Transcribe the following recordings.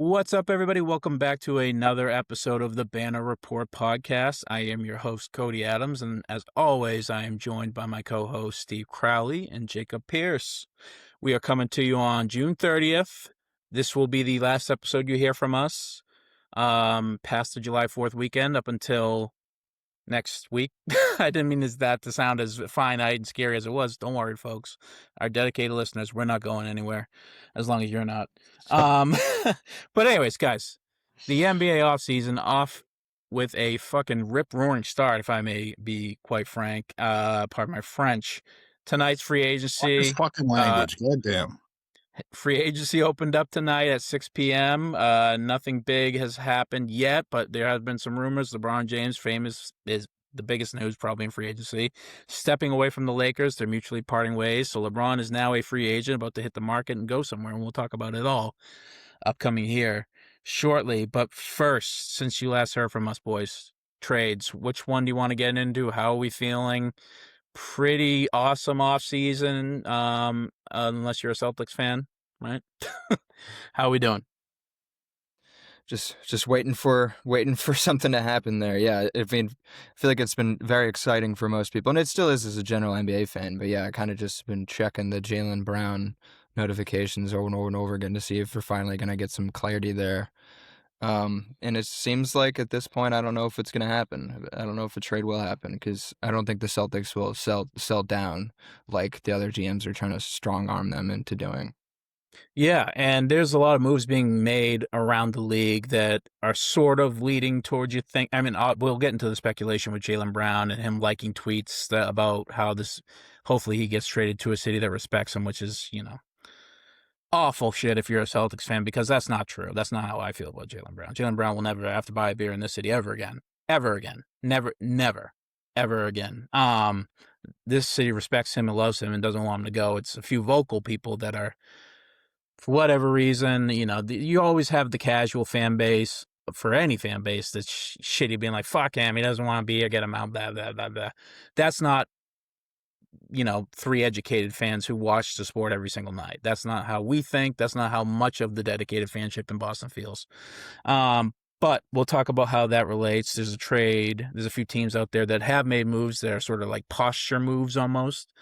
What's up, everybody? Welcome back to another episode of the Banner Report podcast. I am your host, Cody Adams, and as always, I am joined by my co-hosts, Steve Crowley and Jacob Pierce. We are coming to you on June 30th. This will be the last episode you hear from us past the July 4th weekend up until next week. I didn't mean that to sound as finite and scary as it was. Don't worry, folks. Our dedicated listeners, we're not going anywhere as long as you're not. But anyways, guys, the NBA offseason off with a fucking rip-roaring start, if I may be quite frank. Pardon my French. Tonight's free Watch agency. this fucking language. Goddamn. Free agency opened up tonight at 6 p.m. Nothing big has happened yet, but there have been some rumors. LeBron James, famous, is the biggest news probably in free agency. Stepping away from the Lakers, they're mutually parting ways. So LeBron is now a free agent about to hit the market and go somewhere, and we'll talk about it all upcoming here shortly. But first, since you last heard from us, boys, trades. Which one do you want to get into? How are we feeling? Pretty awesome offseason, unless you're a Celtics fan, right? How are we doing? Just waiting for something to happen there. Yeah, I mean, I feel like it's been very exciting for most people, and it still is as a general NBA fan. But yeah, I kind of just been checking the Jaylen Brown notifications over and over and over again to see if we're finally going to get some clarity there. And it seems like at this point, I don't know if it's going to happen. I don't know if a trade will happen because I don't think the Celtics will sell down like the other GMs are trying to strong arm them into doing. Yeah, and there's a lot of moves being made around the league that are sort of leading towards you think. I mean, we'll get into the speculation with Jaylen Brown and him liking tweets about how this, hopefully he gets traded to a city that respects him, which is, awful shit if you're a Celtics fan, because that's not true. That's not how I feel about Jaylen Brown. Jaylen Brown will never have to buy a beer in this city ever again. Ever again. Never, ever again. This city respects him and loves him and doesn't want him to go. It's a few vocal people that are, for whatever reason, you always have the casual fan base for any fan base that's shitty, being like, fuck him, he doesn't want to be here, get him out, blah, blah, blah, blah. That's not, three educated fans who watch the sport every single night. That's not how we think. That's not how much of the dedicated fanship in Boston feels. But we'll talk about how that relates. There's a trade. There's a few teams out there that have made moves that are sort of like posture moves almost.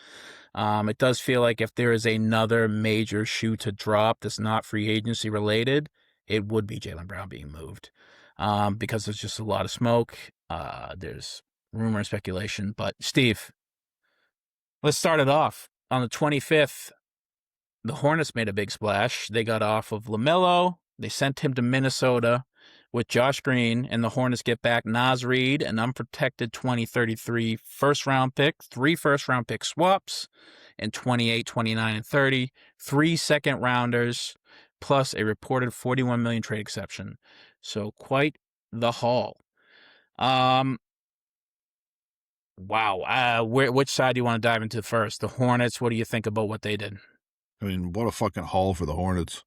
It does feel like if there is another major shoe to drop that's not free agency related, it would be Jaylen Brown being moved, because there's just a lot of smoke. There's rumor and speculation. But Steve, let's start it off. On the 25th, the Hornets made a big splash. They got off of Lamelo. They sent him to Minnesota with Josh Green, and the Hornets get back Naz Reid, an unprotected 2033 first-round pick, 3 first-round pick swaps, and 28, 29, and 30, 3 second-rounders, plus a reported $41 million trade exception. So quite the haul. Wow. Which side do you want to dive into first? The Hornets, what do you think about what they did? I mean, what a fucking haul for the Hornets.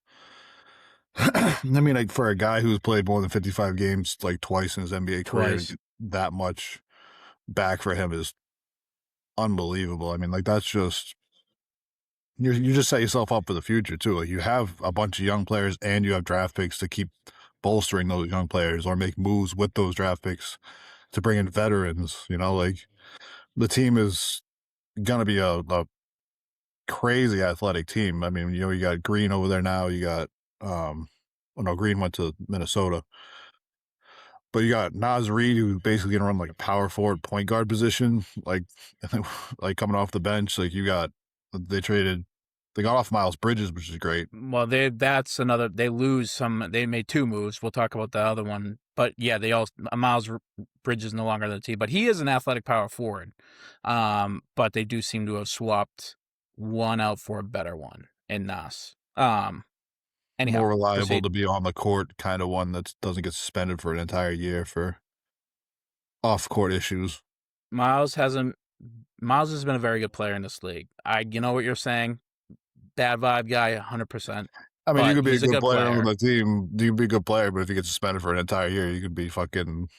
I mean, like, for a guy who's played more than 55 games, like, twice in his NBA career, that much back for him is unbelievable. I mean, like, that's just, you just set yourself up for the future, too. Like, you have a bunch of young players and you have draft picks to keep bolstering those young players or make moves with those draft picks to bring in veterans, like, the team is going to be a crazy athletic team. I mean, you got Green over there now. You got, Green went to Minnesota. But you got Naz Reid, who's basically going to run like a power forward point guard position, like coming off the bench. Like, they got off Miles Bridges, which is great. Well, they made 2 moves. We'll talk about the other one. But yeah, Miles Bridges no longer on the team, but he is an athletic power forward. But they do seem to have swapped one out for a better one in Nas. Anyhow, more reliable to be on the court, kind of one that doesn't get suspended for an entire year for off-court issues. Miles has been a very good player in this league. You know what you're saying? Bad vibe guy, 100%. I mean, you could be a good player on the team. You could be a good player, but if you get suspended for an entire year, you could be fucking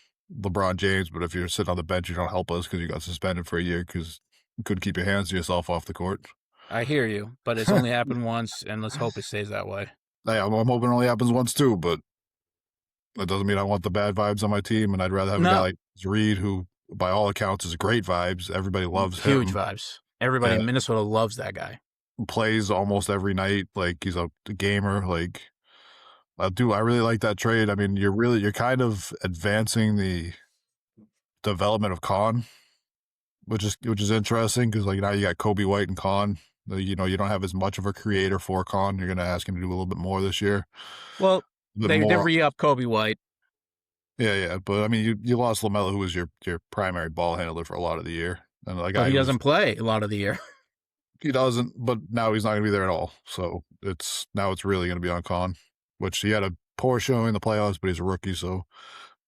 LeBron James. But if you're sitting on the bench, you don't help us because you got suspended for a year because you couldn't keep your hands to yourself off the court. I hear you, but it's only happened once, and let's hope it stays that way. I'm hoping it only happens once too, but that doesn't mean I want the bad vibes on my team, and I'd rather have a guy like Reed, who, by all accounts, is great vibes. Everybody loves him. Huge vibes. Everybody in Minnesota loves that guy. Plays almost every night. Like, he's a gamer. Like, I really like that trade. I mean, you're kind of advancing the development of Khan, which is interesting, because like now you got Kobe White and Khan. You know, you don't have as much of a creator for Khan. You're going to ask him to do a little bit more this year. Well, they re-up Kobe White. Yeah, but I mean, you lost Lamelo, who was your primary ball handler for a lot of the year, and like he doesn't play a lot of the year. He doesn't, but now he's not going to be there at all. So it's really going to be on Khan, which he had a poor showing in the playoffs, but he's a rookie, so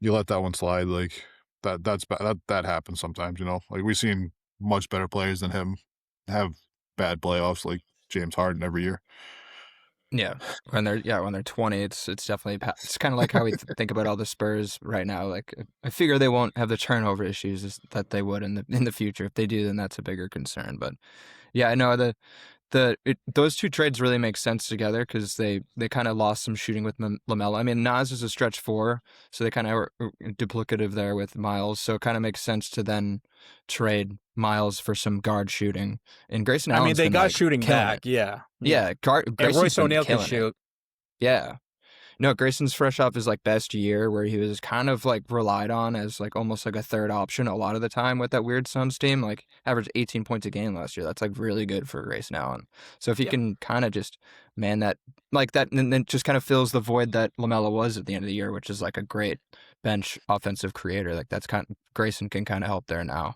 you let that one slide. Like that happens sometimes, you know. Like, we've seen much better players than him have bad playoffs, like James Harden every year. Yeah, when they're 20, it's definitely, it's kind of like how we think about all the Spurs right now. Like, I figure they won't have the turnover issues that they would in the future. If they do, then that's a bigger concern. But yeah, I know those two trades really make sense together, because they kind of lost some shooting with Lamelo. I mean, Nas is a stretch 4, so they kind of are duplicative there with Miles. So it kind of makes sense to then trade Miles for some guard shooting. And Grayson Allen's, I mean, they got shooting back. It. Yeah. Royce O'Neal can shoot. Yeah. No, Grayson's fresh off his like best year, where he was kind of like relied on as like almost like a third option a lot of the time with that weird Suns team. Like, averaged 18 points a game last year. That's like really good for Grayson Allen. So if he can kind of just man that like that, and then just kind of fills the void that Lamelo was at the end of the year, which is like a great bench offensive creator. Like, that's Grayson can kind of help there now.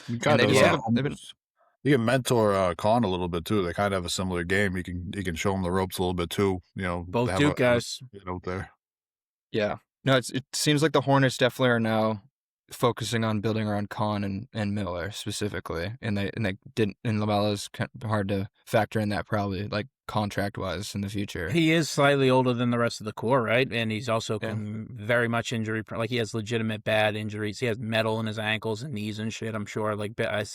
You can mentor Khan a little bit too. They kind of have a similar game. You can show him the ropes a little bit too. You know, both Duke guys out there. Yeah, no, it seems like the Hornets definitely are now focusing on building around Khan and Miller specifically, and they didn't. And Lamelo's kind of hard to factor in that, probably, like, contract wise in the future. He is slightly older than the rest of the core, right? And he's also very much injury. Like, he has legitimate bad injuries. He has metal in his ankles and knees and shit. I'm sure. Like, I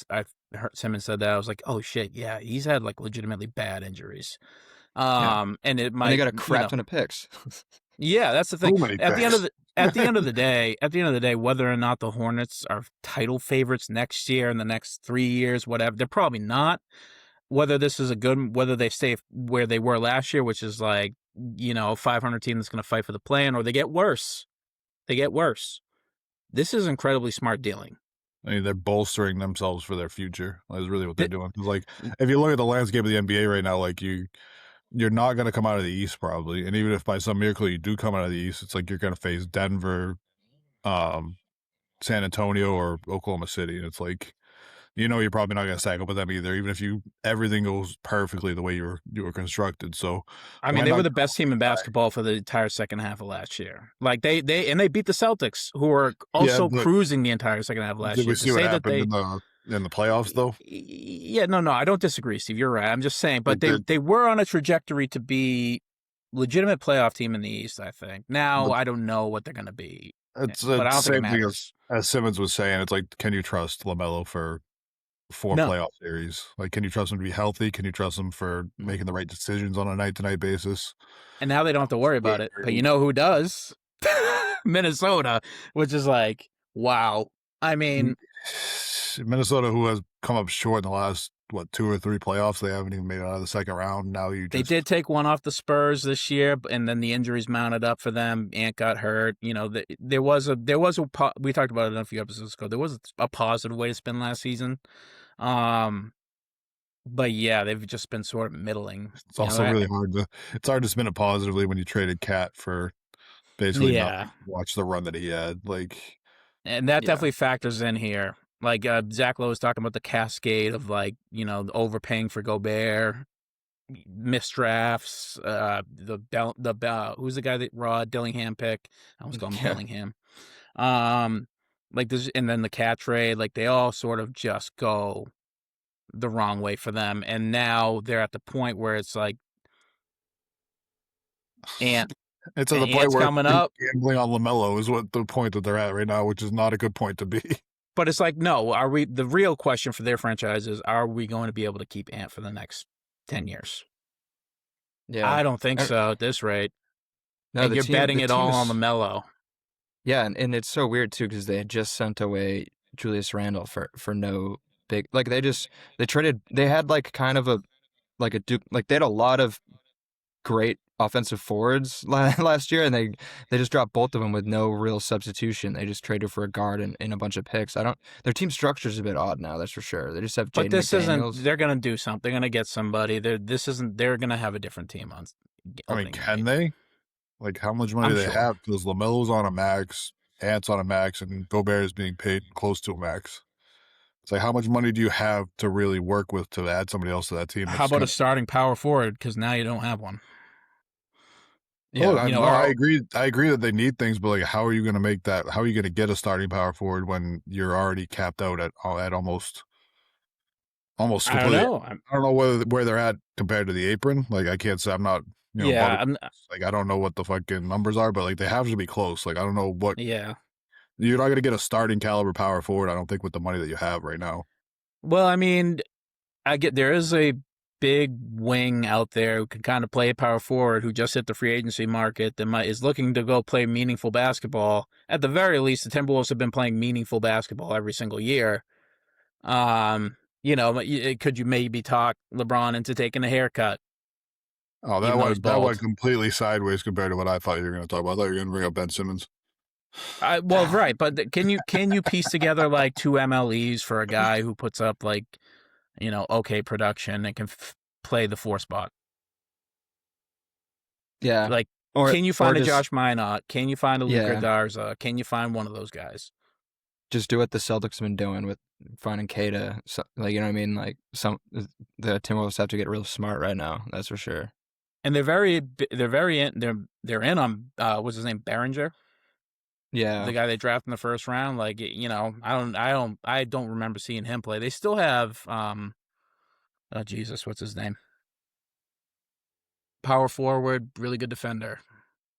heard Simmons said that. I was like, oh shit, yeah, he's had like legitimately bad injuries. And it might. And they got a crap ton of picks. Yeah, that's the thing. At the end of the day, whether or not the Hornets are title favorites next year and the next 3 years, whatever, they're probably not. Whether this is whether they stay where they were last year, which is like, you know, a 500 team that's going to fight for the play-in, or they get worse. This is incredibly smart dealing. I mean, they're bolstering themselves for their future. That's really what they're doing. Like, if you look at the landscape of the NBA right now, like, you're not going to come out of the East probably. And even if by some miracle you do come out of the East, it's like you're going to face Denver, San Antonio, or Oklahoma City. And it's like, you know, you're probably not going to stack up with them either, even if everything goes perfectly the way you were constructed. So, I mean, they were the best team in basketball for the entire second half of last year. Like, they beat the Celtics, who were also cruising the entire second half of last year. Did we see what happened in the playoffs, though? Yeah, no, I don't disagree, Steve. You're right. I'm just saying, but they were on a trajectory to be legitimate playoff team in the East, I think. Now, I don't know what they're going to be. But I don't think it matters. As Simmons was saying, it's like, can you trust Lamelo for 4 playoff series? Like, can you trust him to be healthy? Can you trust him for making the right decisions on a night-to-night basis? And now they don't have to worry about it. But you know who does? Minnesota, which is like, wow. I mean, Minnesota, who has come up short in the last 2 or 3 playoffs, they haven't even made it out of the second round. Now they did take one off the Spurs this year, and then the injuries mounted up for them. Ant got hurt. You know, there was we talked about it a few episodes ago. There was a positive way to spend last season. But yeah, they've just been sort of middling. It's also really hard to spin it positively when you traded Cat for basically nothing. Watch the run that he had, like, and that definitely factors in here. Like, Zach Lowe was talking about the cascade of, like, you know, the overpaying for Gobert, missed drafts, who's the guy that Rod Dillingham pick? I almost call him Dillingham. Like this, and then the Cat trade, like, they all sort of just go the wrong way for them, and now they're at the point where it's like, it's at the point where coming up. Gambling on Lamelo is what the point that they're at right now, which is not a good point to be. But it's like, no, the real question for their franchise is, are we going to be able to keep Ant for the next 10 years? Yeah. I don't think And, so at this rate. no, And you're betting the it team all on is Lamelo. yeah, and it's so weird too because they had just sent away Julius Randle for no big like they traded they had like kind of a like a dupe like they had a lot of great offensive forwards last year, and they just dropped both of them with no real substitution. They just traded for a guard and a bunch of picks. I don't. Their team structure is a bit odd now. That's for sure. They just have But Jaden this isn't. McDaniels. They're gonna do something. They're gonna get somebody. This isn't. They're gonna have a different team on I mean, opening can night. they? Like, how much money I'm do they sure. have? Because Lamelo's on a max, Ant's on a max, and Gobert is being paid close to a max. It's like, how much money do you have to really work with to add somebody else to that team? How about a starting power forward? Because now you don't have one. Yeah, No, I agree. I agree that they need things, but like, how are you going to make that? How are you going to get a starting power forward when you're already capped out at almost I don't completely? know. I don't know where they're at compared to the apron. Like, I can't say I'm not. Yeah, like I don't know what the fucking numbers are, but like they have to be close. Like I don't know what. yeah. You're not going to get a starting caliber power forward. I don't think with the money that you have right now. Well, I mean, there is a big wing out there who can kind of play a power forward who just hit the free agency market that is looking to go play meaningful basketball. At the very least, the Timberwolves have been playing meaningful basketball every single year. Could you maybe talk LeBron into taking a haircut? Oh, that went completely sideways compared to what I thought you were going to talk about. I thought you were going to bring up Ben Simmons. Well, right, but can you piece together like 2 MLEs for a guy who puts up like, okay production and can play the 4 spot? Yeah. Like, can you find a Josh Minot? Can you find a Luka Garza? Can you find one of those guys? Just do what the Celtics have been doing with finding Kata. So, like, you know what I mean? Like, the Timberwolves have to get real smart right now. That's for sure. And they're in on what's his name, Behringer? Yeah, the guy they drafted in the first round. Like, I don't remember seeing him play. They still have oh Jesus, what's his name? Power forward, really good defender.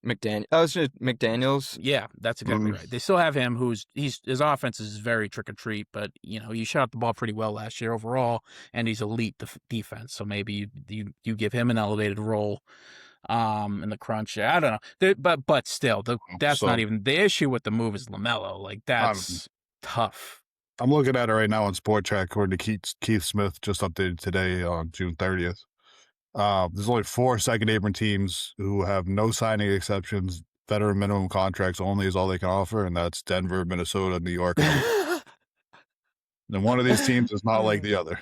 McDaniels. Yeah, that's exactly right. They still have him. His offense is very trick or treat, but he shot the ball pretty well last year overall, and he's elite defense. So maybe you give him an elevated role in the crunch. I don't know. But still, that's not even the issue with the move is Lamelo. Like that's tough. I'm looking at it right now on Sport Track according to Keith Smith, just updated today on June 30th. There's only 4 second apron teams who have no signing exceptions. Veteran minimum contracts only is all they can offer, and that's Denver, Minnesota, New York. And one of these teams is not like the other.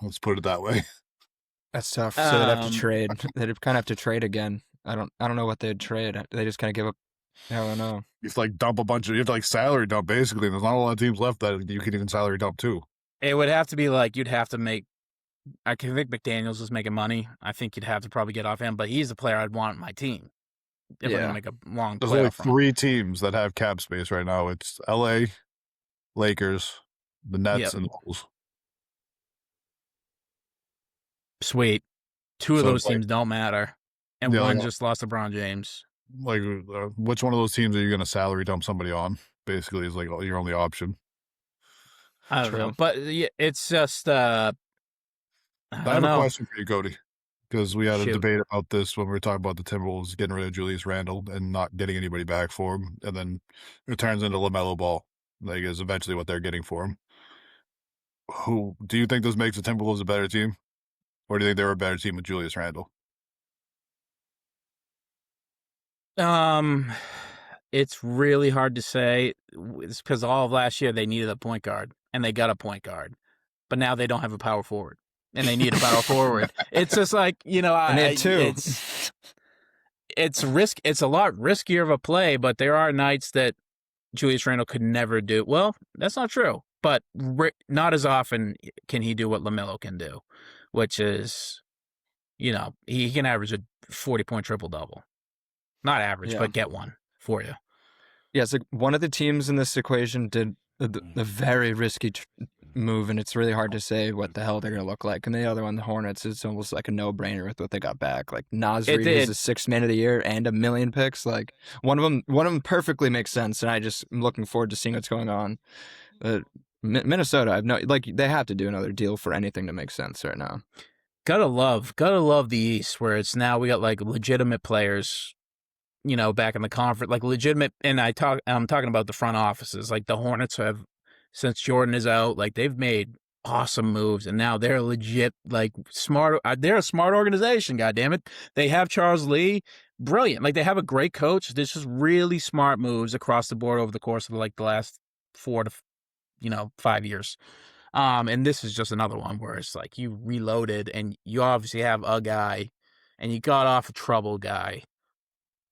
Let's put it that way. That's tough. So they'd have to trade. They'd kind of have to trade again. I don't know what they'd trade. They just kind of give up. I don't know. You have to like dump you have to like salary dump basically. There's not a lot of teams left that you can even salary dump too. It would have to be like you'd have to make. I can think McDaniels is making money. I think you'd have to probably get off him, but he's the player I'd want on my team. If we're gonna make a long. There's only 3 teams that have cap space right now. It's LA, Lakers, the Nets, and the Bulls. Sweet. 2 of those teams don't matter, and one just lost LeBron James. Like, which one of those teams are you going to salary dump somebody on? Basically, is like your only option. I don't know, but it's just. I have a question for you, Cody, because we had a debate about this when we were talking about the Timberwolves getting rid of Julius Randle and not getting anybody back for him, and then it turns into Lamelo Ball. Like, is eventually what they're getting for him. Who do you think this makes the Timberwolves a better team? Or do you think they were a better team with Julius Randle? It's really hard to say. It's because all of last year they needed a point guard, and they got a point guard. But now they don't have a power forward, and they need a power forward. It's just like, it's risk. It's a lot riskier of a play, but there are nights that Julius Randle could never do. Well, that's not true, but not as often can he do what Lamelo can do, which is, he can average a 40-point triple-double. Not average, but get one for you. Yeah, it's like one of the teams in this equation did a very risky move, and it's really hard to say what the hell they're going to look like. And the other one, the Hornets, it's almost like a no-brainer with what they got back. Like Naz Reid is the 6th man of the year and 1 million picks. Like one of them perfectly makes sense, and I'm looking forward to seeing what's going on. Minnesota, they have to do another deal for anything to make sense right now. Gotta love the East, where it's now we got like legitimate players, back in the conference, like legitimate. And I'm talking about the front offices, like the Hornets have, since Jordan is out, like they've made awesome moves, and now they're legit, like smart. They're a smart organization. God damn it, they have Charles Lee, brilliant. Like they have a great coach. This is really smart moves across the board over the course of like the last 4 to 5 years. And this is just another one where it's like you reloaded and you obviously have a guy and you got off a troubled guy,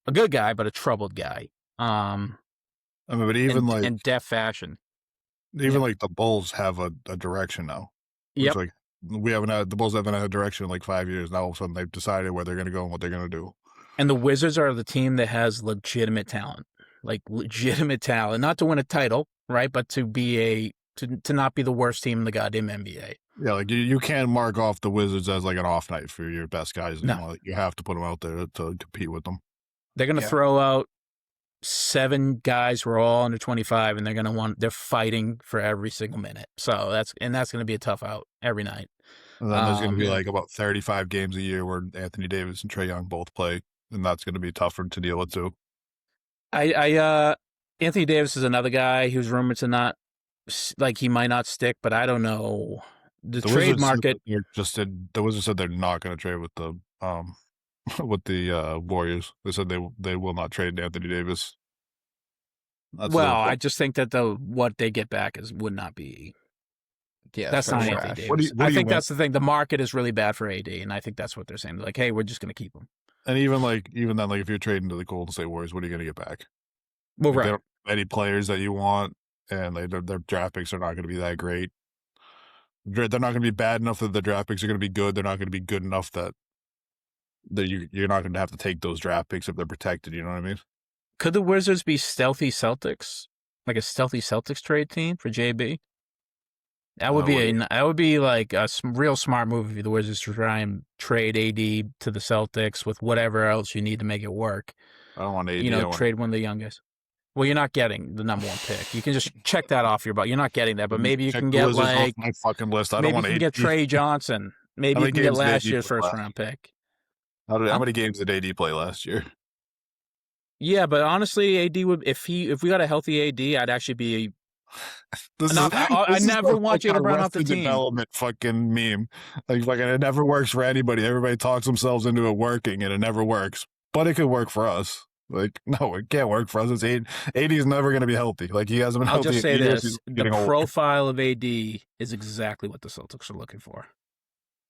a good guy, but a troubled guy. I mean, but even in deft fashion, like the Bulls have a direction now. Yep. Like the Bulls haven't had a direction in like 5 years. Now all of a sudden they've decided where they're going to go and what they're going to do. And the Wizards are the team that has legitimate talent, not to win a title, right? But to be to not be the worst team in the goddamn NBA. Yeah, like you can't mark off the Wizards as like an off night for your best guys. No. You have to put them out there to compete with them. They're going to throw out 7 guys who are all under 25, and they're fighting for every single minute. So that's going to be a tough out every night. And then there's going to be like about 35 games a year where Anthony Davis and Trae Young both play, and that's going to be tougher to deal with too. Anthony Davis is another guy who's rumored to not, like he might not stick, but I don't know. The trade market the Wizards said they're not going to trade with the with the Warriors. They said they will not trade Anthony Davis. I just think that what they get back would not be. Yeah, that's not Anthony Davis. I think that's the thing. The market is really bad for AD, and I think that's what they're saying. They're like, hey, we're just going to keep him. And even then, like if you're trading to the Golden State Warriors, what are you going to get back? Well, right. They don't have any players that you want, and their draft picks are not going to be that great. They're not going to be bad enough that the draft picks are going to be good. They're not going to be good enough that you're not going to have to take those draft picks if they're protected. You know what I mean? Could the Wizards be stealthy Celtics, like a stealthy Celtics trade team for JB? That would be like a real smart move if the Wizards try and trade AD to the Celtics with whatever else you need to make it work. I don't want AD. Trade one of the young guys. Well, you're not getting the number 1 pick. You can just check that off your butt. You're not getting that, but maybe you can get like my fucking list. I don't want to get Trey Johnson. Maybe you can get last year's first round pick. How many games did AD play last year? Yeah, but honestly, AD would if we got a healthy AD, I'd actually be. I never want Jaylen Brown off the team. Development fucking meme. Like fucking, it never works for anybody. Everybody talks themselves into it working, and it never works. But it could work for us. Like, no, it can't work for us. It's AD is never going to be healthy. Like, he hasn't been healthy. I'll just say this. The profile of AD is exactly what the Celtics are looking for.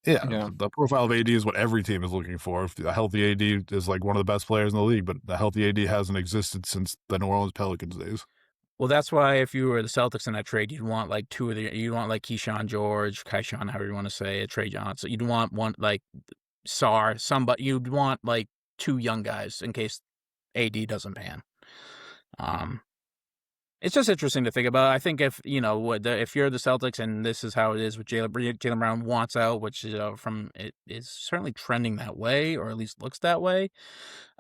Yeah, the profile of AD is what every team is looking for. A healthy AD is like one of the best players in the league, but the healthy AD hasn't existed since the New Orleans Pelicans days. Well, that's why if you were the Celtics in that trade, you'd want like you'd want like Keyshawn George, Keyshawn, however you want to say it, Trey Johnson. You'd want one like somebody. You'd want like 2 young guys in case AD doesn't pan. It's just interesting to think about. I think if if you're the Celtics and this is how it is with Jaylen Brown wants out, which it is certainly trending that way, or at least looks that way.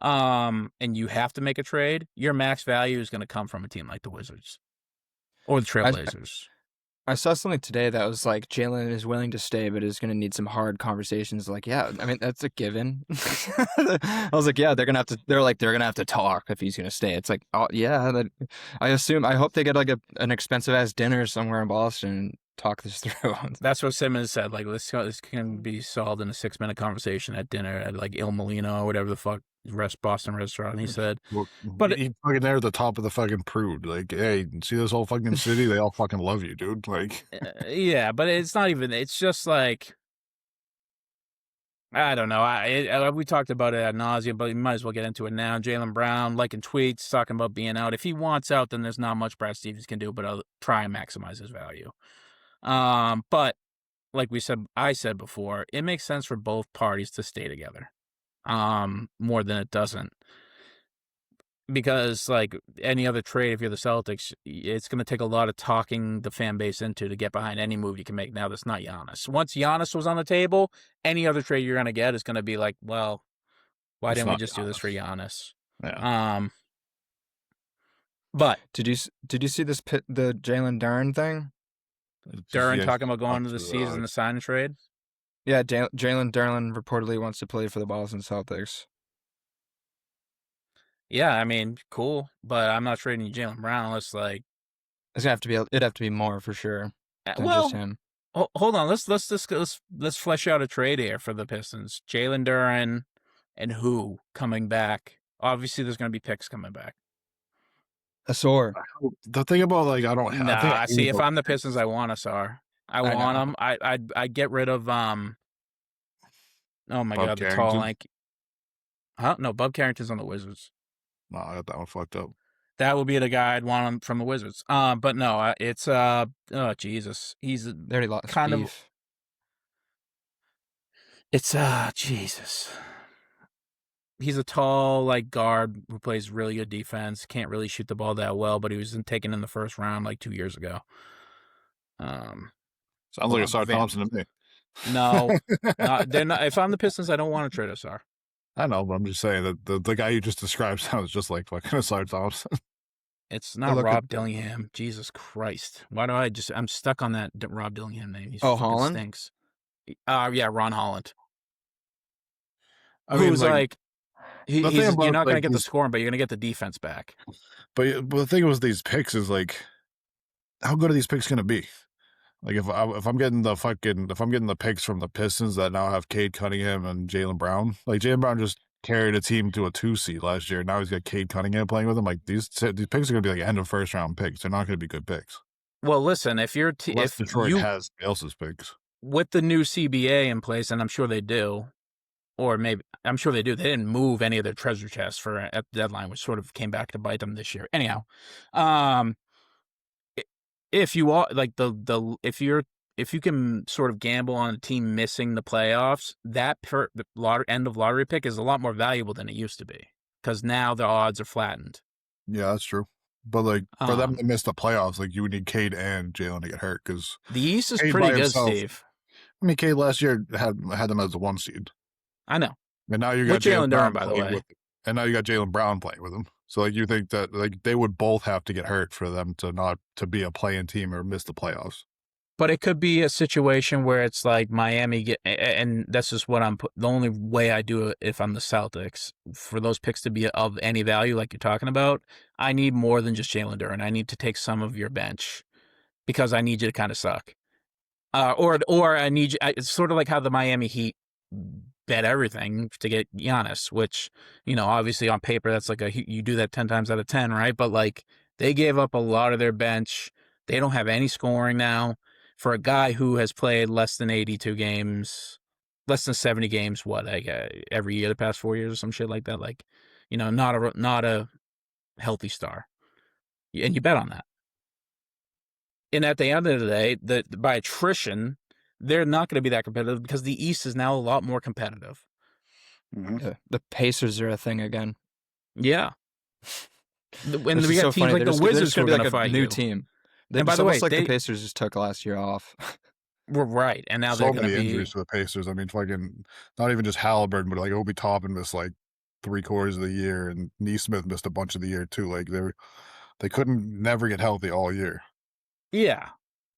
And you have to make a trade. Your max value is going to come from a team like the Wizards or the Trailblazers. I saw something today that was like Jalen is willing to stay, but is going to need some hard conversations. Like, yeah, I mean that's a given. I was like, yeah, they're gonna have to talk if he's going to stay. It's like, oh yeah, I hope they get like an expensive ass dinner somewhere in Boston and talk this through. That's what Simmons said. Like, this can be solved in a 6-minute conversation at dinner at like Il Molino or whatever the fuck Boston restaurant. And he said, but he's fucking there at the top of the fucking prude. Like, hey, see this whole fucking city? They all fucking love you, dude. Like, yeah, but it's not even. It's just like, I don't know. We talked about it ad nauseum, but we might as well get into it now. Jaylen Brown liking tweets, talking about being out. If he wants out, then there's not much Brad Stevens can do, but I'll try and maximize his value. But like I said before, it makes sense for both parties to stay together. More than it doesn't. Because like any other trade, if you're the Celtics, it's going to take a lot of talking the fan base into to get behind any move you can make now that's not Giannis. Once Giannis was on the table, any other trade you're going to get is going to be like, well, why didn't we just do this for Giannis? Yeah. But did you see the Jalen Duren thing? Duren talking about going into the season to sign and trade? Yeah, Jalen reportedly wants to play for the Boston Celtics. Yeah, I mean, cool, but I'm not trading Jaylen Brown unless like It's gonna have to be. It'd have to be more for sure than just well, him. hold on. Let's flesh out a trade here for the Pistons. Jalen Duren and who coming back? Obviously, there's going to be picks coming back. Asor. The thing about like I don't. I think Nah, see, if I'm the Pistons, I want Asar. I want him. I'd get rid of Oh my Bob God, the Carrington. tall lanky. Huh? No, Bub Carrington's on the Wizards. No, I got that one fucked up. That would be the guy I'd want him from the Wizards. But no, it's oh Jesus, he's They already lost kind beef. of. It's Jesus. He's a tall like guard who plays really good defense. Can't really shoot the ball that well, but he was taken in the first round like 2 years ago. Sounds like Asar Thompson to me. No, they're not. If I'm the Pistons, I don't want to trade Asar. I know, but I'm just saying that the guy you just described sounds just like fucking Asar Thompson. It's not Rob Dillingham. Jesus Christ. Why do I'm stuck on that Rob Dillingham name. He's Holland? Stinks. Yeah, Ron Holland. I mean, who's like you're not going to get the these, scoring, but you're going to get the defense back. But the thing with these picks is like, how good are these picks going to be? Like if I'm getting the picks from the Pistons that now have Cade Cunningham and Jaylen Brown, like Jaylen Brown just carried a team to a 2 seed last year. Now he's got Cade Cunningham playing with him. Like these picks are going to be like end of first round picks. They're not going to be good picks. Well, listen, if Detroit has else's picks with the new CBA in place, and I'm sure they do, or maybe I'm sure they do. They didn't move any of their treasure chests at the deadline, which sort of came back to bite them this year. Anyhow, if you are like if you can sort of gamble on a team missing the playoffs, that end of lottery pick is a lot more valuable than it used to be because now the odds are flattened. Yeah, that's true. But like for them to miss the playoffs, like you would need Cade and Jalen to get hurt because the East is pretty good, Steve. I mean, Cade last year had them as the 1 seed. I know. And now you got Jaylen Brown, by the way. And now you got Jaylen Brown playing with him. So like you think that like they would both have to get hurt for them to be a play-in team or miss the playoffs. But it could be a situation where it's like Miami and that's just what the only way I do it if I'm the Celtics, for those picks to be of any value like you're talking about, I need more than just Jalen Duren. I need to take some of your bench because I need you to kind of suck. Or I need you. It's sort of like how the Miami Heat bet everything to get Giannis, which, obviously on paper, that's like you do that 10 times out of 10, right? But like they gave up a lot of their bench. They don't have any scoring now for a guy who has played less than 82 games, less than 70 games, every year the past 4 years or some shit like that. Like, not a healthy star. And you bet on that. And at the end of the day, by attrition, they're not going to be that competitive because the East is now a lot more competitive. Mm-hmm. Yeah, the Pacers are a thing again. Yeah. When we got teams like the Wizards who are going to fight new team. And by the way, the Pacers just took last year off. We're right, and now they're going to be injuries to the Pacers. I mean, fucking not even just Halliburton, but like Obi Toppin missed like 3/4 of the year, and Neesmith missed a bunch of the year too. Like they couldn't never get healthy all year. Yeah,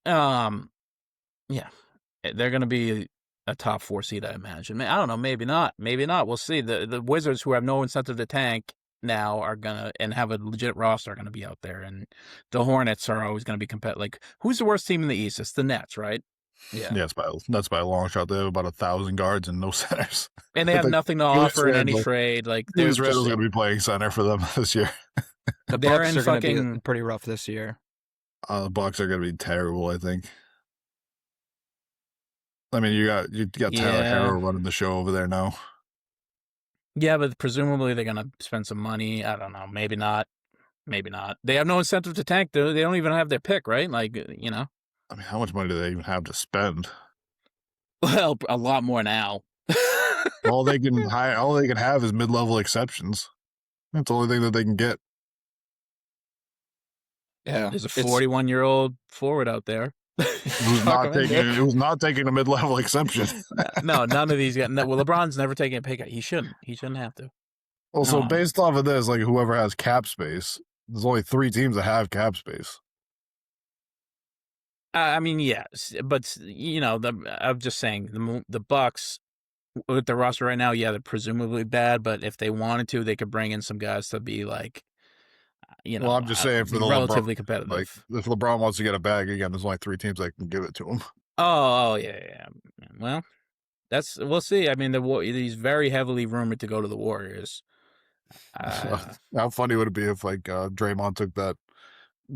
yeah. They're going to be a top 4 seed, I imagine. I don't know. Maybe not. Maybe not. We'll see. The Wizards, who have no incentive to tank now, are going to, and have a legit roster, are going to be out there. And the Hornets are always going to be competitive. Like, who's the worst team in the East? It's the Nets, right? Yeah. Yeah, that's by a long shot. They have about 1,000 guards and no centers. And they have nothing to offer in any trade. Like, Julius Randle's going to be playing center for them this year. The Bucks are going to be pretty rough this year. The Bucks are going to be terrible, I think. I mean, you got Tyler Herro running the show over there now. Yeah, but presumably they're going to spend some money. I don't know. Maybe not. Maybe not. They have no incentive to tank. They don't even have their pick, right? Like, I mean, how much money do they even have to spend? Well, a lot more now. all they can have is mid-level exceptions. That's the only thing that they can get. Yeah, there's a 41-year-old forward out there. Who's not taking a mid-level exception. No, none of these guys. No, well, LeBron's never taking a pay cut. He shouldn't have to. Also, based off of this, like whoever has cap space, there's only 3 teams that have cap space. I mean, yes, but I'm just saying the Bucks with the roster right now, yeah, they're presumably bad, but if they wanted to, they could bring in some guys to be like, Well, I'm just saying for the relatively LeBron, competitive. if LeBron wants to get a bag again, there's only 3 teams that can give it to him. Oh, yeah. Well, we'll see. I mean, he's very heavily rumored to go to the Warriors. How funny would it be if Draymond took that,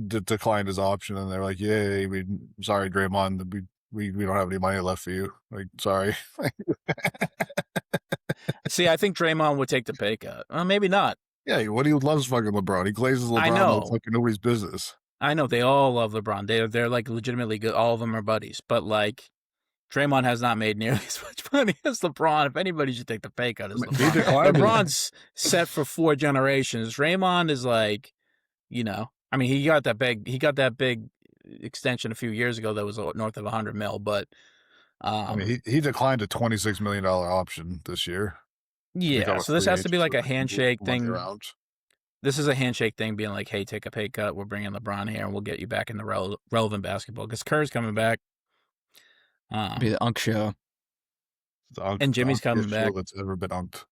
declined his option, and they're like, "Yay, sorry, Draymond, we don't have any money left for you. Like, sorry." See, I think Draymond would take the pay cut. Maybe not. Yeah, he loves fucking LeBron. He glazes LeBron. I know. Like fucking nobody's business. I know they all love LeBron. They're like legitimately good. All of them are buddies. But like, Draymond has not made nearly as much money as LeBron. If anybody should take the pay cut, it's LeBron. LeBron's set for 4 generations. Draymond is like, I mean, he got that big extension a few years ago that was north of $100 million. But I mean, he declined a $26 million option this year. Yeah, so this has to be like a handshake thing. This is a handshake thing, being like, "Hey, take a pay cut. We're bringing LeBron here, and we'll get you back in the relevant basketball." Because Kerr's coming back. Be the Unk show. And Jimmy's coming back. That's ever been unked.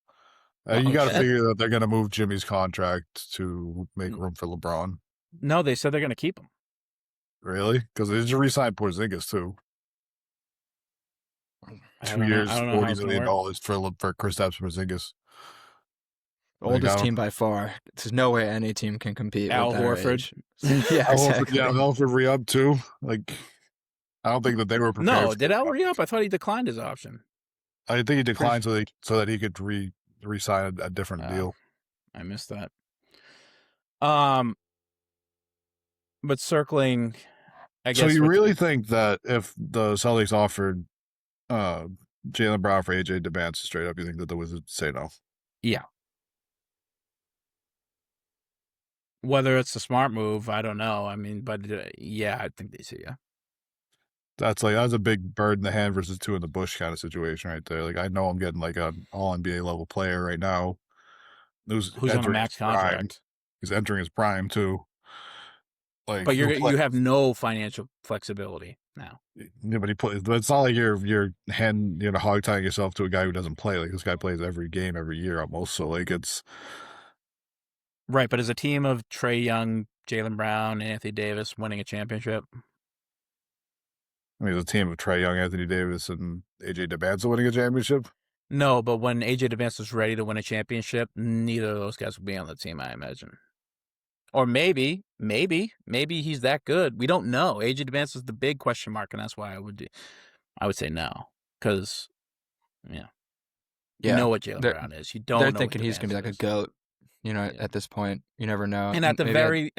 You got to figure that they're going to move Jimmy's contract to make room for LeBron. No, they said they're going to keep him. Really? Because they just re-signed Porzingis too. 2 years, $40 million for Kristaps Porzingis. Oldest team by far. There's no way any team can compete. Al with Horford. Yeah, exactly. Al Horford re-up too. Like, I don't think that they were prepared. No, did Al re-up? I thought he declined his option. I think he declined so that he could re-sign a different deal. I missed that. But circling, I guess. So you really think that if the Celtics offered Jaylen Brown for AJ Debance straight up, you think that the Wizards say no? Yeah. Whether it's a smart move, I don't know. I mean, but yeah, I think they say yeah. That's a big bird in the hand versus 2 in the bush kind of situation right there. Like, I know I'm getting like an all NBA level player right now who's on a max contract. He's entering his prime too. Like, but you have no financial flexibility now. Yeah, but it's not like you're hog tying yourself to a guy who doesn't play. Like, this guy plays every game every year almost. So like, it's right. But as a team of Trae Young, Jaylen Brown, and Anthony Davis winning a championship. I mean, it's a team of Trae Young, Anthony Davis, and AJ Debance winning a championship. No, but when AJ Debance was ready to win a championship, neither of those guys would be on the team, I imagine. Or maybe he's that good. We don't know. AJ Debance is the big question mark, and that's why I would say no, because you know what Jaylen Brown is. You don't. They're thinking he's gonna be like a GOAT. At this point, you never know. And at the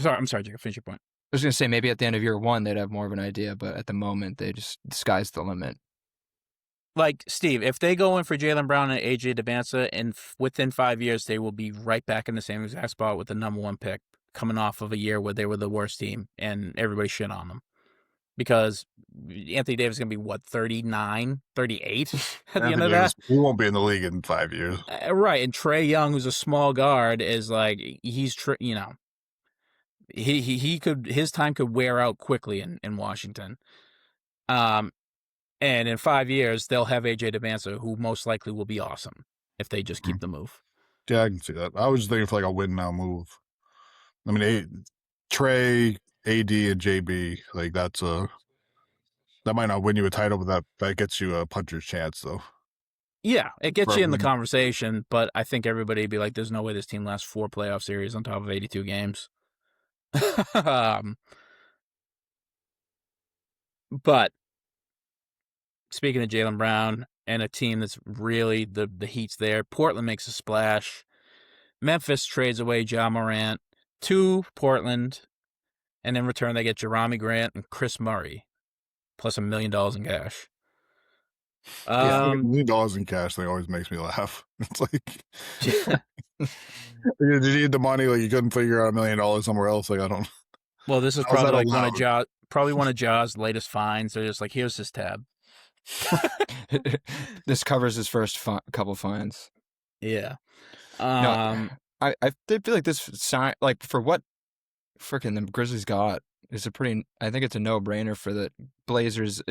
I'm sorry, Jacob, finish your point. I was gonna say maybe at the end of year 1 they'd have more of an idea, but at the moment the sky's the limit. Like, Steve, if they go in for Jaylen Brown and AJ Debance, and within 5 years, they will be right back in the same exact spot with the number 1 pick, coming off of a year where they were the worst team and everybody shit on them. Because Anthony Davis is going to be, 39, 38 at the end of that? He won't be in the league in 5 years. Right, and Trae Young, who's a small guard, is like, he's, his time could wear out quickly in Washington. And in 5 years, they'll have AJ Debance, who most likely will be awesome if they just keep the move. Yeah, I can see that. I was just thinking for like a win now move. I mean, Trae, AD, and JB, like that might not win you a title, but that gets you a puncher's chance, though. Yeah, it gets you in the conversation, but I think everybody would be like, "There's no way this team lasts 4 playoff series on top of 82 games." But speaking of Jaylen Brown and a team that's really the heat's there, Portland makes a splash. Memphis trades away Ja Morant to Portland, and in return they get Jerami Grant and Chris Murray, plus $1 million in cash. $1 million in cash thing always makes me laugh. It's like, did you need the money? Like, you couldn't figure out $1 million somewhere else? Like, I don't. Well, this is probably like one of Ja's latest finds. They're just like, here's this tab. This covers his first couple fines. Yeah. I feel like this sign, like, for what freaking the Grizzlies got is I think it's a no-brainer for the Blazers.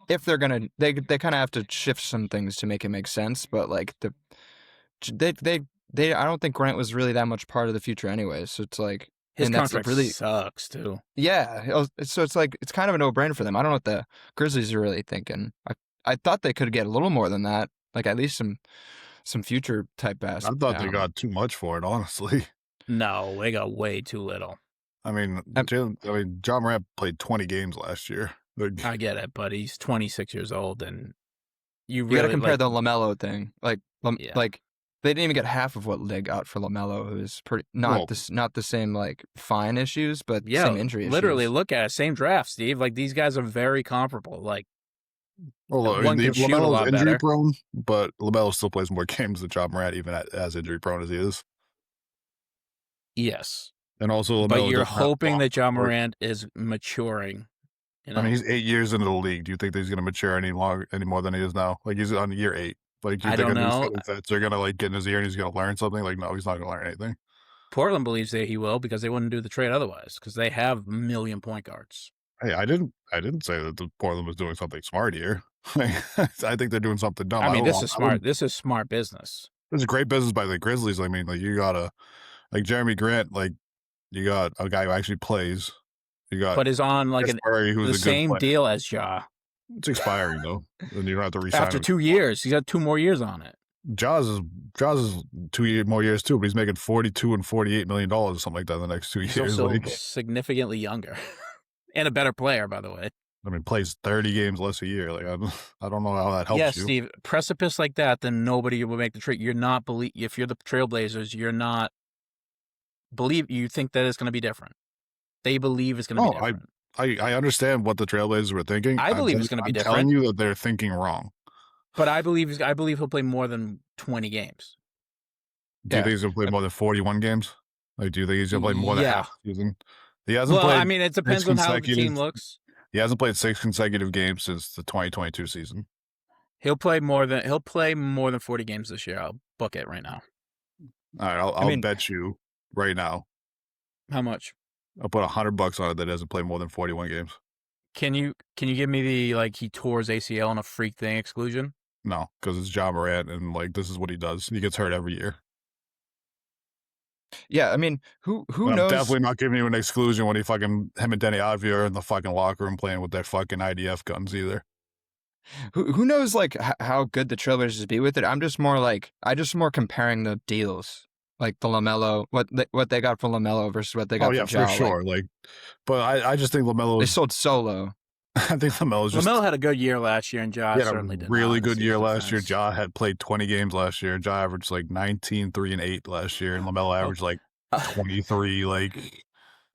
If they're gonna, they kind of have to shift some things to make it make sense. But like I don't think Grant was really that much part of the future anyway. So it's like his and that's contract really sucks too. Yeah, so it's like it's kind of a no-brainer for them. I don't know what the Grizzlies are really thinking. I thought they could get a little more than that, like at least some future type bass. I thought they got too much for it, honestly. No, they got way too little. I mean, John Morant played 20 games last year. I get it, but he's 26 years old, and you got to really compare like, the Lamelo thing. Like they didn't even get half of what they got for Lamelo, who was not the same like fine issues, but same injury literally issues. look at it, same draft, Steve. Like these guys are very comparable. Like one can shoot a lot injury better. Prone, but Lamelo still plays more games than John Morant, even as injury prone as he is. Yes, and also LaMelo, but you're hoping that John Morant is maturing. You know? I mean, he's 8 years into the league. Do you think that he's going to mature any more than he is now? Like he's on year 8. Like, do you think they're going to like get in his ear and he's going to learn something? Like, no, he's not going to learn anything. Portland believes that he will because they wouldn't do the trade otherwise because they have $1 million point guards. Hey, I didn't say that the Portland was doing something smart here. I think they're doing something dumb. I mean, this is smart. This is smart business. This is great business by the Grizzlies. I mean, like you got Jeremy Grant, like you got a guy who actually plays. But is on like the same deal as Ja. It's expiring though. Then you don't have to resign after 2 years. He's got 2 more years on it. Jaws is 2 more years too, but he's making $42 and $48 million or something like that in the next 2 years. He's also significantly younger and a better player, by the way. I mean, plays 30 games less a year. Like I don't know how that helps you. Yes, Steve. Precipice like that, then nobody will make the trade. You're not if you're the Trailblazers, you're not you think that it's going to be different. They believe it's going to be different. I understand what the Trailblazers were thinking. I believe it's going to be different. I'm telling you that they're thinking wrong. But I believe he'll play more than 20 games. Do you think he's going to play more than 41 games? Like, do you think he's going to play more than half the season? He hasn't played. I mean, it depends on how the team looks. He hasn't played 6 consecutive games since the 2022 season. He'll play more than 40 games this year. I'll book it right now. All right, I'll bet you right now. How much? I'll put $100 on it that doesn't play more than 41 games. Can you give me the he tore his ACL on a freak thing exclusion? No, because it's John Morant and this is what he does. He gets hurt every year. Yeah, I mean, who knows? I'm definitely not giving you an exclusion when him and Denny Avdia are in the fucking locker room playing with their fucking IDF guns either. Who knows how good the Trailblazers be with it? I'm just more comparing the deals. Like the Lamelo, what they got for Lamelo versus what they got for Ja. For sure. But I just think Lamelo. They sold Solo. I think Lamelo had a good year last year, and Ja certainly did. Really good year last year. Ja had played 20 games last year. Ja averaged 19, 3, and 8 last year, and Lamelo averaged 23.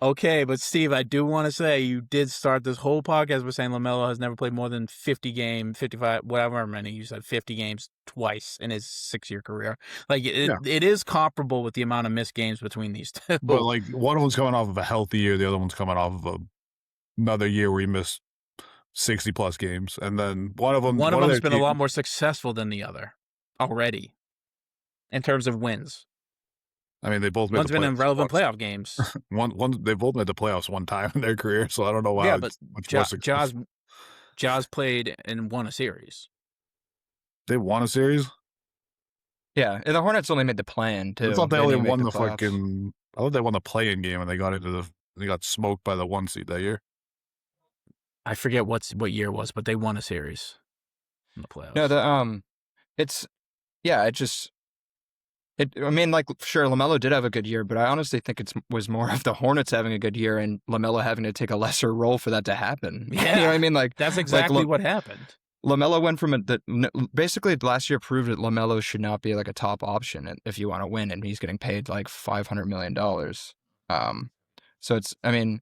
Okay, but Steve, I do want to say you did start this whole podcast by saying Lamelo has never played more than 50 games, 55, whatever many. You said 50 games twice in his 6-year career. It is comparable with the amount of missed games between these two. But one of them's coming off of a healthy year, the other one's coming off of another year where he missed 60 plus games, and then one of them's been a lot more successful than the other already in terms of wins. I mean, they both made one's been in relevant playoff games. They both made the playoffs one time in their career, so I don't know why. Yeah, but Ja's played and won a series. They won a series. Yeah, and the Hornets only made the play-in too. I thought they only won the fucking. I thought they won the play-in game and they got smoked by the 1 seed that year. I forget what year it was, but they won a series in the playoffs. No, sure, LaMelo did have a good year, but I honestly think it was more of the Hornets having a good year and LaMelo having to take a lesser role for that to happen. Yeah, you know what I mean? That's exactly what happened. LaMelo went from basically last year proved that LaMelo should not be a top option if you want to win, and he's getting paid $500 million. So it's, I mean,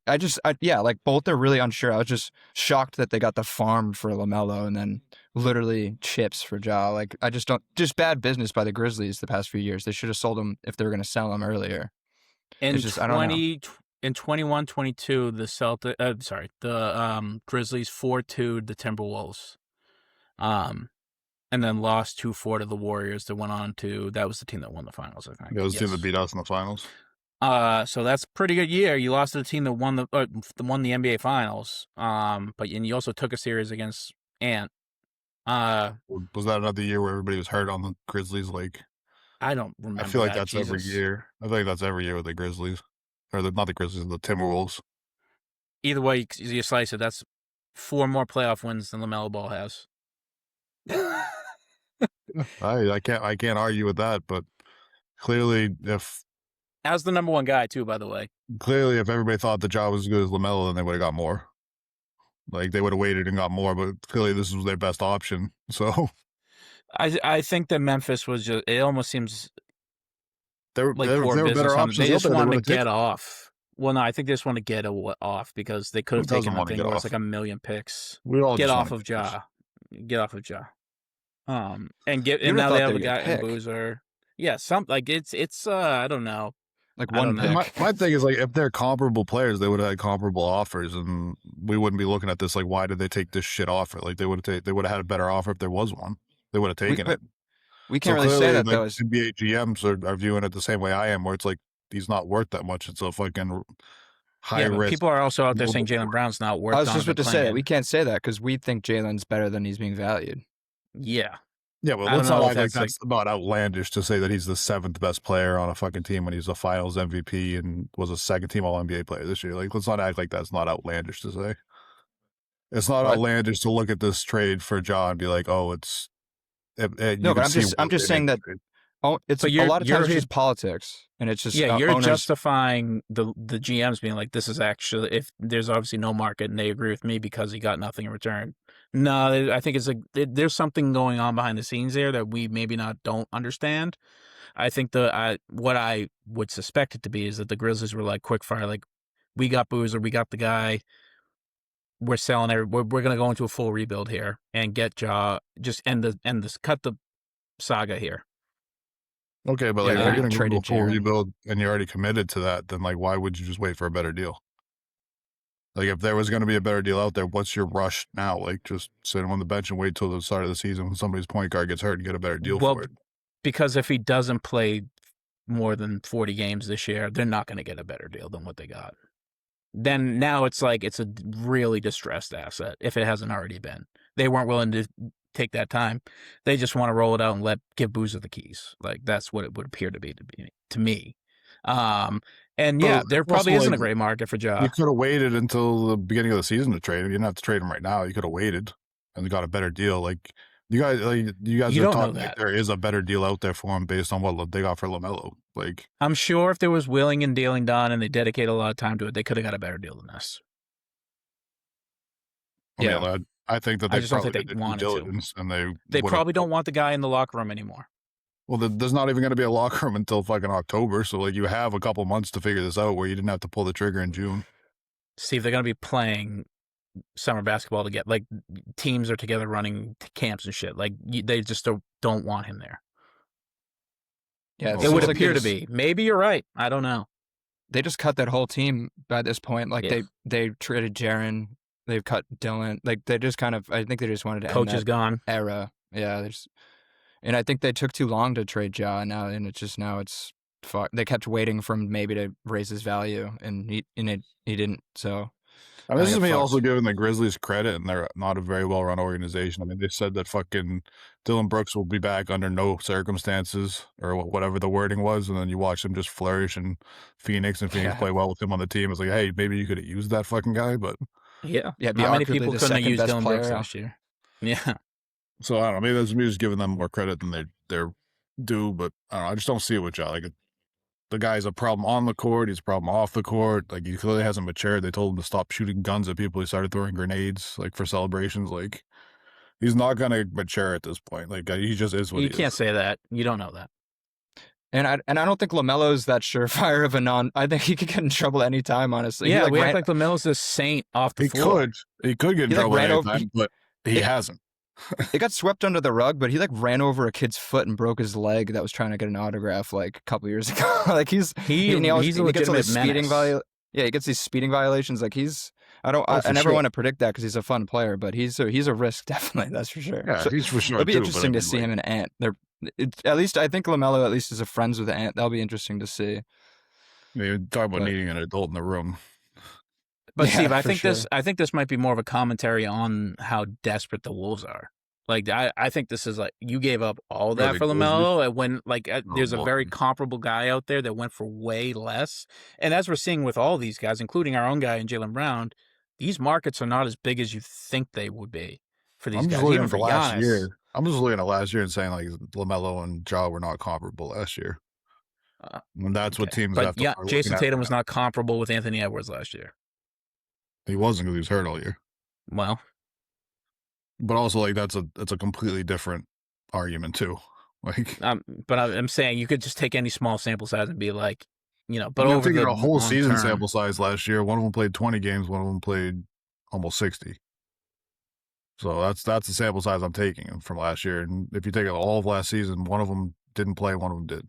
both are really unsure. I was just shocked that they got the farm for LaMelo and then literally chips for Ja. Just bad business by the Grizzlies the past few years. They should have sold him if they were going to sell him earlier. In 21-22, the Grizzlies 4-2 the Timberwolves. And then lost 2-4 to the Warriors that went on to, that was the team that won the finals, I think. That was the team that beat us in the finals. So that's a pretty good year. You lost to the team that won the NBA Finals. And you also took a series against Ant. Was that another year where everybody was hurt on the Grizzlies? Like, I don't remember. I feel like that, that's every year. I feel like that's every year with the Grizzlies, or not the Grizzlies, the Timberwolves. Either way you slice it, that's 4 more playoff wins than Lamelo Ball has. I can't argue with that, but clearly, as the number 1 guy too, by the way. Clearly, if everybody thought the job was as good as Lamelo, then they would have got more. Like, they would have waited and got more, but clearly this was their best option. So I think that Memphis was just, it almost seems they were better options. They just wanted to get off. Well, no, I think they just want to get off because they could have taken a thing where it's like a million picks. Get off of Ja. Get off of Ja. And now they have a guy in Boozer. Yeah, it's I don't know. Like one pick. My thing is, like, if they're comparable players, they would have had comparable offers, and we wouldn't be looking at this like, why did they take this shit offer? Like, they would have had a better offer if there was one. They would have taken it. We can't really say that, like, though. NBA GMs are viewing it the same way I am, where it's like, he's not worth that much. It's a fucking high risk. People are also out there saying Jaylen Brown's not worth. I was just about to say that. We can't say that because we think Jalen's better than he's being valued. Yeah. Yeah, well, let's not act like that's not outlandish to say that he's the 7th best player on a fucking team when he's a Finals MVP and was a second-team All-NBA player this year. Like, let's not act like that's not outlandish to say. It's not outlandish to look at this trade for Ja and be like, oh, it's. No, but I'm just saying that. It's a lot of times it's just politics, and it's just you're justifying the GMs being like, this is actually, if there's obviously no market and they agree with me because he got nothing in return. No, I think it's there's something going on behind the scenes there that we maybe don't understand. I think what I would suspect it to be is that the Grizzlies were like quick fire, like, we got Boozer, we got the guy, we're selling we're going to go into a full rebuild here and get Ja, just cut the saga here. Okay, but like, if you're going to go to a full rebuild and you're already committed to that, then like, why would you just wait for a better deal? Like, if there was going to be a better deal out there, what's your rush now? Like, just sit him on the bench and wait till the start of the season when somebody's point guard gets hurt and get a better deal for it. Because if he doesn't play more than 40 games this year, they're not going to get a better deal than what they got. Then now it's like it's a really distressed asset if it hasn't already been. They weren't willing to take that time. They just want to roll it out and give Boozer the keys. Like, that's what it would appear to be to me. And there probably isn't a great market for Ja. You could have waited until the beginning of the season to trade him. You didn't have to trade him right now. You could have waited and got a better deal. Like, you guys are talking like there is a better deal out there for him based on what they got for Lamelo. Like, I'm sure if there was willing and dealing done and they dedicated a lot of time to it, they could have got a better deal than this. I think that I just don't think they wanted to. And they probably don't want the guy in the locker room anymore. Well, there's not even going to be a locker room until fucking October. So, like, you have a couple months to figure this out where you didn't have to pull the trigger in June. See, if they're going to be playing summer basketball together, like, teams are together running camps and shit. Like, they just don't want him there. Yeah, it would appear to be. Maybe you're right. I don't know. They just cut that whole team by this point. Like, they traded Jaren. They've cut Dylan. Like, they just kind of, I think they just wanted to Coach end is gone. Era. Yeah, and I think they took too long to trade Ja now, and it's they kept waiting for him maybe to raise his value, and he didn't. So this is me also giving the Grizzlies credit, and they're not a very well run organization. I mean, they said that fucking Dylan Brooks will be back under no circumstances, or whatever the wording was, and then you watch him just flourish in Phoenix, and Phoenix play well with him on the team. It's like, hey, maybe you could have used that fucking guy, but how many people couldn't have used Dylan Brooks last year? Yeah. So, I don't know. Maybe that's me just giving them more credit than they're due, but I don't know. I just don't see it with Ja. Like, the guy's a problem on the court. He's a problem off the court. Like, he clearly hasn't matured. They told him to stop shooting guns at people. He started throwing grenades, like, for celebrations. Like, he's not going to mature at this point. Like, he just is what he is. You can't say that. You don't know that. And I don't think LaMelo's that surefire of a non. I think he could get in trouble anytime, honestly. Yeah, we act like LaMelo's a saint off the floor. He could get in trouble anytime, but he hasn't. It got swept under the rug, but he ran over a kid's foot and broke his leg that was trying to get an autograph like a couple years ago. Like, he gets all these speeding he gets these speeding violations. Like, I never want to predict that because he's a fun player, but he's a risk, definitely. That's for sure. Yeah, he's for sure. It'll be interesting to see him and Ant. At least I think LaMelo at least is friends with Ant. That'll be interesting to see. You're talking about needing an adult in the room. But yeah, Steve, I think this might be more of a commentary on how desperate the Wolves are. Like, I think this is like, you gave up all that for LaMelo when, like, there's a very comparable guy out there that went for way less. And as we're seeing with all these guys, including our own guy and Jaylen Brown, these markets are not as big as you think they would be for these guys. Even for last Giannis. year. I'm just looking at last year and saying, like, LaMelo and Ja were not comparable last year. And that's what teams have to. Yeah, Jason Tatum was not comparable with Anthony Edwards last year. He wasn't because he was hurt all year. Well. But also, like, that's a completely different argument too. Like, but I'm saying you could just take any small sample size and be like, but I'm over thinking a whole season sample size last year. One of them played 20 games. One of them played almost 60. So that's the sample size I'm taking from last year. And if you take all of last season, one of them didn't play, one of them did.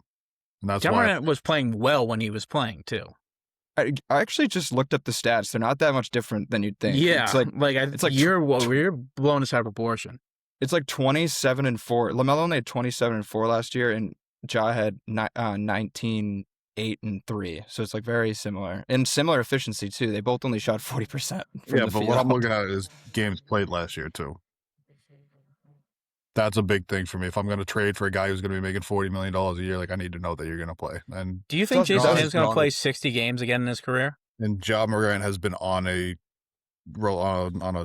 And that's why Morant was playing well when he was playing too. I actually just looked up the stats. They're not that much different than you'd think. Yeah, it's like you're blowing this out of proportion. It's like 27-4. LaMelo only had 27-4 last year, and Ja had 19-8-3. So it's like very similar and similar efficiency too. They both only shot 40%. But what I'm looking at is games played last year too. That's a big thing for me. If I'm going to trade for a guy who's going to be making $40 million a year, like, I need to know that you're going to play. And do you think Jason Tatum's going to play 60 games again in his career? And Ja Morant has been on a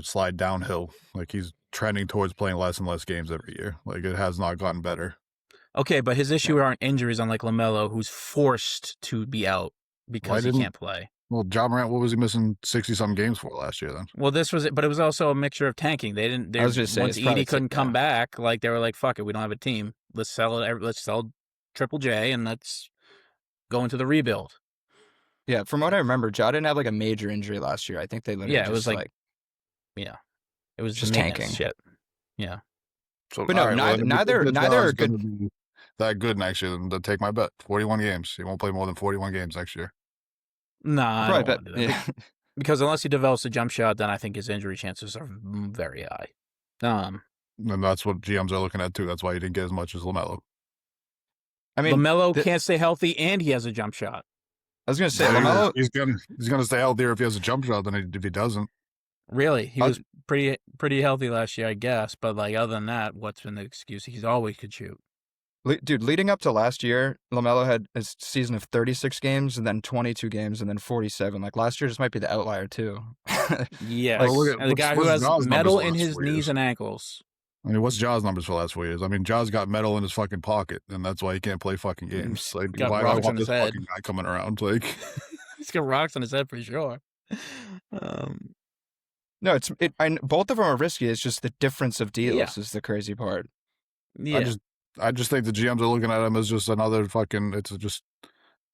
slide downhill. Like, he's trending towards playing less and less games every year. Like, it has not gotten better. Okay, but his issue aren't injuries, unlike LaMelo, who's forced to be out because he can't play. Well, Ja Morant, what was he missing 60-some games for last year then? Well, this was it, but it was also a mixture of tanking. They didn't. I was just saying, once Edie couldn't come back, like, they were like, "Fuck it, we don't have a team. Let's sell it. Let's sell Triple J, and let's go into the rebuild." Yeah, from what I remember, Ja didn't have like a major injury last year. I think they literally it was like it was just tanking shit. Yeah. So, but no, neither are good. Be that good next year, then take my bet. 41 games. He won't play more than 41 games next year. Nah, I don't do that. Because unless he develops a jump shot, then I think his injury chances are very high. And that's what GMs are looking at too. That's why he didn't get as much as LaMelo. I mean, LaMelo can't stay healthy, and he has a jump shot. I was going to say, LaMelo, he's gonna stay healthier if he has a jump shot than if he doesn't. Really, he was pretty healthy last year, I guess. But, like, other than that, what's been the excuse? He's always could shoot. Dude, leading up to last year, LaMelo had a season of 36 games and then 22 games and then 47. Like, last year just might be the outlier, too. Yeah. And the guy who has metal in his knees and ankles. I mean, what's Ja's numbers for the last 4 years? I mean, Ja's got metal in his fucking pocket, and that's why he can't play fucking games. Like, why do I want this fucking guy coming around? Like, he's got rocks on his head for sure. No, both of them are risky. It's just the difference of deals is the crazy part. Yeah. I just think the GMs are looking at him as just another fucking.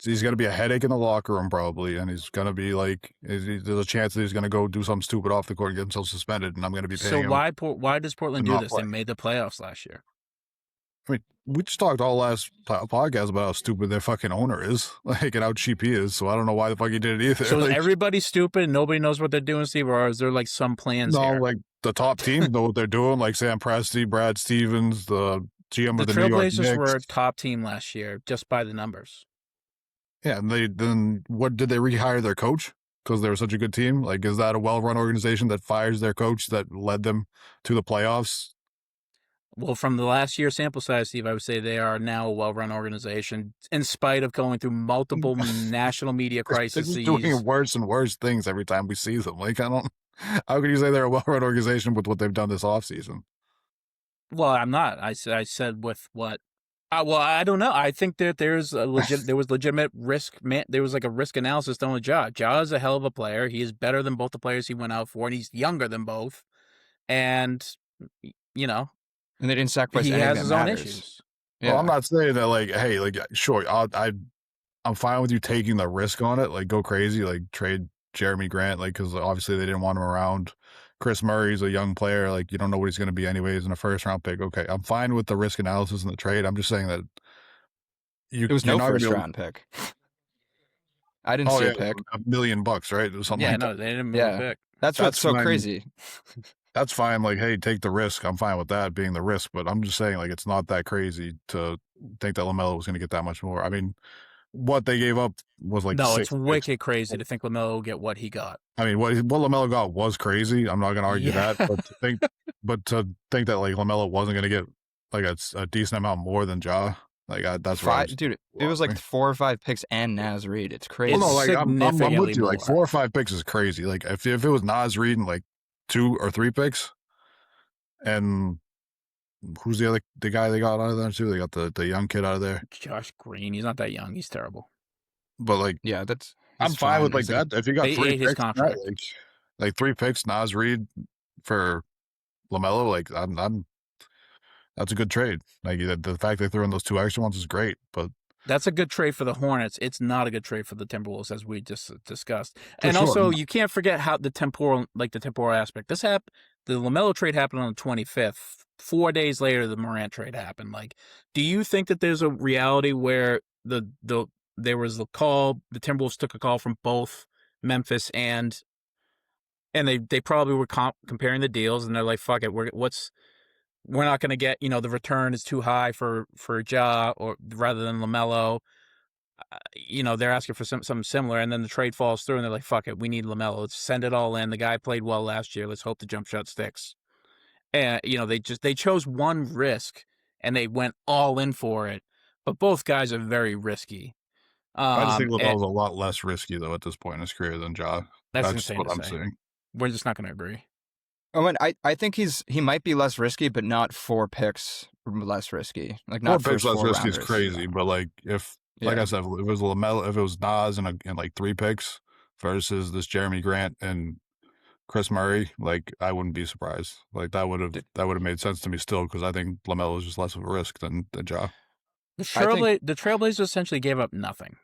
He's going to be a headache in the locker room probably, and he's going to be like, there's a chance that he's going to go do something stupid off the court and get himself suspended, and I'm going to be paying him. So why does Portland do this? They made the playoffs last year. I mean, we just talked all last podcast about how stupid their fucking owner is, like, and how cheap he is. So I don't know why the fuck he did it either. So everybody's stupid and nobody knows what they're doing, Steve, or is there like some plans here? Like the top teams know what they're doing, like Sam Presti, Brad Stevens, the GM of the New York Knicks. The Trailblazers were a top team last year, just by the numbers. Yeah, and then what did they rehire their coach? Because they were such a good team? Like, is that a well-run organization that fires their coach that led them to the playoffs? Well, from the last year sample size, Steve, I would say they are now a well-run organization, in spite of going through multiple national media crises. They're doing worse and worse things every time we see them. Like, how can you say they're a well-run organization with what they've done this offseason? Well, I'm not. I said with what. Well, I don't know. I think that there was legitimate risk. There was like a risk analysis done with Ja. Ja is a hell of a player. He is better than both the players he went out for, and he's younger than both. And and they didn't sacrifice. He has his own matters. issues. Yeah. Well, I'm not saying that, like, hey, like, sure, I'm fine with you taking the risk on it. Like, go crazy, like, trade Jeremy Grant, like, because obviously they didn't want him around. Chris Murray's a young player. Like, you don't know what he's going to be anyways in a first-round pick. Okay, I'm fine with the risk analysis and the trade. I'm just saying that it was no first-round pick. I didn't see a pick. $1 million, right? It was something. Yeah, like no, that. they didn't move a pick. That's what's so crazy. That's fine. Like, hey, take the risk. I'm fine with that being the risk. But I'm just saying, like, it's not that crazy to think that LaMelo was going to get that much more. I mean, what they gave up was like No, 6 it's picks. wicked crazy to think LaMelo will get what he got. I mean, what LaMelo got was crazy. I'm not going to argue that, but to think that like LaMelo wasn't going to get like a decent amount more than Ja, like that's right, dude. It was like 4 or 5 picks and Naz Reid. It's crazy. Well, no, like I'm with you. More. Like 4 or 5 picks is crazy. Like if it was Naz Reid and like 2 or 3 picks, and who's the guy they got out of there too? They got the young kid out of there. Josh Green. He's not that young. He's terrible. But like, yeah, I'm fine with like that. If you got 3 picks, contract. Like 3 picks, Naz Reid for LaMelo, like I'm that's a good trade. Like the fact they threw in those 2 extra ones is great, but that's a good trade for the Hornets. It's not a good trade for the Timberwolves, as we just discussed. And sure. Also, you can't forget how the temporal aspect. The LaMelo trade happened on the 25th. 4 days later, the Morant trade happened. Like, do you think that there's a reality where there was the call, the Timberwolves took a call from both Memphis and they probably were comparing the deals, and they're like, fuck it, we're not going to get, the return is too high for Ja or rather than LaMelo. They're asking for something similar, and then the trade falls through, and they're like, fuck it, we need LaMelo. Let's send it all in. The guy played well last year. Let's hope the jump shot sticks. And, they chose one risk, and they went all in for it. But both guys are very risky. I just think LaMelo's a lot less risky, though, at this point in his career than Ja. That's just what I'm saying. We're just not going to agree. Oh, and I think he might be less risky, but not 4 picks less risky. Like not 4 picks less risky rounders. Is crazy, but like like I said, if it was LaMelo, if it was Naz and like 3 picks versus this Jeremy Grant and Chris Murray, like I wouldn't be surprised. Like that would have made sense to me still, because I think LaMelo is just less of a risk than Ja. The Trailblazers essentially gave up nothing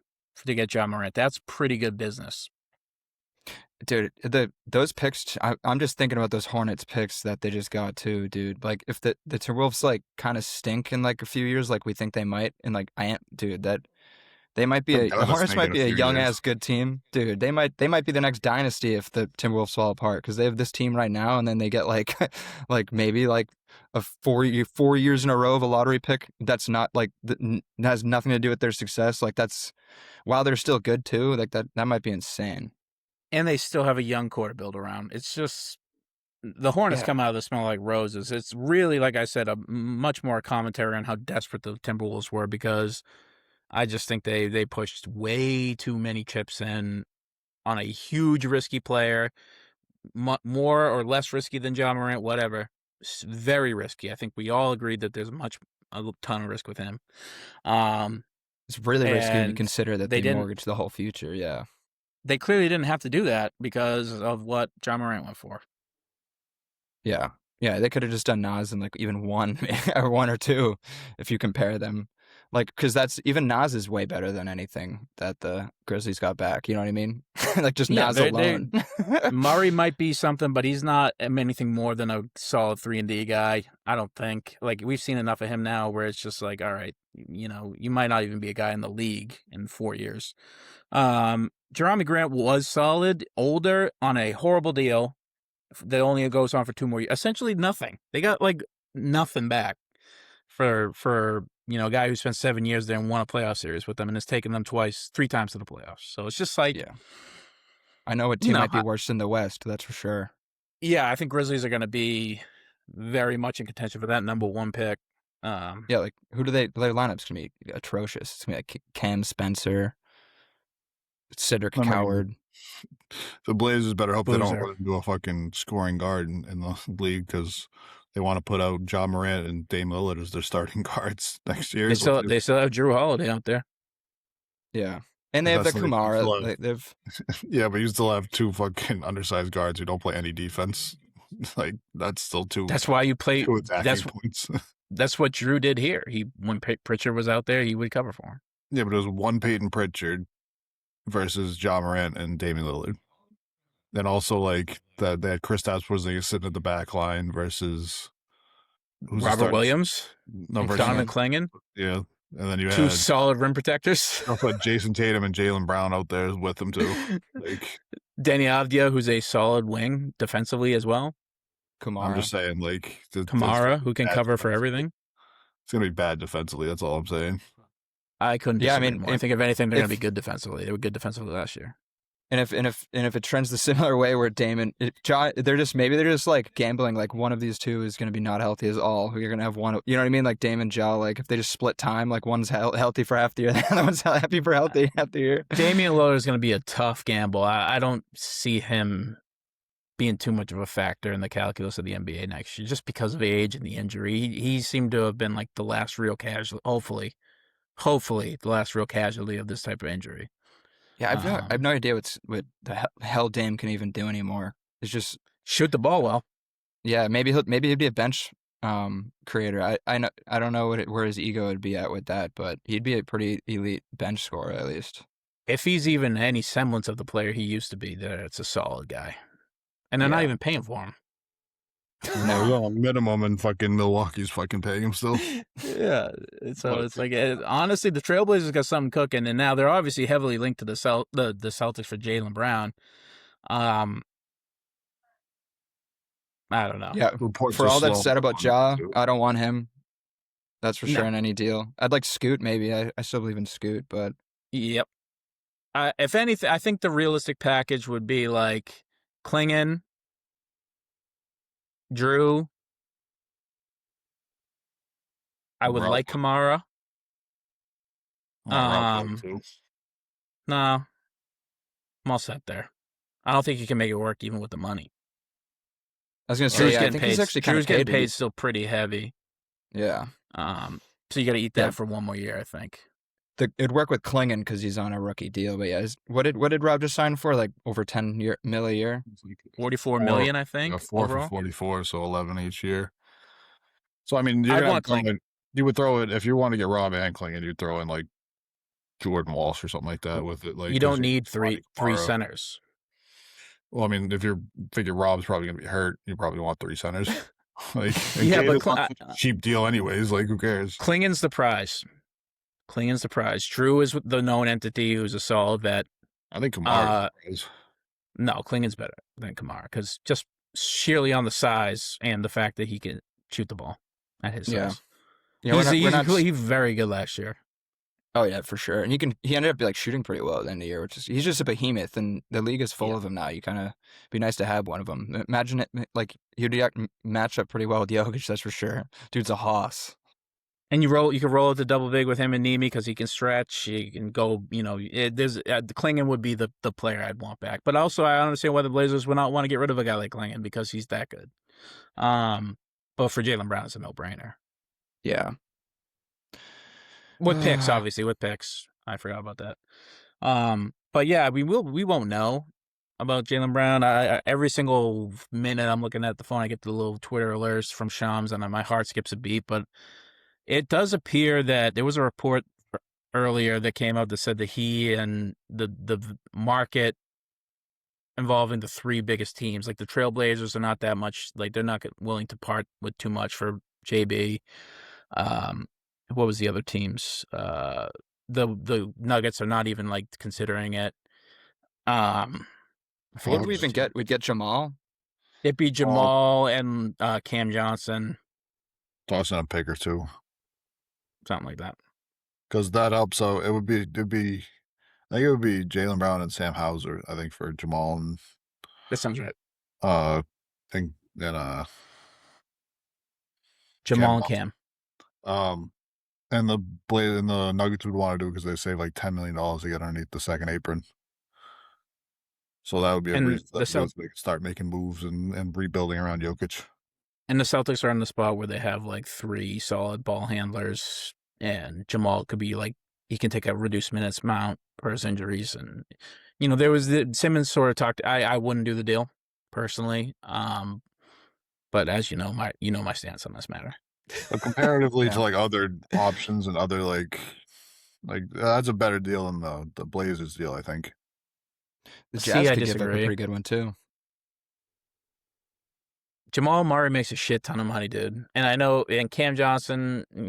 to get Ja Morant. That's pretty good business. Dude, those picks, I'm just thinking about those Hornets picks that they just got too, dude. Like if the Timberwolves like kind of stink in like a few years, like we think they might, and like the Hornets might be a young ass good team, dude. They might be the next dynasty if the Timberwolves fall apart, because they have this team right now, and then they get like maybe like a 4 years in a row of a lottery pick. That's not like that has nothing to do with their success. Like that's while they're still good too. Like that might be insane. And they still have a young core to build around. It's just the Hornets come out of the smell like roses. It's really, like I said, a much more commentary on how desperate the Timberwolves were, because I just think they pushed way too many chips in on a huge risky player, more or less risky than Ja Morant, whatever. It's very risky. I think we all agreed that there's a ton of risk with him. It's really risky when you consider that they mortgaged the whole future. Yeah. They clearly didn't have to do that because of what Ja Morant went for. Yeah. Yeah, they could have just done Naz and like even 1 or 1 or 2 if you compare them. Like, because that's even Naz is way better than anything that the Grizzlies got back. You know what I mean? Like just Naz alone. Murray might be something, but he's not anything more than a solid 3-and-D guy. I don't think. Like we've seen enough of him now where it's just like, all right, you might not even be a guy in the league in 4 years. Jeremy Grant was solid, older, on a horrible deal that only goes on for 2 more years. Essentially nothing. They got like nothing back for a guy who spent 7 years there and won a playoff series with them and has taken them 3 times to the playoffs. So it's just like, I know a team might be worse than the West. That's for sure. Yeah, I think Grizzlies are going to be very much in contention for that number 1 pick. Like who do their lineup's gonna be atrocious. It's gonna be like Cam Spencer, Cedric Coward. The Blazers better hope they don't run into a fucking scoring guard in the league, because they want to put out Ja Morant and Dame Lillard as their starting guards next year. They still have Drew Holiday out there. Yeah. And they have the Kumara. Yeah, but you still have 2 fucking undersized guards who don't play any defense. Like that's still 2. That's why you play. Points. That's what Drew did here. When Pritchard was out there, he would cover for him. Yeah, but it was 1 Peyton Pritchard versus Ja Morant and Damian Lillard. Then also like that they had Kristaps Porzingis sitting at the back line versus Robert Williams, Donovan Clingan. Yeah, and then you had 2 solid rim protectors. Also had Jason Tatum and Jaylen Brown out there with them too. Like Danny Avdia, who's a solid wing defensively as well. Kamara. I'm just saying, like Kamara, who can cover for everything. It's gonna be bad defensively. That's all I'm saying. I couldn't Yeah, I disagree mean, more. I think if anything, they're going to be good defensively. They were good defensively last year. And if it trends the similar way where they're just like gambling, like one of these two is going to be not healthy as all. You're going to have one, you know what I mean? Like Dame and Ja, like if they just split time, like one's healthy for half the year, the other one's happy for half the year. Damian Lillard is going to be a tough gamble. I don't see him being too much of a factor in the calculus of the NBA next year, just because of age and the injury. He seemed to have been like the last real casualty. Hopefully, the last real casualty of this type of injury. Yeah, I have no idea what the hell Dame can even do anymore. It's just shoot the ball well. Yeah, maybe he'd be a bench creator. I don't know where his ego would be at with that, but he'd be a pretty elite bench scorer at least. If he's even any semblance of the player he used to be, it's a solid guy. And they're not even paying for him. No, minimum, and fucking Milwaukee's fucking paying him still. Yeah, so it's like honestly, the Trailblazers got something cooking, and now they're obviously heavily linked to the Celtics for Jaylen Brown. I don't know. Yeah, for all that's said about Ja, I don't want him. That's for sure in any deal. I'd like Scoot maybe. I still believe in Scoot, but yep. If anything, I think the realistic package would be like Klingon, Drew. I would like Kamara. No, I'm all set there. I don't think you can make it work even with the money. I was gonna say, I think he's actually kind of getting paid still pretty heavy. Yeah. So you got to eat that for one more year, I think. It'd work with Klingon because he's on a rookie deal. But yeah, what did Rob just sign for? Like over 10 mil a year? 44 million, I think. 4 overall. for 44, so 11 each year. So I mean, you would throw it if you want to get Rob and Klingon. You'd throw in like Jordan Walsh or something like that with it. Like you don't need three centers. Well, I mean, if you figure Rob's probably going to be hurt, you probably want 3 centers. Like, yeah, but cheap deal anyways. Like, who cares? Klingon's the prize. Drew is the known entity who's a solid vet. I think Kamara is. No, Klingon's better than Kamara because just sheerly on the size and the fact that he can shoot the ball at his size. Yeah, he's very good last year. Oh yeah, for sure. And he ended up like shooting pretty well at the end of the year, which is he's just a behemoth, and the league is full of them now. You kind of be nice to have one of them. Imagine it like he'd match up pretty well with Jokic, that's for sure. Dude's a hoss. And you can roll it to double big with him and Nemi because he can stretch. He can go. The Klingon would be the player I'd want back. But also, I understand why the Blazers would not want to get rid of a guy like Klingon because he's that good. But for Jaylen Brown, it's a no-brainer. Yeah. With picks, obviously. With picks, I forgot about that. But yeah, we won't know about Jaylen Brown. Every single minute I'm looking at the phone, I get the little Twitter alerts from Shams, and my heart skips a beat. But it does appear that there was a report earlier that came out that said that he and the market involving the 3 biggest teams, like the Trailblazers, are not that much. Like they're not willing to part with too much for JB. What was the other teams? The Nuggets are not even like considering it. What would we even get? We'd get Jamal. It'd be Jamal and Cam Johnson. Tossing a pick or 2. Something like that. Because that helps. So I think it would be Jaylen Brown and Sam Hauser, I think, for Jamal. And that sounds right. I think then Jamal and Cam. And the Nuggets would want to do because they save like $10 million to get underneath the second apron. So that would be a reason they could start making moves and rebuilding around Jokic. And the Celtics are in the spot where they have like 3 solid ball handlers, and Jamal could be like, he can take a reduced minutes amount for his injuries. And, there was Simmons sort of talked, I wouldn't do the deal personally. But as you know, my stance on this matter. But comparatively to like other options and other like that's a better deal than the Blazers deal, I think. The Jazz could give up a pretty good one too. Jamal Murray makes a shit ton of money, dude. And I know, and Cam Johnson, I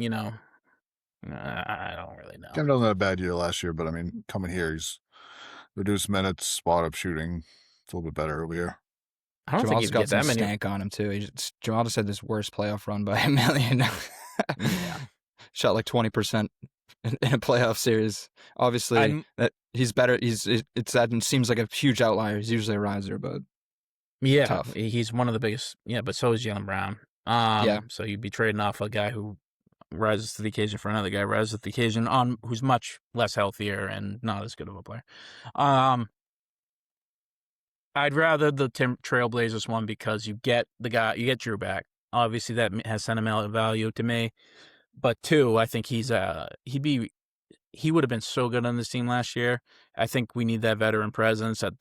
don't really know. Cam doesn't have a bad year last year, but I mean, coming here, he's reduced minutes, spot up shooting. It's a little bit better over here. I don't think he's got some stank on him too. Jamal just had this worst playoff run by a million. Yeah. Shot like 20% in a playoff series. Obviously, that he's better. That seems like a huge outlier. He's usually a riser, but tough. He's one of the biggest. Yeah, but so is Jaylen Brown. So you'd be trading off a guy who rises to the occasion for another guy rises to the occasion who's much less healthier and not as good of a player. I'd rather the Trailblazers one because you get Drew back. Obviously, that has sentimental value to me. But two, I think he would have been so good on this team last year. I think we need that veteran presence to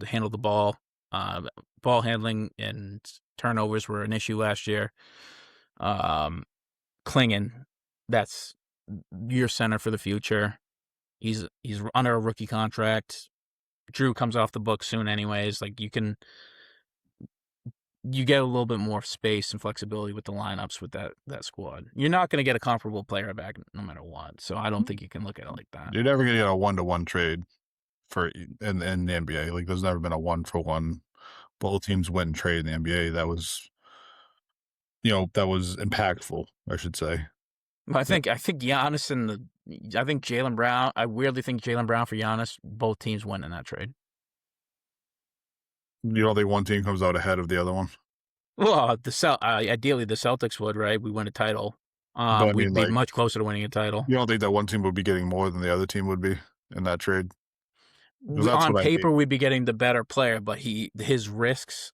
handle the ball. Ball handling and turnovers were an issue last year. Klingon, that's your center for the future. He's under a rookie contract. Drew comes off the book soon anyways. Like you get a little bit more space and flexibility with the lineups with that squad. You're not going to get a comparable player back no matter what. So I don't think you can look at it like that. You're never going to get a 1-to-1 trade in the NBA. Like there's never been a 1-for-1 both teams win trade in the NBA. That was impactful, I should say. I think Giannis I think Jaylen Brown. I weirdly think Jaylen Brown for Giannis. Both teams win in that trade. You don't think one team comes out ahead of the other one? Well, ideally the Celtics would, right? We win a title. We'd be much closer to winning a title. You don't think that one team would be getting more than the other team would be in that trade? On paper, we'd be getting the better player, but his risks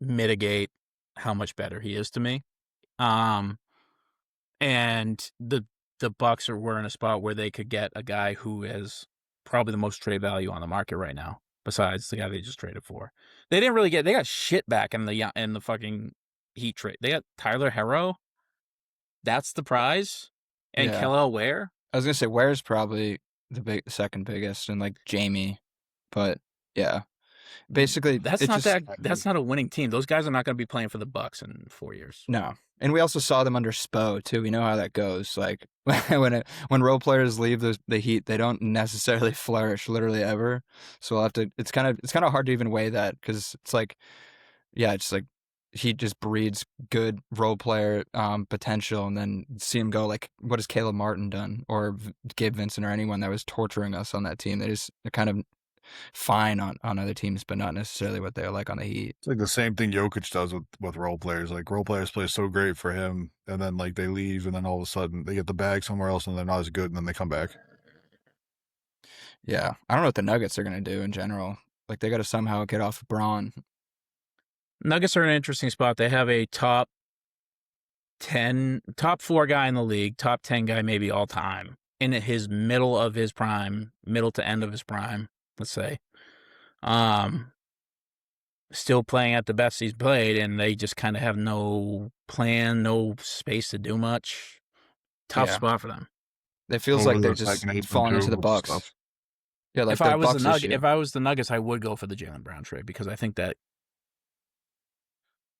mitigate how much better he is to me. And the Bucks were in a spot where they could get a guy who is probably the most trade value on the market right now, besides the guy they just traded for. They got shit back in the fucking Heat trade. They got Tyler Herro. That's the prize. And Kel'el Ware. I was gonna say Ware's probably the second biggest, and like Jamie, but yeah. Basically, that's not a winning team. Those guys are not going to be playing for the Bucks in 4 years. No, and we also saw them under Spo too. We know how that goes. Like when role players leave the Heat, they don't necessarily flourish literally ever. So we'll have to. It's kind of hard to even weigh that because it's like, it's like he just breeds good role player potential, and then see him go. Like, what has Caleb Martin done, or Gabe Vincent, or anyone that was torturing us on that team? They're kind of fine on other teams, but not necessarily what they're like on the Heat. It's like the same thing Jokic does with role players. Like role players play so great for him, and then like they leave, and then all of a sudden they get the bag somewhere else, and they're not as good, and then they come back. Yeah, I don't know what the Nuggets are going to do in general. Like they got to somehow get off of Braun. Nuggets are in an interesting spot. They have a top 4 guy in the league, top 10 guy maybe all time, in his middle to end of his prime. Let's say, still playing at the best he's played, and they just kind of have no plan, no space to do much. Tough spot for them. It feels like they're just falling into the Bucks. Stuff. Yeah, like if I was the Nuggets, I would go for the Jaylen Brown trade because I think that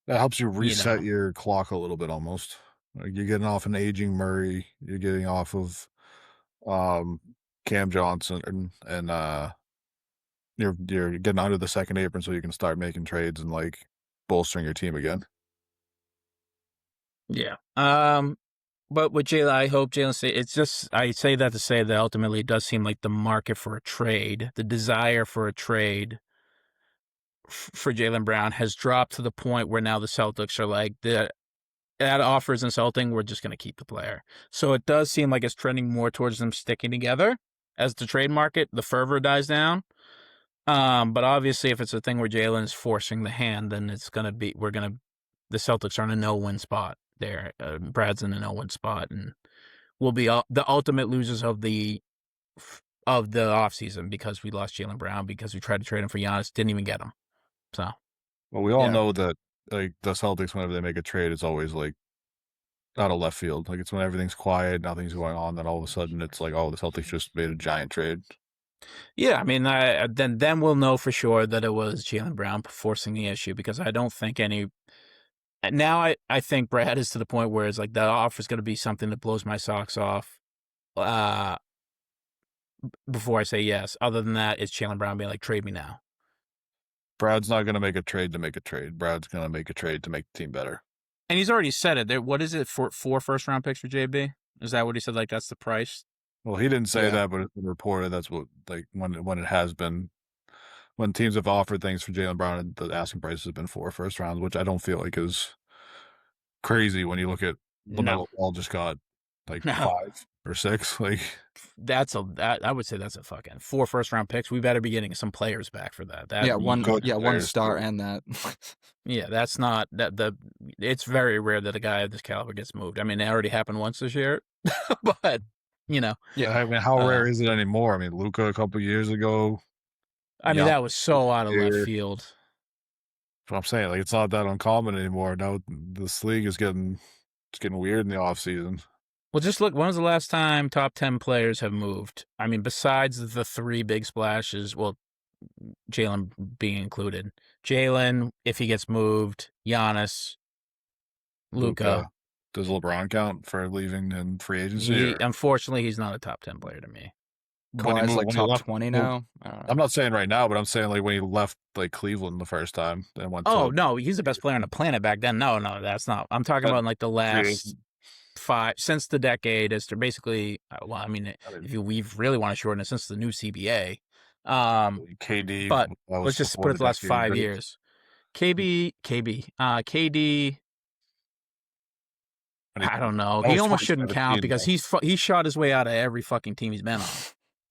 helps you reset your clock a little bit almost. Like you're getting off an aging Murray, you're getting off of Cam Johnson, and you're getting under the second apron so you can start making trades and like bolstering your team again. Yeah. But with Jaylen, I hope Jaylen I say that to say that ultimately it does seem like the market for a trade, the desire for a trade for Jaylen Brown has dropped to the point where now the Celtics are like, that offer is insulting, we're just going to keep the player. So it does seem like it's trending more towards them sticking together as the trade market, the fervor dies down. But obviously, if it's a thing where Jaylen is forcing the hand, then it's going to be, the Celtics are in a no-win spot there. Brad's in a no-win spot, and we'll be the ultimate losers of the offseason because we lost Jaylen Brown because we tried to trade him for Giannis, didn't even get him. So, well, we all know that like the Celtics, whenever they make a trade, it's always like out of left field. Like it's when everything's quiet, nothing's going on, then all of a sudden it's like, oh, the Celtics just made a giant trade. Yeah, I mean, then we'll know for sure that it was Jaylen Brown forcing the issue because I don't think now I think Brad is to the point where it's like that offer is going to be something that blows my socks off before I say yes. Other than that, it's Jaylen Brown being like, trade me now. Brad's not going to make a trade to make a trade. Brad's going to make a trade to make the team better. And he's already said it. What is it for 4 first-round picks for JB? Is that what he said? Like, that's the price Well, he didn't say that, but it's been reported. That's what when it has been. When teams have offered things for Jaylen Brown, the asking price has been 4 first rounds, which I don't feel like is crazy when you look at Lamelo Ball just got 5 or 6. Like I would say that's a fucking 4 first-round picks. We better be getting some players back for that. One star and that. Yeah, that's not that it's very rare that a guy of this caliber gets moved. I mean, it already happened once this year, but yeah. I mean, how rare is it anymore? I mean, Luka a couple years ago. I mean, that was so out of left field. That's what I'm saying. Like, it's not that uncommon anymore. Now this league is getting weird in the offseason. Well, just look. When was the last time top 10 players have moved? I mean, besides the 3 big splashes, well, Jalen being included. Jalen, if he gets moved, Giannis, Luka. Does LeBron count for leaving in free agency? Unfortunately, he's not a top 10 player to me. Kawhi's like top 20 now. I'm not saying right now, but I'm saying like when he left Cleveland the first time and went. No, he's the best player on the planet back then. No, that's not. I'm talking about like the last 5 since the decade as to basically. Well, I mean, if we really want to shorten it, since the new CBA. KD, but let's just put it the last 5 years. KD. I don't know. He almost shouldn't count because he shot his way out of every fucking team he's been on.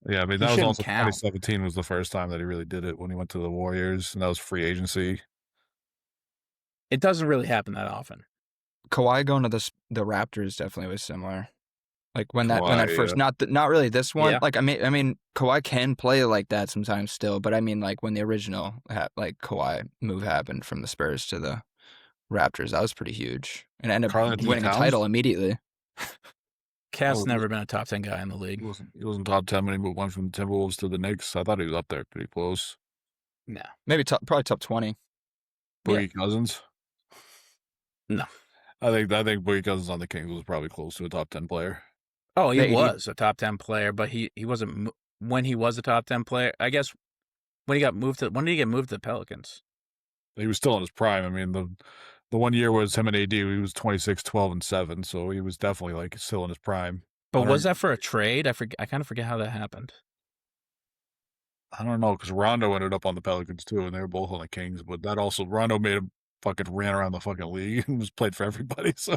Yeah, I mean, that was also 2017 was the first time that he really did it when he went to the Warriors, and that was free agency. It doesn't really happen that often. Kawhi going to the Raptors definitely was similar. Like when that first, not really this one. Yeah. Like I mean, Kawhi can play like that sometimes still, but I mean, like when the original Kawhi move happened from the Spurs to the Raptors, that was pretty huge, and ended up winning a title immediately. Cat's never been a top 10 guy in the league. He wasn't top 10 when he went from the Timberwolves to the Knicks. I thought he was up there pretty close. No, maybe probably top 20. Boogie Cousins. No, I think Boogie Cousins on the Kings was probably close to a top 10 player. Oh, he was a top 10 player, but he wasn't when he was a top 10 player. I guess when did he get moved to the Pelicans? He was still in his prime. I mean, the 1 year was him and AD. He was 26, 12, and 7, so he was definitely like still in his prime. But was that for a trade? I kind of forget how that happened. I don't know, because Rondo ended up on the Pelicans too, and they were both on the Kings. But that also Rondo made him fucking ran around the fucking league and was played for everybody. So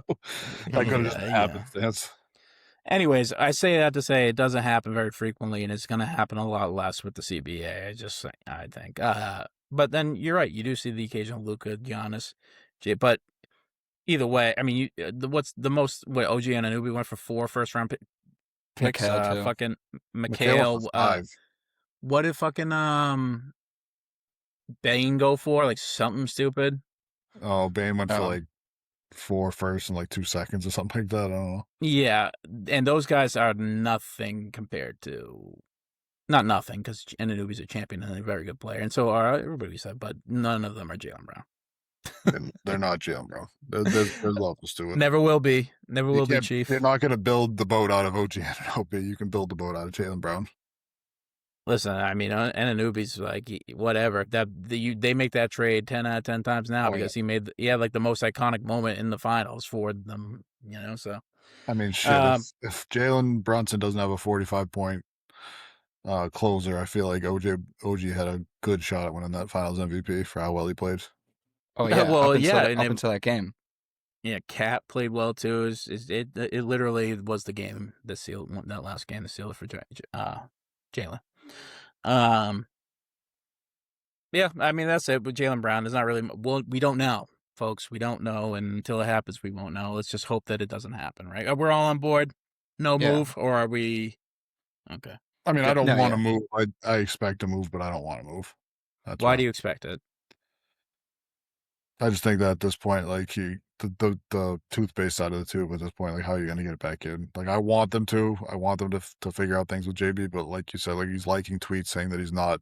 that could have just happened. Anyways, I say that to say it doesn't happen very frequently, and it's going to happen a lot less with the CBA. I think. But then you're right. You do see the occasional Luka, Giannis, but either way, I mean, what's the most? OG Anunoby went for 4 first-round picks. Fucking Mikhail. What did fucking Bane go for? Like something stupid. Oh, Bane went for like 4 first and like 2 seconds or something like that. I don't know. Yeah, and those guys are nothing compared to. Not nothing, because Anunoby's a champion and a very good player, and so are everybody said, but none of them are Jaylen Brown. They're not Jaylen Brown. There's levels to it. Never will be. Never will be, Chief. You're not going to build the boat out of OG Anunoby. You can build the boat out of Jaylen Brown. Listen, I mean, Anunoby's like whatever. They make that trade 10 out of 10 times now because he had like the most iconic moment in the finals for them. So. I mean, shit. If Jalen Brunson doesn't have a 45-point closer, I feel like OG had a good shot at winning that Finals MVP for how well he played. Oh yeah, well up until that game. Yeah, Cat played well too. It literally was the game that sealed that last game that sealed it for Jalen. Yeah, I mean that's it. With Jaylen Brown, there's not really. Well, we don't know, folks. We don't know, and until it happens, we won't know. Let's just hope that it doesn't happen, right? We're all on board. No move, or are we? Okay. I mean, I don't want to move. I expect to move, but I don't want to move. Why do you expect it? I just think that at this point, like the toothpaste side of the tube at this point, like how are you going to get it back in? Like I want them to figure out things with JB, but like you said, like he's liking tweets saying that he's not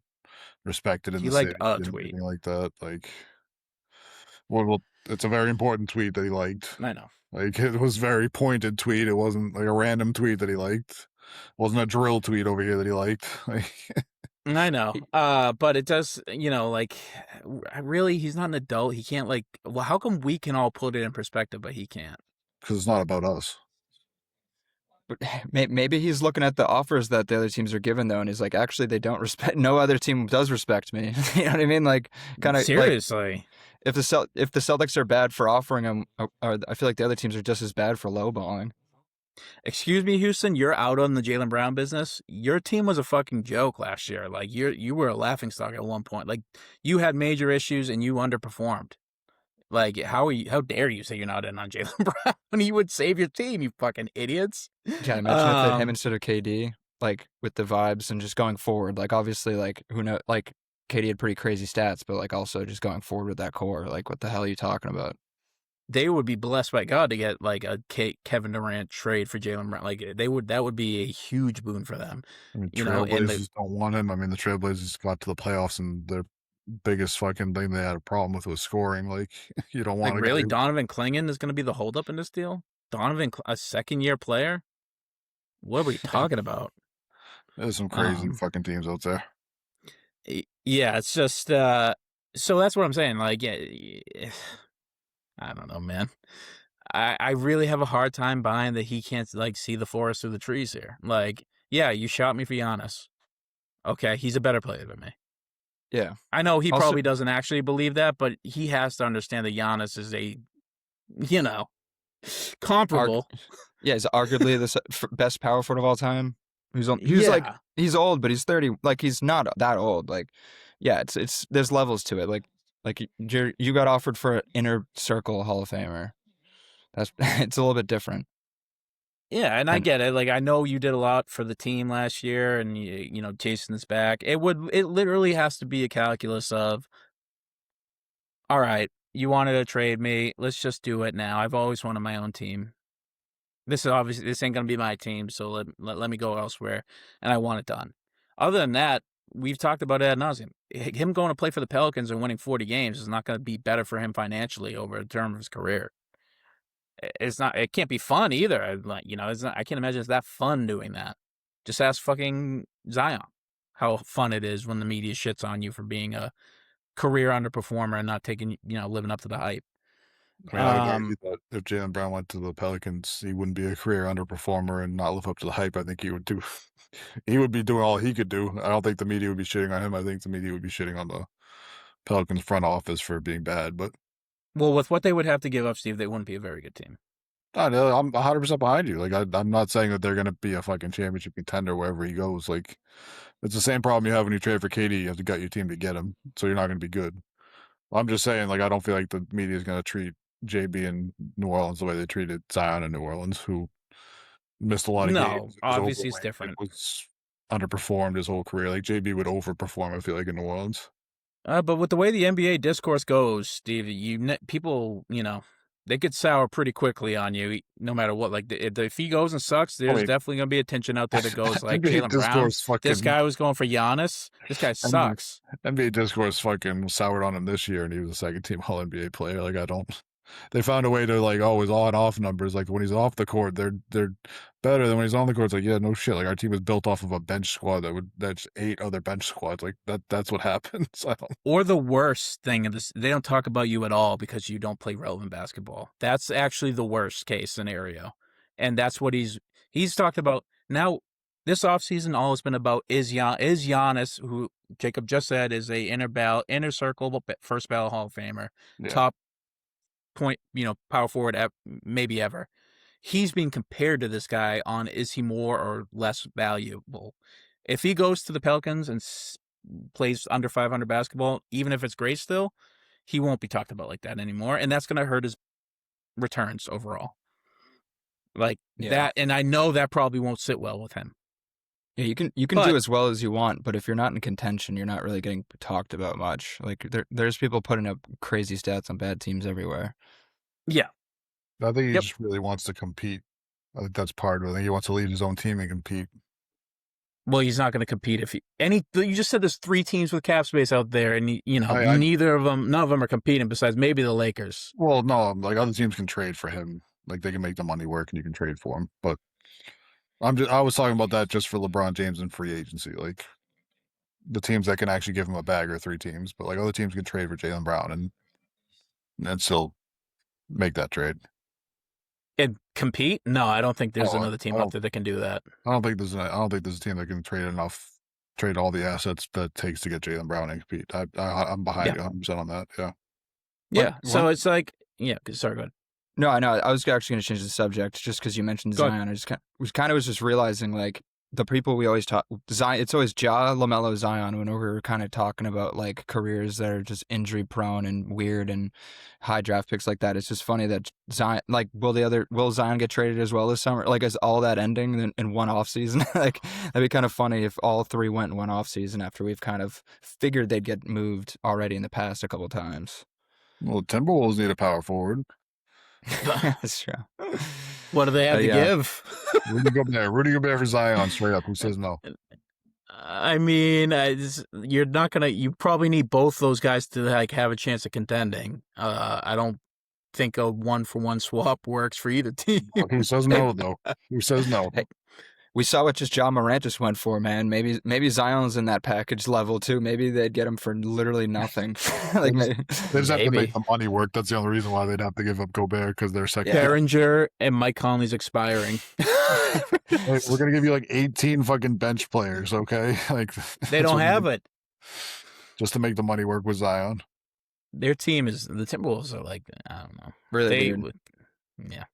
respected in the city. He liked a tweet like that. Like, well, it's a very important tweet that he liked. I know. Like it was a very pointed tweet. It wasn't like a random tweet that he liked. It wasn't a drill tweet over here that he liked. Like, I know. But it does, like really he's not an adult. He can't well, how come we can all put it in perspective, but he can't? Because it's not about us. But maybe he's looking at the offers that the other teams are giving though, and he's like, actually, they don't respect. No other team does respect me. You know what I mean? Like, kind of seriously. Like, if the Celtics are bad for offering him, or I feel like the other teams are just as bad for lowballing. Excuse me, Houston, you're out on the Jaylen Brown business. Your team was a fucking joke last year. Like you were a laughingstock at one point. Like you had major issues and you underperformed. Like how dare you say you're not in on Jaylen Brown when he would save your team, you fucking idiots. Yeah, imagine if they had him instead of KD, like with the vibes and just going forward. Like obviously, like who knows, like KD had pretty crazy stats, but like also just going forward with that core. Like what the hell are you talking about? They would be blessed by God to get like a Kevin Durant trade for Jaylen Brown. Like that would be a huge boon for them. I mean, You know, Trailblazers don't want him. I mean, the Trailblazers got to the playoffs and their biggest fucking thing they had a problem with was scoring. Like you don't want like really Donovan Clingan is going to be the holdup in this deal. Donovan, a second-year player. What are we talking about? There's some crazy fucking teams out there. Yeah, it's just so that's what I'm saying. Like, yeah, I don't know, man. I really have a hard time buying that he can't like see the forest through the trees here. Like, yeah, you shot me for Giannis. Okay, he's a better player than me. Yeah, I know he probably doesn't actually believe that, but he has to understand that Giannis is comparable. He's arguably the best power forward of all time. He's old, but he's 30. Like he's not that old. Like, yeah, it's there's levels to it. Like you got offered for an inner circle Hall of Famer. It's a little bit different. Yeah, and I get it. Like I know you did a lot for the team last year, and Jason is back. It literally has to be a calculus of, all right, you wanted to trade me. Let's just do it now. I've always wanted my own team. This ain't gonna be my team, so let me go elsewhere, and I want it done. Other than that, we've talked about it ad nauseum. Him going to play for the Pelicans and winning 40 games is not going to be better for him financially over a term of his career. It's not. It can't be fun either. It's not. I can't imagine it's that fun doing that. Just ask fucking Zion how fun it is when the media shits on you for being a career underperformer and not living up to the hype. I mean, I would argue that if Jaylen Brown went to the Pelicans, he wouldn't be a career underperformer and not live up to the hype. I think he would do. He would be doing all he could do. I don't think the media would be shitting on him. I think the media would be shitting on the Pelicans front office for being bad. But well, with what they would have to give up, Steve, they wouldn't be a very good team. I know, I'm 100% behind you. Like I'm not saying that they're going to be a fucking championship contender wherever he goes. Like it's the same problem you have when you trade for KD. You have to gut your team to get him, so you're not going to be good. I'm just saying, like I don't feel like the media is going to treat JB in New Orleans the way they treated Zion in New Orleans, who missed a lot of games. No, obviously it's different. Was underperformed his whole career. Like JB would overperform, I feel like, in New Orleans. But with the way the NBA discourse goes, Steve, people, they get sour pretty quickly on you, no matter what. Like if he goes and sucks, there's definitely gonna be attention out there that goes like Jaylen Brown. This guy was going for Giannis. This guy sucks. NBA discourse fucking soured on him this year, and he was a second team All NBA player. Like they found a way to like his on and off numbers. Like when he's off the court, they're better than when he's on the court. It's like, yeah, no shit. Like our team was built off of a bench squad that's 8 other bench squads. Like that's what happens. Or the worst thing of this, they don't talk about you at all because you don't play relevant basketball. That's actually the worst case scenario, and that's what he's talked about. Now this offseason, all it's been about is Giannis, who Jacob just said is a inner circle first ballot Hall of Famer, top point, power forward maybe ever. He's being compared to this guy on is he more or less valuable. If he goes to the Pelicans and plays under 500 basketball, even if it's great still, he won't be talked about like that anymore, and that's going to hurt his returns overall. That, and I know that probably won't sit well with him. Yeah, you can do as well as you want, but if you're not in contention, you're not really getting talked about much. Like there's people putting up crazy stats on bad teams everywhere. Yeah. I think he just really wants to compete. I think that's part of it. I think he wants to lead his own team and compete. Well, he's not going to compete if you just said there's 3 teams with cap space out there, and none of them are competing besides maybe the Lakers. Well, no, like other teams can trade for him. Like they can make the money work and you can trade for him. But I was talking about that just for LeBron James and free agency. Like the teams that can actually give him a bag are 3 teams, but like other teams can trade for Jaylen Brown and still make that trade. And compete? No, I don't think there's another team out there that can do that. I don't think there's a team that can trade all the assets that it takes to get Jaylen Brown and compete. I'm behind you 100% on that. Yeah. Yeah. So it's like, sorry, go ahead. No, I know. I was actually going to change the subject just because you mentioned Zion. I was just realizing, like, the people we always talk, Zion, it's always LaMelo, Zion, when we were kind of talking about, like, careers that are just injury prone and weird and high draft picks like that. It's just funny that Zion, like, will Zion get traded as well this summer? Like, is all that ending in one offseason? Like, that'd be kind of funny if all three went in one offseason after we've kind of figured they'd get moved already in the past a couple times. Well, Timberwolves need a power forward. That's true. What do they have to give? Rudy Gobert for Zion, straight up. Who says no? I mean, you're not gonna. You probably need both those guys to like have a chance of contending. I don't think a 1-for-1 swap works for either team. Who says no though? Who says no? Hey, we saw what just John Morant just went for, man. Maybe Zion's in that package level too. Maybe they'd get him for literally nothing. Like they just have to make the money work. That's the only reason why they'd have to give up Gobert, because they're second. Behringer and Mike Conley's expiring. We're gonna give you like 18 fucking bench players, okay? Like they don't have it. Just to make the money work with Zion. Their team is the Timberwolves are like, I don't know. Really weird. Yeah.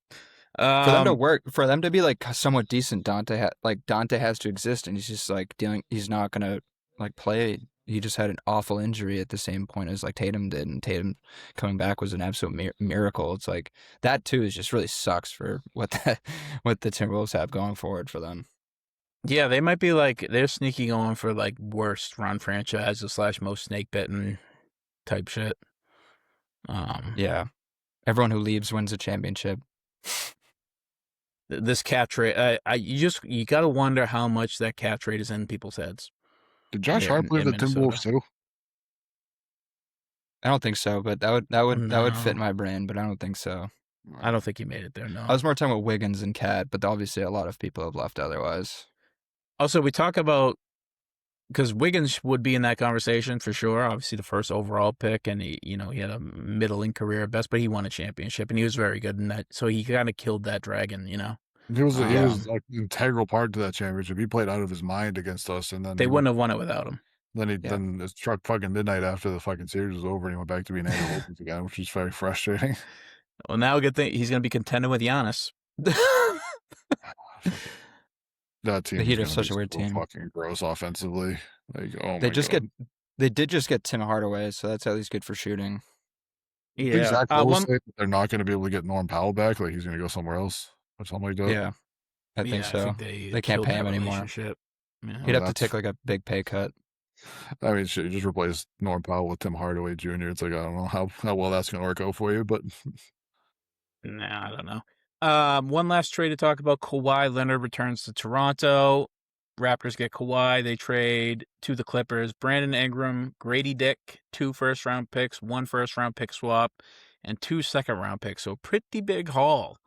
For them to work, for them to be like somewhat decent, Dante has to exist, and he's just like he's not gonna like play. He just had an awful injury at the same point as like Tatum did, and Tatum coming back was an absolute miracle. It's like that too is just really sucks for what the Timberwolves have going forward for them. Yeah, they might be like they're sneaky going for like worst run franchises / most snake bitten type shit. Yeah, everyone who leaves wins a championship. This catch rate, you got to wonder how much that catch rate is in people's heads. Did Josh Hart play the Timberwolves too? I don't think so, but that would fit my brain, but I don't think so. I don't think he made it there. No, I was more talking about Wiggins and Cat, but obviously a lot of people have left otherwise. Also, we talk about because Wiggins would be in that conversation for sure. Obviously, the first overall pick, and he had a middling career at best, but he won a championship, and he was very good in that. So he kind of killed that dragon, He was like an integral part to that championship. He played out of his mind against us, and then they wouldn't have won it without him. Then it struck fucking midnight after the fucking series was over, and he went back to being Andrew Wiggins again, which was very frustrating. Well, now good thing he's going to be contending with Giannis. That team. The Heat are such a weird team. Fucking gross offensively. Like, oh they my just God. They did just get Tim Hardaway, so that's at least good for shooting. Yeah, exactly. They're not going to be able to get Norm Powell back. Like he's going to go somewhere else or something like that. Yeah, I think so. I think they can't pay him anymore. He'd have to take like a big pay cut. I mean, shit, you just replace Norm Powell with Tim Hardaway Jr. It's like, I don't know how well that's going to work out for you, but nah, I don't know. One last trade to talk about. Kawhi Leonard returns to Toronto. Raptors get Kawhi. They trade to the Clippers. Brandon Ingram, Grady Dick, 2 first-round picks, 1 first-round pick swap, and 2 second-round picks. So pretty big haul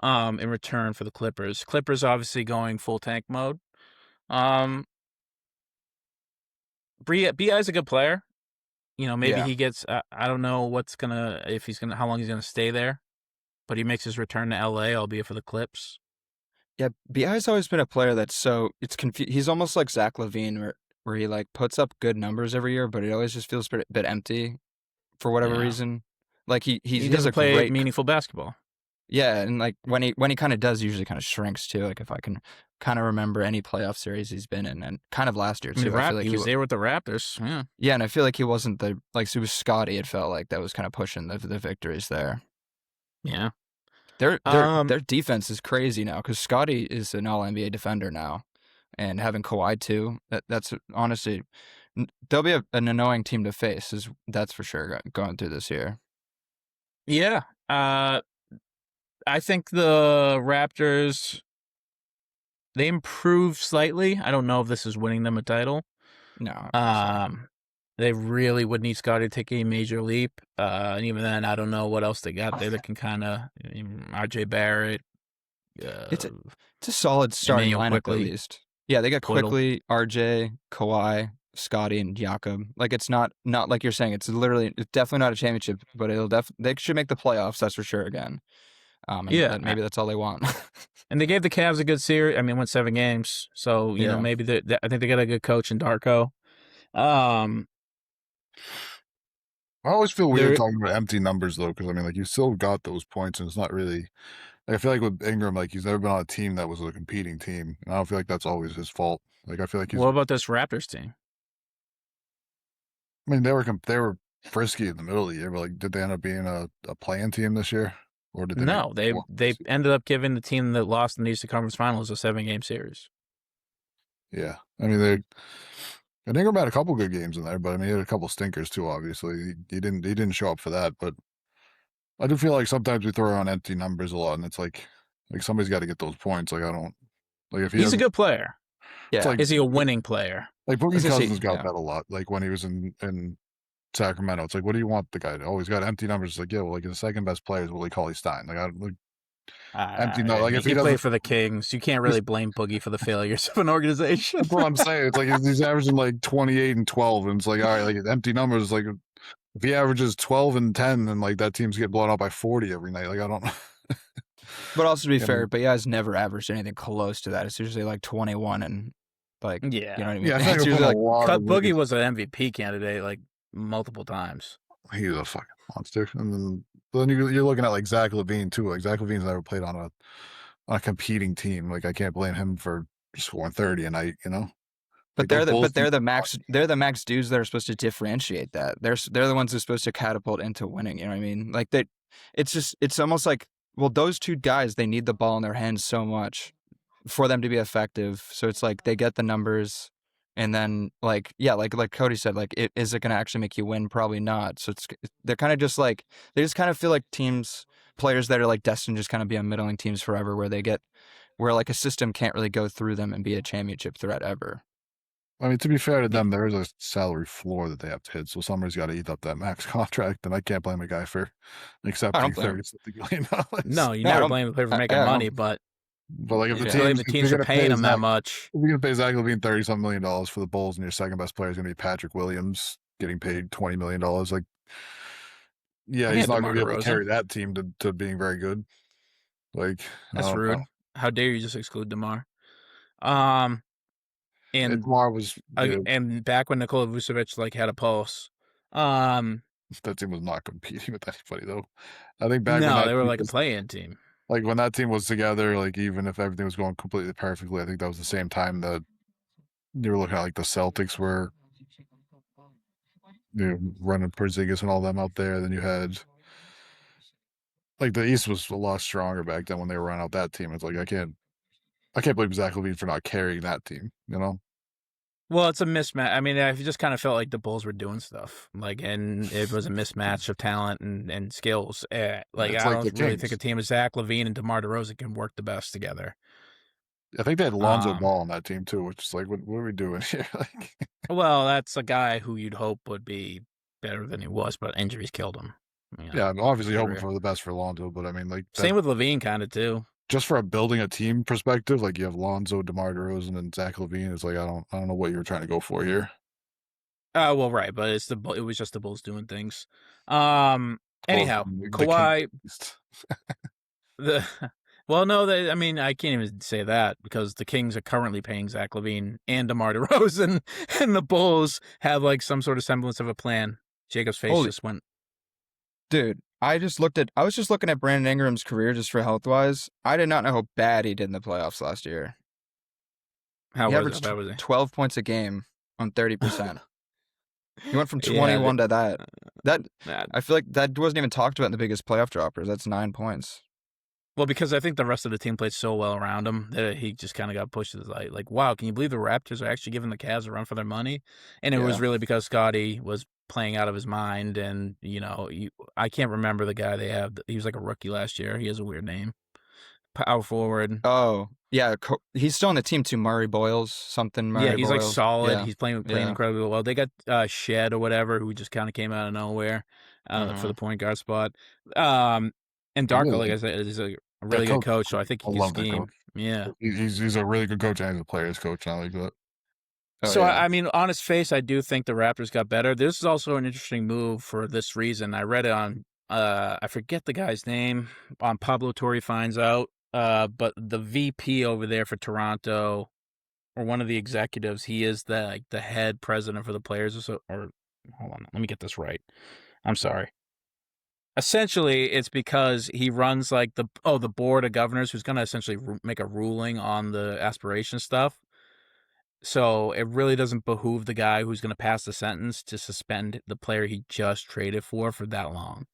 in return for the Clippers. Clippers obviously going full tank mode. B.I.'s a good player. Maybe he gets. I don't know how long he's gonna stay there. But he makes his return to LA, albeit for the Clips. Yeah, B.I.'s always been a player that's it's he's almost like Zach LaVine, where he like puts up good numbers every year, but it always just feels a bit empty for whatever reason. Like he doesn't play meaningful basketball. Yeah, and like when he kind of does, he usually kind of shrinks too. Like if I can kind of remember any playoff series he's been in, and kind of last year too. I feel like he was there with the Raptors. Yeah. Yeah, and I feel like he wasn't it was Scotty. It felt like that was kind of pushing the victories there. Yeah. Their defense is crazy now because Scotty is an All-NBA defender now, and having Kawhi too. That's honestly, they'll be an annoying team to face. That's for sure going through this year. Yeah, I think the Raptors they improved slightly. I don't know if this is winning them a title. No. They really would need Scotty to take a major leap. And even then, I don't know what else they got there that can kind of RJ Barrett. It's a solid starting lineup at least. Yeah, they got Quickly, RJ, Kawhi, Scotty, and Jakob. Like it's not like you're saying. It's definitely not a championship, but they should make the playoffs. That's for sure. Again, And maybe that's all they want. And they gave the Cavs a good series. I mean, went 7 games, so you know maybe I think they got a good coach in Darko. I always feel weird talking about empty numbers though, because I mean, like you still got those points, and it's not really. Like, I feel like with Ingram, like he's never been on a team that was a competing team, and I don't feel like that's always his fault. Like I feel like what about this Raptors team? I mean, they were frisky in the middle of the year, but like, did they end up being a play-in team this year, or did they? No, they ended up giving the team that lost in the Eastern Conference Finals a 7-game series. Yeah, I mean and Ingram had a couple good games in there, but I mean he had a couple stinkers too. Obviously, he didn't show up for that, but I do feel like sometimes we throw around empty numbers a lot, and it's like somebody's got to get those points. Like I don't like if he's a good player. Yeah, like, is he a winning player? Like Boogie Cousins got that a lot. Like when he was in Sacramento, it's like, what do you want the guy to? Oh, he's got empty numbers. It's like, yeah, well, like the second best player is Willie Cauley-Stein. Like empty numbers. Like if he played for the Kings, you can't really blame Boogie for the failures of an organization. That's what I'm saying. It's like he's averaging like 28 and 12, and it's like, all right, like empty numbers. Like if he averages 12 and 10, then like that team's get blown out by 40 every night. Like I don't know. But also to be fair, but he has never averaged anything close to that. It's usually like 21 and like, you know what I mean? Yeah, it's usually like Boogie was an MVP candidate like multiple times. He's a fucking monster. And then you're looking at like Zach LaVine too. Like Zach LaVine's never played on a competing team. Like I can't blame him for scoring 30 a night, you know. But they're the max dudes that are supposed to differentiate that. They're the ones who are supposed to catapult into winning. You know what I mean? Like it's almost like, well, those two guys, they need the ball in their hands so much for them to be effective. So it's like they get the numbers, and then like Cody said, like is it going to actually make you win? Probably not. So they're kind of just like they just kind of feel like players that are like destined to just kind of be on middling teams forever, where like a system can't really go through them and be a championship threat ever. I mean, to be fair to them, there is a salary floor that they have to hit, so somebody's got to eat up that max contract, and I can't blame a guy for accepting $30 million. No, you never blame a player for making money, but like if the teams are paying him that much, if you're gonna pay Zach LaVine $30-some million for the Bulls, and your second best player is gonna be Patrick Williams getting paid $20 million, like he's not gonna be able to carry that team to being very good. Like that's rude. How dare you just exclude DeMar? And DeMar was and back when Nikola Vucevic like had a pulse, that team was not competing with anybody though. I think back when they were like a play-in team. Like when that team was together, like even if everything was going completely perfectly, I think that was the same time that you were looking at like the Celtics were running Porzingis and all them out there. Then you had like the East was a lot stronger back then when they were running out that team. It's like I can't blame Zach LaVine for not carrying that team, you know? Well, it's a mismatch. I mean, I just kind of felt like the Bulls were doing stuff, like, and it was a mismatch of talent and skills. Like, I don't really think a team of Zach LaVine and DeMar DeRozan can work the best together. I think they had Lonzo Ball on that team too, which is like, what are we doing here? Like, well, that's a guy who you'd hope would be better than he was, but injuries killed him. You know, yeah, I'm obviously hoping for the best for Lonzo, but I mean, like same with LaVine, kind of too. Just for building a team perspective, like you have Lonzo, DeMar DeRozan, and Zach LaVine. It's like I don't know what you were trying to go for here. Well, right, but it was just the Bulls doing things. Anyhow, Kawhi. I mean, I can't even say that because the Kings are currently paying Zach LaVine and DeMar DeRozan, and the Bulls have like some sort of semblance of a plan. Jacob's face just went. Dude, I was just looking at Brandon Ingram's career just for health-wise. I did not know how bad he did in the playoffs last year. He averaged 12 points a game on 30%. He went from 21 to that. I feel like that wasn't even talked about in the biggest playoff droppers. That's 9 points. Well, because I think the rest of the team played so well around him that he just kind of got pushed to the side. Like, wow, can you believe the Raptors are actually giving the Cavs a run for their money? And it was really because Scotty was playing out of his mind, and I can't remember the guy they have. He was like a rookie last year. He has a weird name. Power forward. Oh yeah, he's still on the team too. Murray Boyles, something. Murray he's Boyles. like solid. Yeah. He's playing incredibly well. They got Shed or whatever, who just kind of came out of nowhere for the point guard spot. And Darko, like I said, is a really good coach. So I think he can scheme. Yeah, he's a really good coach and he's a player's coach. I like that. I mean, on his face, I do think the Raptors got better. This is also an interesting move for this reason. I read it on I forget the guy's name. Pablo Torre finds out. But the VP over there for Toronto, or one of the executives, he is the head president for the players. Or hold on, let me get this right. I'm sorry. Essentially, it's because he runs like the board of governors, who's going to essentially make a ruling on the aspiration stuff. So it really doesn't behoove the guy who's going to pass the sentence to suspend the player he just traded for that long.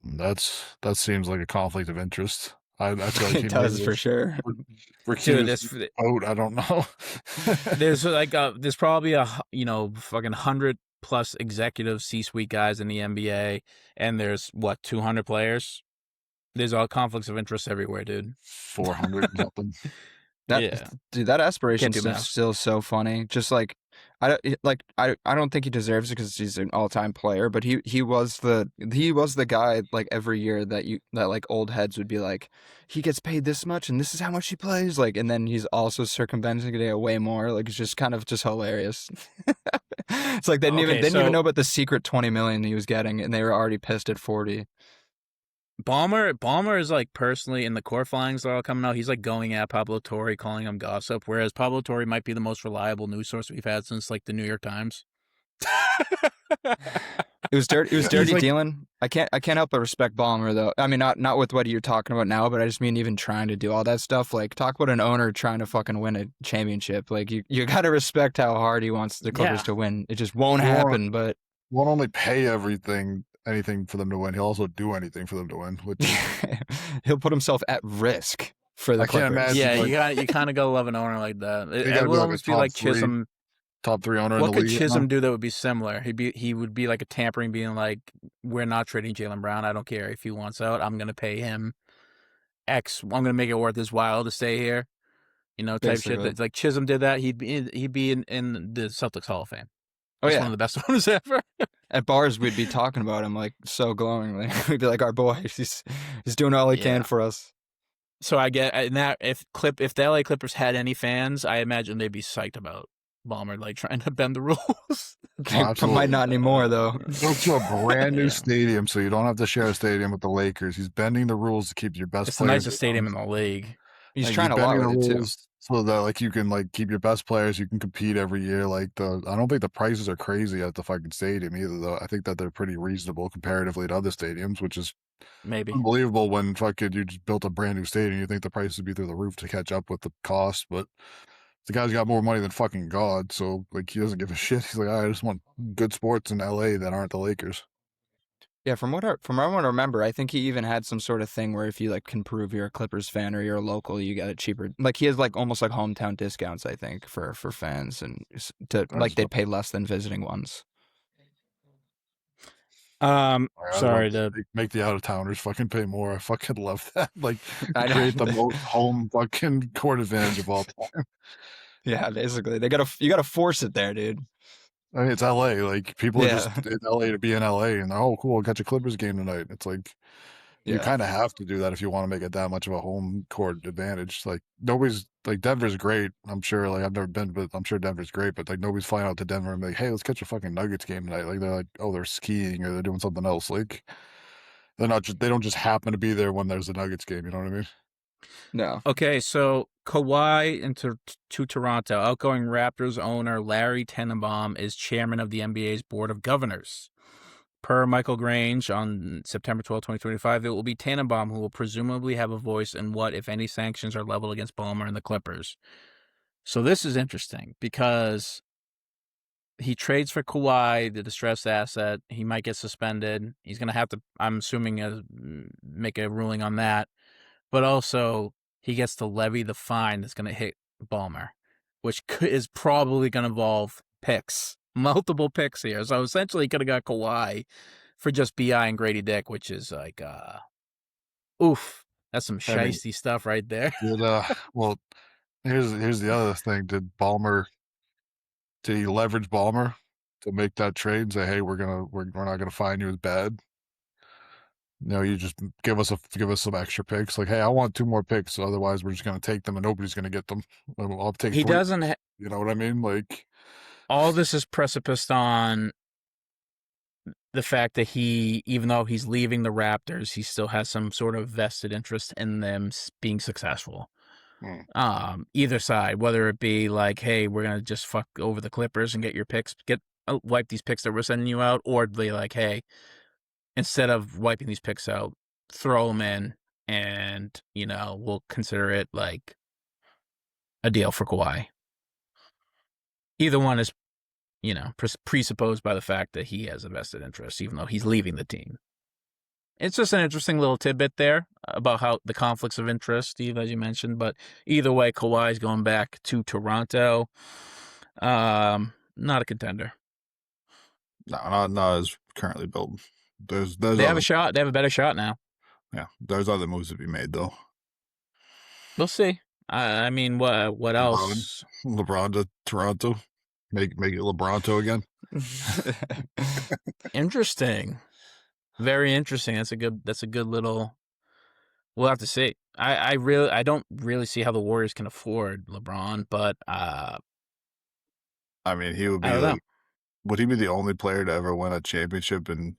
That seems like a conflict of interest. I feel like it does for sure. Dude, I don't know. there's there's probably fucking 100 plus executive C-suite guys in the NBA, and there's 200 players. There's all conflicts of interest everywhere, dude. 400 something. Dude, that aspiration is still so funny. Just like I don't think he deserves it because he's an all-time player, but he was the guy like every year that like old heads would be like, he gets paid this much and this is how much he plays, like, and then he's also circumventing it way more. Like, it's just kind of just hilarious. It's like they didn't even know about the secret 20 million he was getting, and they were already pissed at 40. Ballmer is like personally in the core flyings that are all coming out. He's like going at Pablo Torre, calling him gossip, whereas Pablo Torre might be the most reliable news source we've had since like the New York Times. It was dirty dealing. I can't help but respect Ballmer though. I mean, not with what you're talking about now, but I just mean even trying to do all that stuff. Like, talk about an owner trying to fucking win a championship. Like, you got to respect how hard he wants the Clippers to win. It just won't happen. But won't only pay anything for them to win. He'll also do anything for them to win. Which he'll put himself at risk for the Clippers. Can't imagine. Yeah, you kind of gotta love an owner like that. It will almost be like Chisholm. Top 3 owner. What could Chisholm do that would be similar? He would be like a tampering, being like, we're not trading Jaylen Brown. I don't care if he wants out. I'm gonna pay him X. I'm gonna make it worth his while to stay here. Type Basically. Shit. That's like Chisholm did that. He'd be in the Celtics Hall of Fame. Oh, yeah. One of the best owners ever. At bars, we'd be talking about him like so glowingly. We'd be like, our boy, he's doing all he can for us. So I get that if the LA Clippers had any fans, I imagine they'd be psyched about Ballmer like trying to bend the rules. Might not anymore though. Go to a brand new stadium, so you don't have to share a stadium with the Lakers. He's bending the rules to keep your best. It's the nicest stadium in the league. He's trying a lot with it too. So that like you can like keep your best players, you can compete every year. Like I don't think the prices are crazy at the fucking stadium either, though. I think that they're pretty reasonable comparatively to other stadiums, which is maybe unbelievable when fucking you just built a brand new stadium. You think the prices would be through the roof to catch up with the cost, but the guy's got more money than fucking God, so like he doesn't give a shit. He's like, I just want good sports in LA that aren't the Lakers. Yeah, from what I remember, I think he even had some sort of thing where if you like can prove you're a Clippers fan or you're a local, you get it cheaper. Like, he has like almost like hometown discounts, I think, for fans, and they'd pay less than visiting ones. Sorry to make the out of towners fucking pay more. I fucking love that. Like, create the most home fucking court advantage of all time. Yeah, basically, you gotta force it there, dude. I mean, it's LA. Like, people are just in LA to be in LA, and oh, cool, got your Clippers game tonight. It's like you kind of have to do that if you want to make it that much of a home court advantage. Like, nobody's like, Denver's great. I'm sure. Like, I've never been, but I'm sure Denver's great. But like, nobody's flying out to Denver and be like, hey, let's catch a fucking Nuggets game tonight. Like, they're like, oh, they're skiing or they're doing something else. Like, they don't just happen to be there when there's a Nuggets game. You know what I mean? No. Okay, so Kawhi to Toronto. Outgoing Raptors owner Larry Tenenbaum is chairman of the NBA's Board of Governors. Per Michael Grange on September 12, 2025, it will be Tenenbaum who will presumably have a voice in what, if any, sanctions are leveled against Ballmer and the Clippers. So this is interesting because he trades for Kawhi, the distressed asset. He might get suspended. He's going to have to, I'm assuming, make a ruling on that. But also, he gets to levy the fine that's going to hit Ballmer, which is probably going to involve picks, multiple picks here. So essentially, he could have got Kawhi for just BI and Grady Dick, which is like, oof, that's some shiesty stuff right there. Well, here's the other thing. Did he leverage Ballmer to make that trade and say, hey, we're not gonna fine you as bad? No, you just give us some extra picks. Like, hey, I want 2 more picks. Otherwise, we're just going to take them, and nobody's going to get them. I'll take. He 3. doesn't. You know what I mean? Like, all this is precipiced on the fact that he, even though he's leaving the Raptors, he still has some sort of vested interest in them being successful. Either side, whether it be like, hey, we're gonna just fuck over the Clippers and get your picks, wipe these picks that we're sending you out, or be like, hey, instead of wiping these picks out, throw them in, and we'll consider it like a deal for Kawhi. Either one is, presupposed by the fact that he has a vested interest, even though he's leaving the team. It's just an interesting little tidbit there about how the conflicts of interest, Steve, as you mentioned. But either way, Kawhi's going back to Toronto. Not a contender. No, not as currently built. They have a shot. They have a better shot now. Yeah, there's other moves to be made, though. We'll see. I mean, what else? LeBron to Toronto. Make it LeBronto again. Interesting. Very interesting. That's a good little. We'll have to see. I don't really see how the Warriors can afford LeBron, but I mean, he would be would he be the only player to ever win a championship in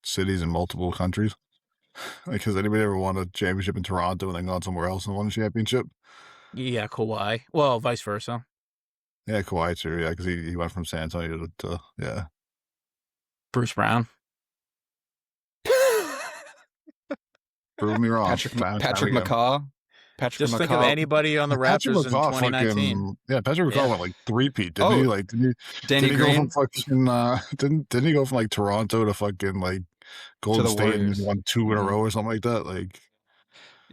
cities in multiple countries? Like, has anybody ever won a championship in Toronto and then gone somewhere else and won a championship? Yeah, Kawhi. Well, vice versa. Yeah, Kawhi too. Yeah, because he went from San Antonio to yeah. Bruce Brown. Prove me wrong. Patrick McCaw. Just think of anybody on the Raptors in 2019. Patrick McCaw went like three-peat, didn't he? Like, Danny Green. Go from fucking, didn't he go from like Toronto to fucking like Golden State Warriors. And won 2 in a row or something like that? Like,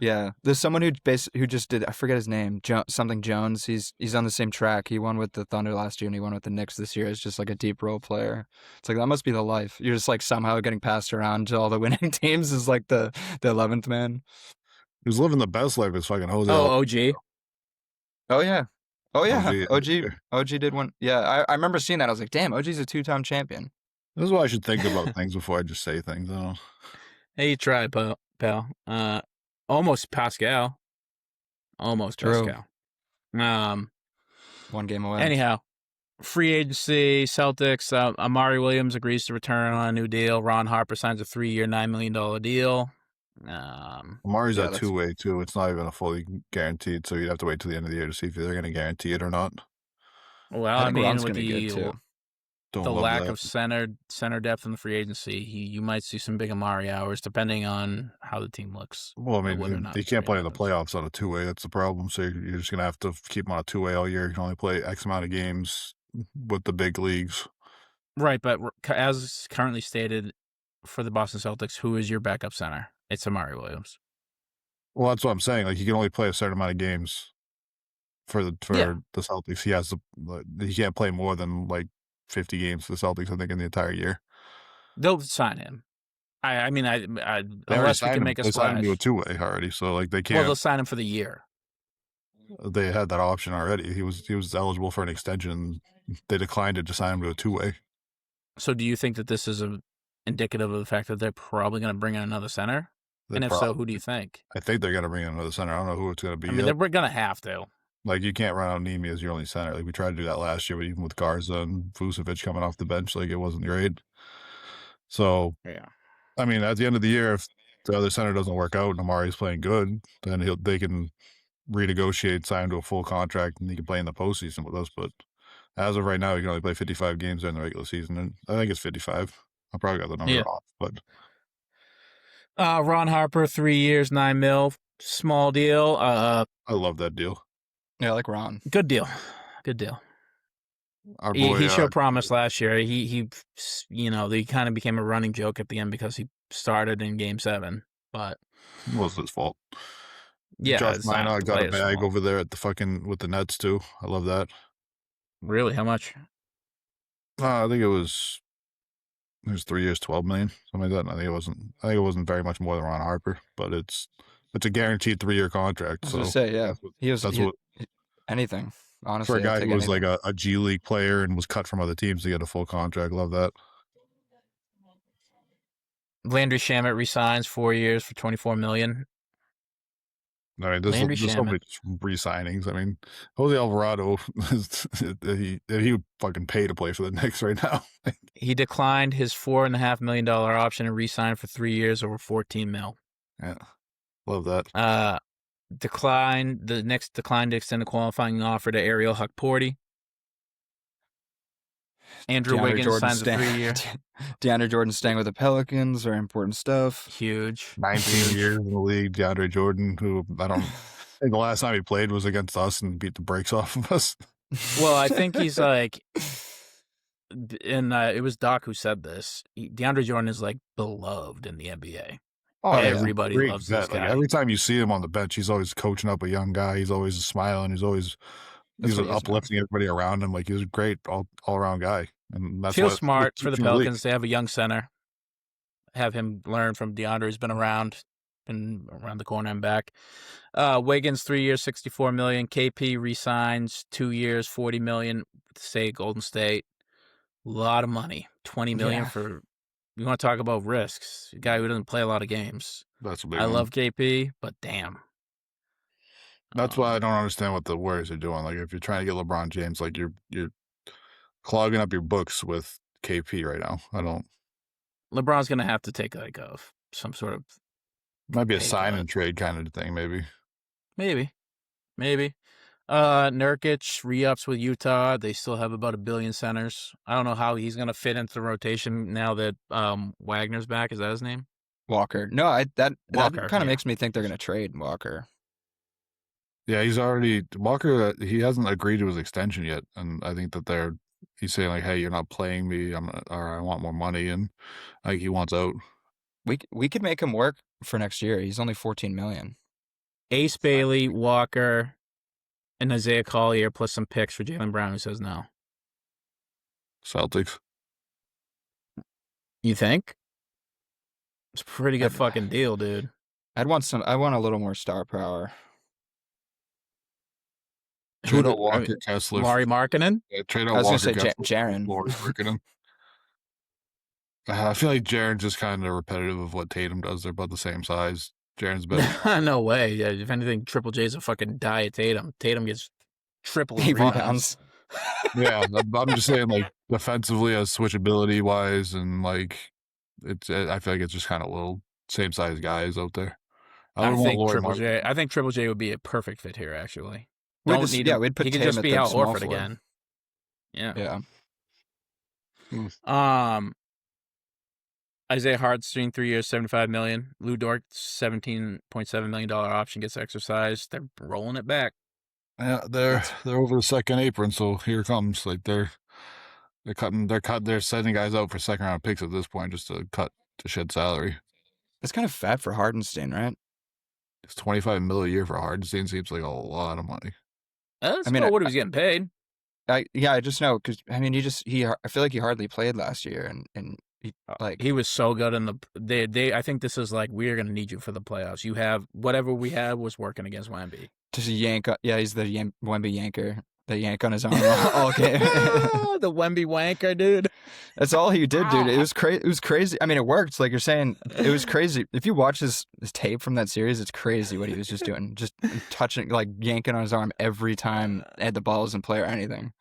yeah, there's someone who just did. I forget his name. Something Jones. He's on the same track. He won with the Thunder last year, and he won with the Knicks this year. It's just like a deep role player. It's like that must be the life. You're just like somehow getting passed around to all the winning teams as like the 11th man. He was living the best life as fucking Jose. Oh, OG. Oh yeah. OG did one. Yeah, I remember seeing that. I was like, damn, OG's a 2-time champion. This is why I should think about things before I just say things. Hey, you tried, pal. Almost Pascal. True. One game away. Anyhow, free agency, Celtics. Amari Williams agrees to return on a new deal. Ron Harper signs a 3-year, $9 million deal. Amari's at 2-way too. It's not even a fully guaranteed, so you'd have to wait till the end of the year to see if they're going to guarantee it or not. Well, I mean, with the lack that. of center depth in the free agency, you might see some big Amari hours, depending on how the team looks. Well, I mean, he can't play in the playoffs on a 2-way. That's the problem. So you're just going to have to keep him on a 2-way all year. You can only play X amount of games with the big leagues. Right, but as currently stated for the Boston Celtics, who is your backup center? It's Amari Williams. Well, that's what I'm saying. Like, he can only play a certain amount of games for the Celtics. He can't play more than like 50 games for the Celtics, I think, in the entire year. They'll sign him. I mean, unless we can make a splash. They signed him to a 2-way already, so like they can't. Well, they'll sign him for the year. They had that option already. He was eligible for an extension. They declined it to sign him to a 2-way. So, do you think that this is indicative of the fact that they're probably going to bring in another center? And if so, who do you think? I think they're going to bring in another center. I don't know who it's going to be. I mean, they're going to have to. Like, you can't run out Nemi as your only center. Like, we tried to do that last year, but even with Garza and Vucevic coming off the bench, like, it wasn't great. So, yeah. I mean, at the end of the year, if the other center doesn't work out and Amari's playing good, then they can renegotiate, sign him to a full contract, and he can play in the postseason with us. But as of right now, he can only play 55 games during the regular season, and I think it's 55. I probably got the number off, but Ron Harper, 3 years, $9 million, small deal. I love that deal. Yeah, I like Ron. Good deal. Our boy, he showed promise last year. He kind of became a running joke at the end because he started in Game 7, but it wasn't his fault. Yeah, Josh Minot got a bag over there at with the Nets too. I love that. Really? How much? I think it was 3 years, $12 million, something like that. I think it wasn't very much more than Ron Harper, but it's a guaranteed 3-year contract. I was gonna say, yeah, anything. Honestly, for a guy who was like a G League player and was cut from other teams to get a full contract. Love that. Landry Shamet resigns 4 years for $24 million. I mean, Landry there's so many Shamet. re-signings. I mean, Jose Alvarado, he would fucking pay to play for the Knicks right now. He declined his $4.5 million option and re-signed for 3 years over $14 million. Yeah, love that. The Knicks declined to extend the qualifying offer to Ariel Hukporti. Andrew Wiggins signs a 3-year. DeAndre Jordan staying with the Pelicans, very important stuff. Huge. 19 years in the league. DeAndre Jordan, who I think the last time he played was against us and beat the brakes off of us. Well, I think he's like, and it was Doc who said this. DeAndre Jordan is like beloved in the NBA. Oh, everybody loves this guy. Like, every time you see him on the bench, he's always coaching up a young guy. He's always smiling. He's uplifting everybody around him. Like, he's a great all around guy. And that's feels smart for the Pelicans to have a young center. Have him learn from DeAndre, who's been around the corner and back. Wiggins, 3 years, $64 million. KP resigns 2 years, $40 million. Say Golden State, a lot of money. $20 million for. You want to talk about risks? A guy who doesn't play a lot of games. That's a big I one. love KP, but damn. That's why I don't understand what the Warriors are doing. Like, if you're trying to get LeBron James, like you're clogging up your books with KP right now. I don't. LeBron's gonna have to take like some sort of. Might be a sign and trade kind of thing, maybe. Maybe. Nurkic re-ups with Utah. They still have about $1 billion centers. I don't know how he's gonna fit into the rotation now that Wagner's back. Is that his name? Walker. No, that kind of makes me think they're gonna trade Walker. Yeah, Walker. He hasn't agreed to his extension yet, and I think that he's saying like, "Hey, you're not playing me. I want more money," and like he wants out. We could make him work for next year. He's only $14 million. Ace Bailey, Walker, and Isaiah Collier plus some picks for Jaylen Brown, who says no. Celtics. You think? It's a pretty good fucking deal, dude. I want a little more star power. Trade out Walker, Kessler. Lauri Markkanen? Yeah, trade out I was Walker, going to say Jaren. Lauri Markkanen. I feel like Jaren's just kind of repetitive of what Tatum does. They're about the same size. Jaren's better. No way. Yeah, if anything, Triple J's a fucking diet Tatum. Tatum gets triple rebounds. Yeah, I'm just saying, like, defensively, as switchability wise, and like, I feel like it's just kind of little same size guys out there. I think Triple J would be a perfect fit here. Actually, we'd put he could Tatum just be Al Horford floor. again. Yeah. Isaiah Hartenstein, 3 years, $75 million. Lou Dort, $17.7 million option gets exercised. They're rolling it back. Yeah, they're over the second apron, so here it comes. Like they're sending guys out for second round picks at this point just to shed salary. It's kind of fat for Hartenstein, right? It's $25 million a year for Hartenstein. Seems like a lot of money. What he was getting paid. I just know because I feel like he hardly played last year, and he was so good in the. I think this is like we are going to need you for the playoffs. You have whatever we had was working against Wemby. Just a yank. He's the Wemby yanker. The yank on his arm all game. The Wemby wanker, dude. That's all he did, dude. It was crazy. It was crazy. I mean, it worked. Like you're saying, it was crazy. If you watch his tape from that series, it's crazy what he was just doing. Just touching, like yanking on his arm every time the ball was in play or anything.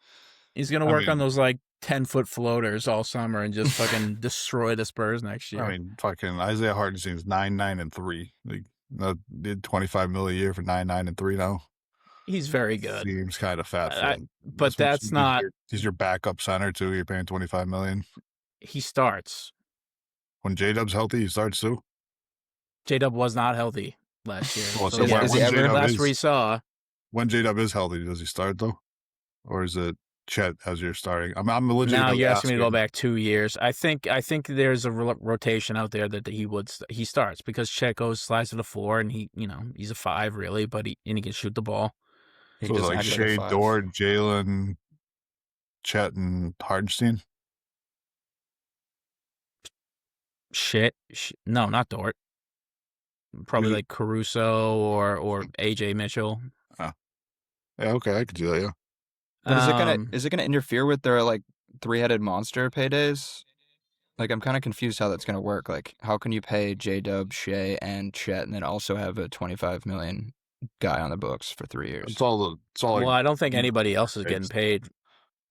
He's going to work on those like 10-foot floaters all summer and just fucking destroy the Spurs next year. I mean, fucking Isaiah Hartenstein's 9-9-3. Like, did $25 million a year for 9-9-3 now. He's very good. Seems kind of fat for him. But that's not. He's your backup center too. You're paying $25 million. He starts when J-Dub's healthy. He starts too. J-Dub was not healthy last year. Last we saw. When J-Dub is healthy, does he start though, or is it Chet as you're starting? I'm legit. Now you're asking me to go back 2 years. I think there's a rotation out there that he starts because Chet slides to the floor and he's a 5 really, but he can shoot the ball. So it's like Shea, Dort, Jalen, Chet, and Hartenstein. No, not Dort. Probably like Caruso or AJ Mitchell. Oh. Yeah, okay, I could do that. Yeah. But is it gonna interfere with their like 3-headed monster paydays? Like I'm kind of confused how that's gonna work. Like how can you pay J-Dub, Shea, and Chet, and then also have a $25 million guy on the books for 3 years. It's all. Well, I don't think anybody else is getting paid.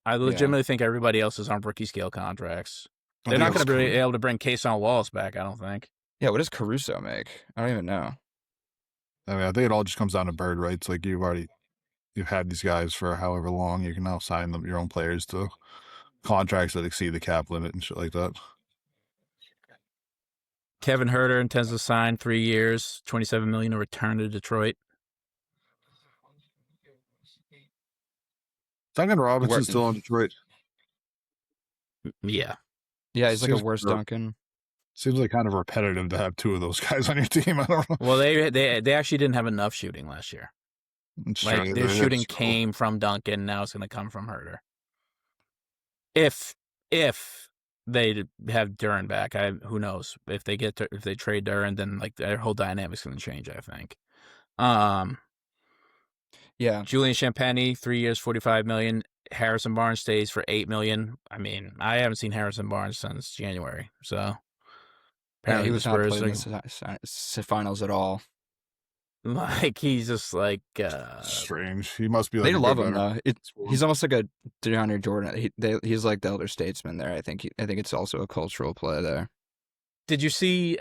I legitimately think everybody else is on rookie scale contracts. They're not going to be able to bring Cason Wallace back, I don't think. Yeah, what does Caruso make? I don't even know. I mean, I think it all just comes down to bird rights. Like you've had these guys for however long. You can now sign them your own players to contracts that exceed the cap limit and shit like that. Kevin Huerter intends to sign 3 years, $27 million to return to Detroit. Duncan Robinson's still in Detroit. Yeah. Yeah, he's like a worse Duncan. Seems like kind of repetitive to have two of those guys on your team. I don't know. Well, they actually didn't have enough shooting last year. Like their shooting came from Duncan, now it's going to come from Huerter. If they have Duren back, who knows? If they trade Duren, then like their whole dynamic's going to change, I think. Yeah. Julian Champagny, 3 years, $45 million. Harrison Barnes stays for $8 million. I mean, I haven't seen Harrison Barnes since January, so apparently he was not playing the finals at all. Like he's just like strange. He must be. Like they love him though. He's almost like a DeAndre Jordan. He's like the elder statesman there. I think it's also a cultural play there. Did you see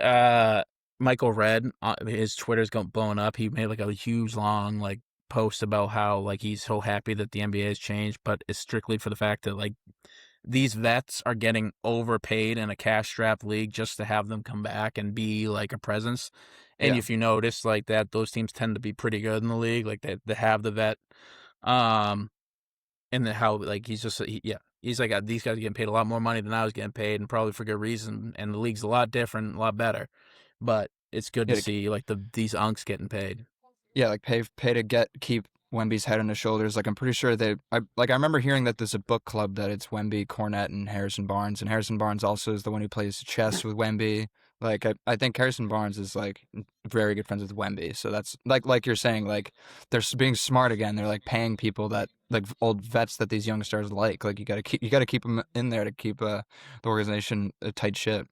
Michael Redd? His Twitter's blowing up. He made like a huge long like post about how like he's so happy that the NBA has changed, but it's strictly for the fact that like these vets are getting overpaid in a cash-strapped league just to have them come back and be like a presence. And if you notice like that, those teams tend to be pretty good in the league. Like they have the vet, and how like he's just he's like these guys are getting paid a lot more money than I was getting paid, and probably for good reason. And the league's a lot different, a lot better. But it's good to see like these unks getting paid. Yeah, like pay to keep Wemby's head on his shoulders. Like I'm pretty sure I remember hearing that there's a book club that it's Wemby, Cornette, and Harrison Barnes. And Harrison Barnes also is the one who plays chess with Wemby. Like I think Harrison Barnes is like very good friends with Wemby. So that's like you're saying, like they're being smart again. They're like paying people that like old vets that these young stars like. Like you got to keep them in there to keep the organization a tight ship.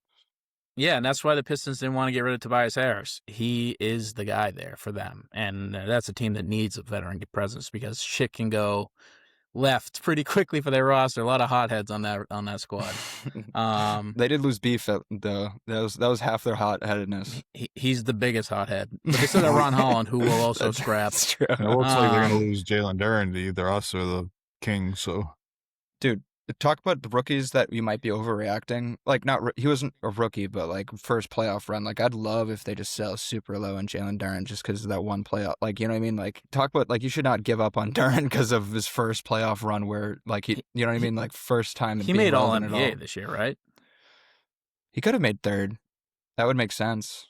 Yeah, and that's why the Pistons didn't want to get rid of Tobias Harris. He is the guy there for them, and that's a team that needs a veteran presence because shit can go left pretty quickly for their roster. A lot of hotheads on that squad. They did lose beef though. That was half their hotheadedness. He's the biggest hothead. But they still got Ron Holland, who will also scrap. That's true. It looks like they're going to lose Jalen Duren to either us or the Kings. So, dude, talk about the rookies that you might be overreacting. Like, he wasn't a rookie, but like first playoff run. Like, I'd love if they just sell super low on Jalen Duren just because of that one playoff. Like, you know what I mean? Like, talk about like you should not give up on Duren because of his first playoff run where like you know what I mean? Like first time he made all NBA this year, right? He could have made third. That would make sense.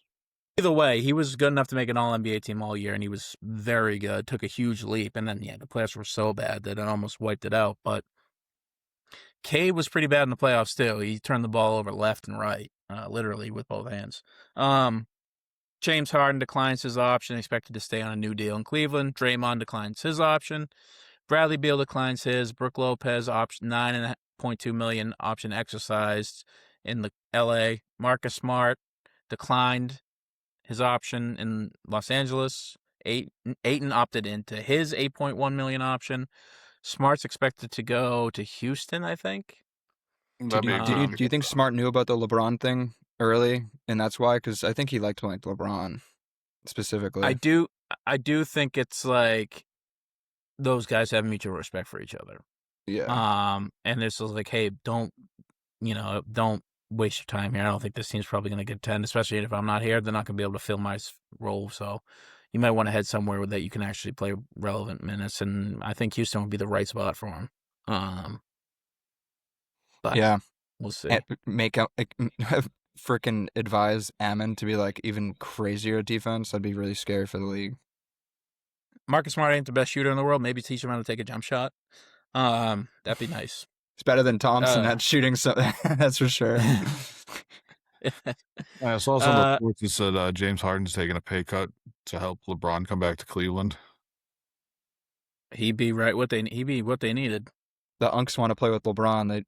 Either way, he was good enough to make an All-NBA team all year, and he was very good. Took a huge leap, and then the playoffs were so bad that it almost wiped it out. But K was pretty bad in the playoffs too. He turned the ball over left and right, literally with both hands. James Harden declines his option, expected to stay on a new deal in Cleveland. Draymond declines his option. Bradley Beal declines his. Brook Lopez option $9.2 million option exercised in the LA. Marcus Smart declined his option in Los Angeles. Ayton opted into his $8.1 million option. Smart's expected to go to Houston, I think. Do you think Smart knew about the LeBron thing early, and that's why? Because I think he liked playing LeBron specifically. I do think it's like those guys have mutual respect for each other. Yeah. And it's just like, hey, don't waste your time here. I don't think this team's probably going to get 10, especially if I'm not here. They're not going to be able to fill my role, so you might want to head somewhere that you can actually play relevant minutes, and I think Houston would be the right spot for him. But yeah, we'll see. Make out freaking advise Ammon to be like even crazier defense. That'd be really scary for the league. Marcus Smart ain't the best shooter in the world. Maybe teach him how to take a jump shot. That'd be nice. It's better than Thompson at shooting, so that's for sure. I saw some reports that said James Harden's taking a pay cut to help LeBron come back to Cleveland. He'd be what they needed. The Unks want to play with LeBron.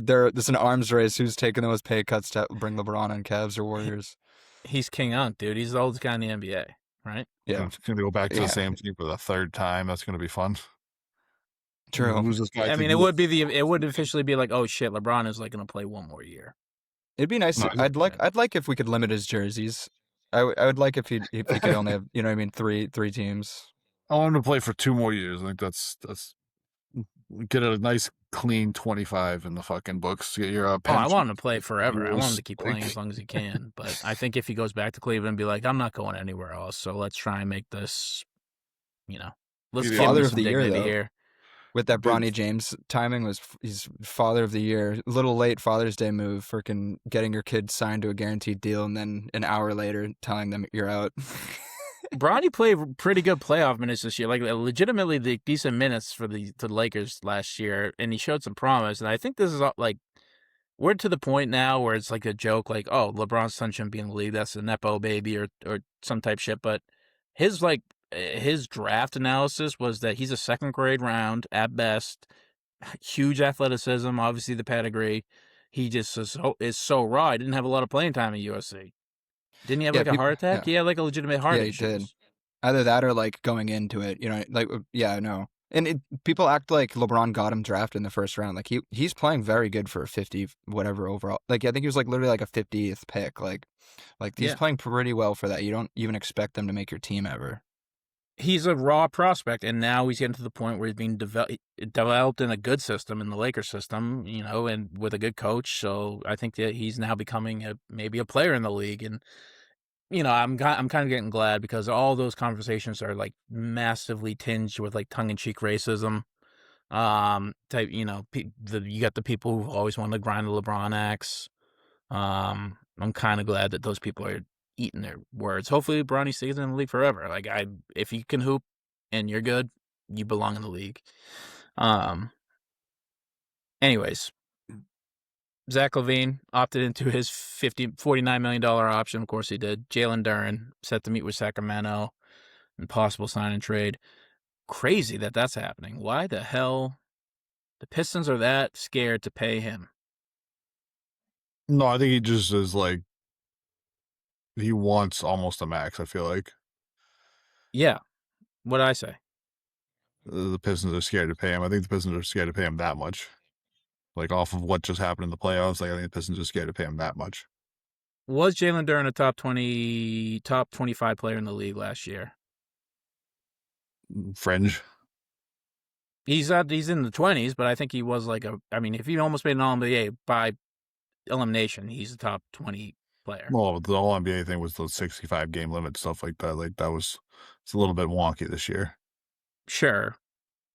They're it's an arms race. Who's taking those pay cuts to bring LeBron on Cavs or Warriors? He's King Unk, dude. He's the oldest guy in the NBA. right? Yeah. It's going to go back to the same team for the third time. That's going to be fun. True. Who's this guy? I mean, it would officially be like, oh shit, LeBron is like going to play one more year. It'd be nice. No, I'd like if we could limit his jerseys. I would like if he could only have, you know what I mean, three teams. I want him to play for 2 more years. I think that's get a nice clean 25 in the fucking books. Get your I want him to play forever. I want him to keep like- playing as long as he can. But I think if he goes back to Cleveland and be like, I'm not going anywhere else, so let's try and make this, let's He's give father him of some the year, dignity though. here. With that Bronny James timing he's father of the year. A little late Father's Day move, freaking getting your kid signed to a guaranteed deal and then an hour later telling them you're out. Bronny played pretty good playoff minutes this year, like legitimately the decent minutes for the Lakers last year, and he showed some promise. And I think this is like we're to the point now where it's like a joke, like, oh, LeBron's son shouldn't be in the league. That's a nepo baby or some type shit. But his draft analysis was that he's a second grade round at best, huge athleticism, obviously the pedigree. He just is so raw. He didn't have a lot of playing time at USC. Didn't he have a heart attack? Yeah. He had like a legitimate heart he issue. did. Either that or like going into it, I know. And people act like LeBron got him drafted in the first round. Like he's playing very good for a 50 whatever overall. Like I think he was like literally like a 50th pick. Like he's playing pretty well for that. You don't even expect them to make your team ever. He's a raw prospect, and now he's getting to the point where he's being developed in a good system, in the Lakers system, and with a good coach. So I think that he's now becoming maybe a player in the league. And, I'm kind of getting glad because all those conversations are like massively tinged with like tongue-in-cheek racism. Type, you got the people who always want to grind the LeBron axe. I'm kind of glad that those people are eating their words. Hopefully Bronny stays in the league forever. Like if you can hoop and you're good, you belong in the league. Anyways, Zach LaVine opted into his $49 million option. Of course he did. Jalen Duren set to meet with Sacramento and possible sign and trade. Crazy that that's happening. Why the hell the Pistons are that scared to pay him? No, I think he just is like, he wants almost a max, I feel like. Yeah. What'd I say? The Pistons are scared to pay him. I think the Pistons are scared to pay him that much. Like, off of what just happened in the playoffs, like, I think the Pistons are scared to pay him that much. Was Jalen Duren a top 25 player in the league last year? Fringe. He's in the 20s, but I think he was like if he almost made an All-NBA by elimination, he's a top 20 player. Well, the All-NBA thing was the 65-game limit, stuff like that. Like, it's a little bit wonky this year. Sure.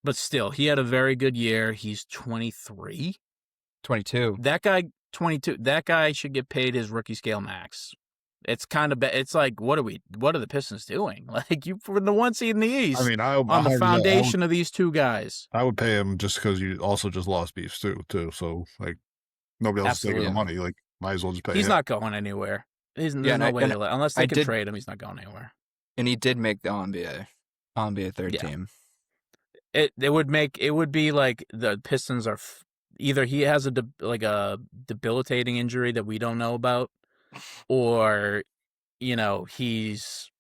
But still, he had a very good year. He's 23? 22. That guy, 22. That guy should get paid his rookie scale max. It's kind of it's like, what are the Pistons doing? Like, you for the 1 seed in the East. I mean, on the foundation of these two guys. I would pay him just because you also just lost beefs too. So, like, nobody else is taking the money. Like, might as well just pay him. He's not going anywhere. There's no way unless they can trade him, he's not going anywhere. And he did make the All-NBA third team. It would be like the Pistons are either he has a debilitating injury that we don't know about, or he's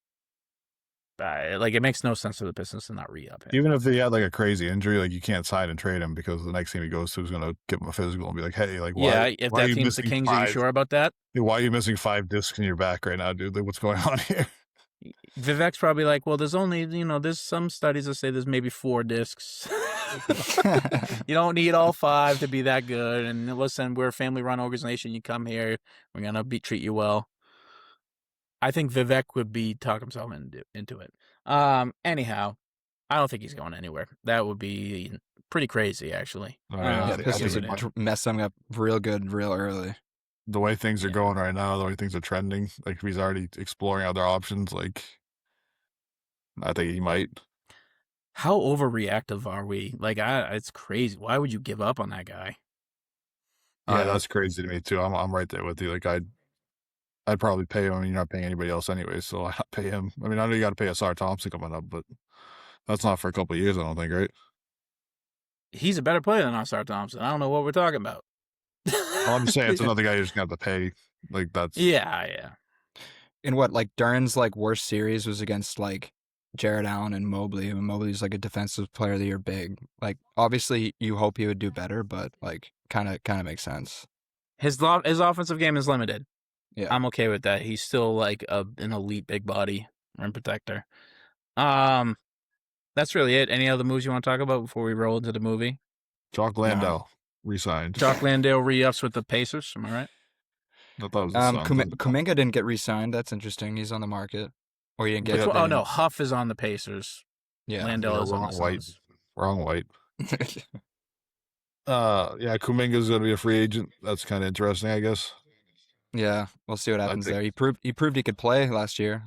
like, it makes no sense for the Pistons to not re-up him. Even if he had like a crazy injury, like, you can't sign and trade him because the next team he goes to is going to give him a physical and be like, hey, like, why? If that team's the Kings, are you sure about that? Why are you missing 5 discs in your back right now, dude? Like, what's going on here? Vivek's probably like, well, there's only, there's some studies that say there's maybe 4 discs. You don't need all 5 to be that good. And listen, we're a family-run organization. You come here, we're going to treat you well. I think Vivek would talk himself into it. Anyhow, I don't think he's going anywhere. That would be pretty crazy, actually. Pistons would mess something up real good, real early. The way things are going right now, the way things are trending, like, if he's already exploring other options, like, I think he might. How overreactive are we? Like, it's crazy. Why would you give up on that guy? Yeah, that's crazy to me too. I'm right there with you. Like, I'd probably pay him. I mean, you're not paying anybody else anyway, so I'd pay him. I mean, I know you got to pay Asar Thompson coming up, but that's not for a couple of years, I don't think, right? He's a better player than Asar Thompson. I don't know what we're talking about. Well, I'm just saying, it's another guy you're just going to have to pay. Like, that's... Yeah. in what, like Duran's like worst series was against like Jared Allen and Mobley. And Mobley's like a defensive player of the year big. Like obviously you hope he would do better, but like kind of makes sense. His offensive game is limited. Yeah. I'm okay with that. He's still like an elite big body rim protector. That's really it. Any other moves you want to talk about before we roll into the movie? Jock Landale re-signed. Jock Landale re-ups with the Pacers. Am I right? I thought it was the Suns. Kuminga didn't get re-signed. That's interesting. He's on the market. Or he didn't get Oh no, Huff is on the Pacers. Yeah. Landale is on the Suns. Wrong white. Yeah, Kuminga's gonna be a free agent. That's kind of interesting, I guess. Yeah, we'll see what happens there. He proved he could play last year.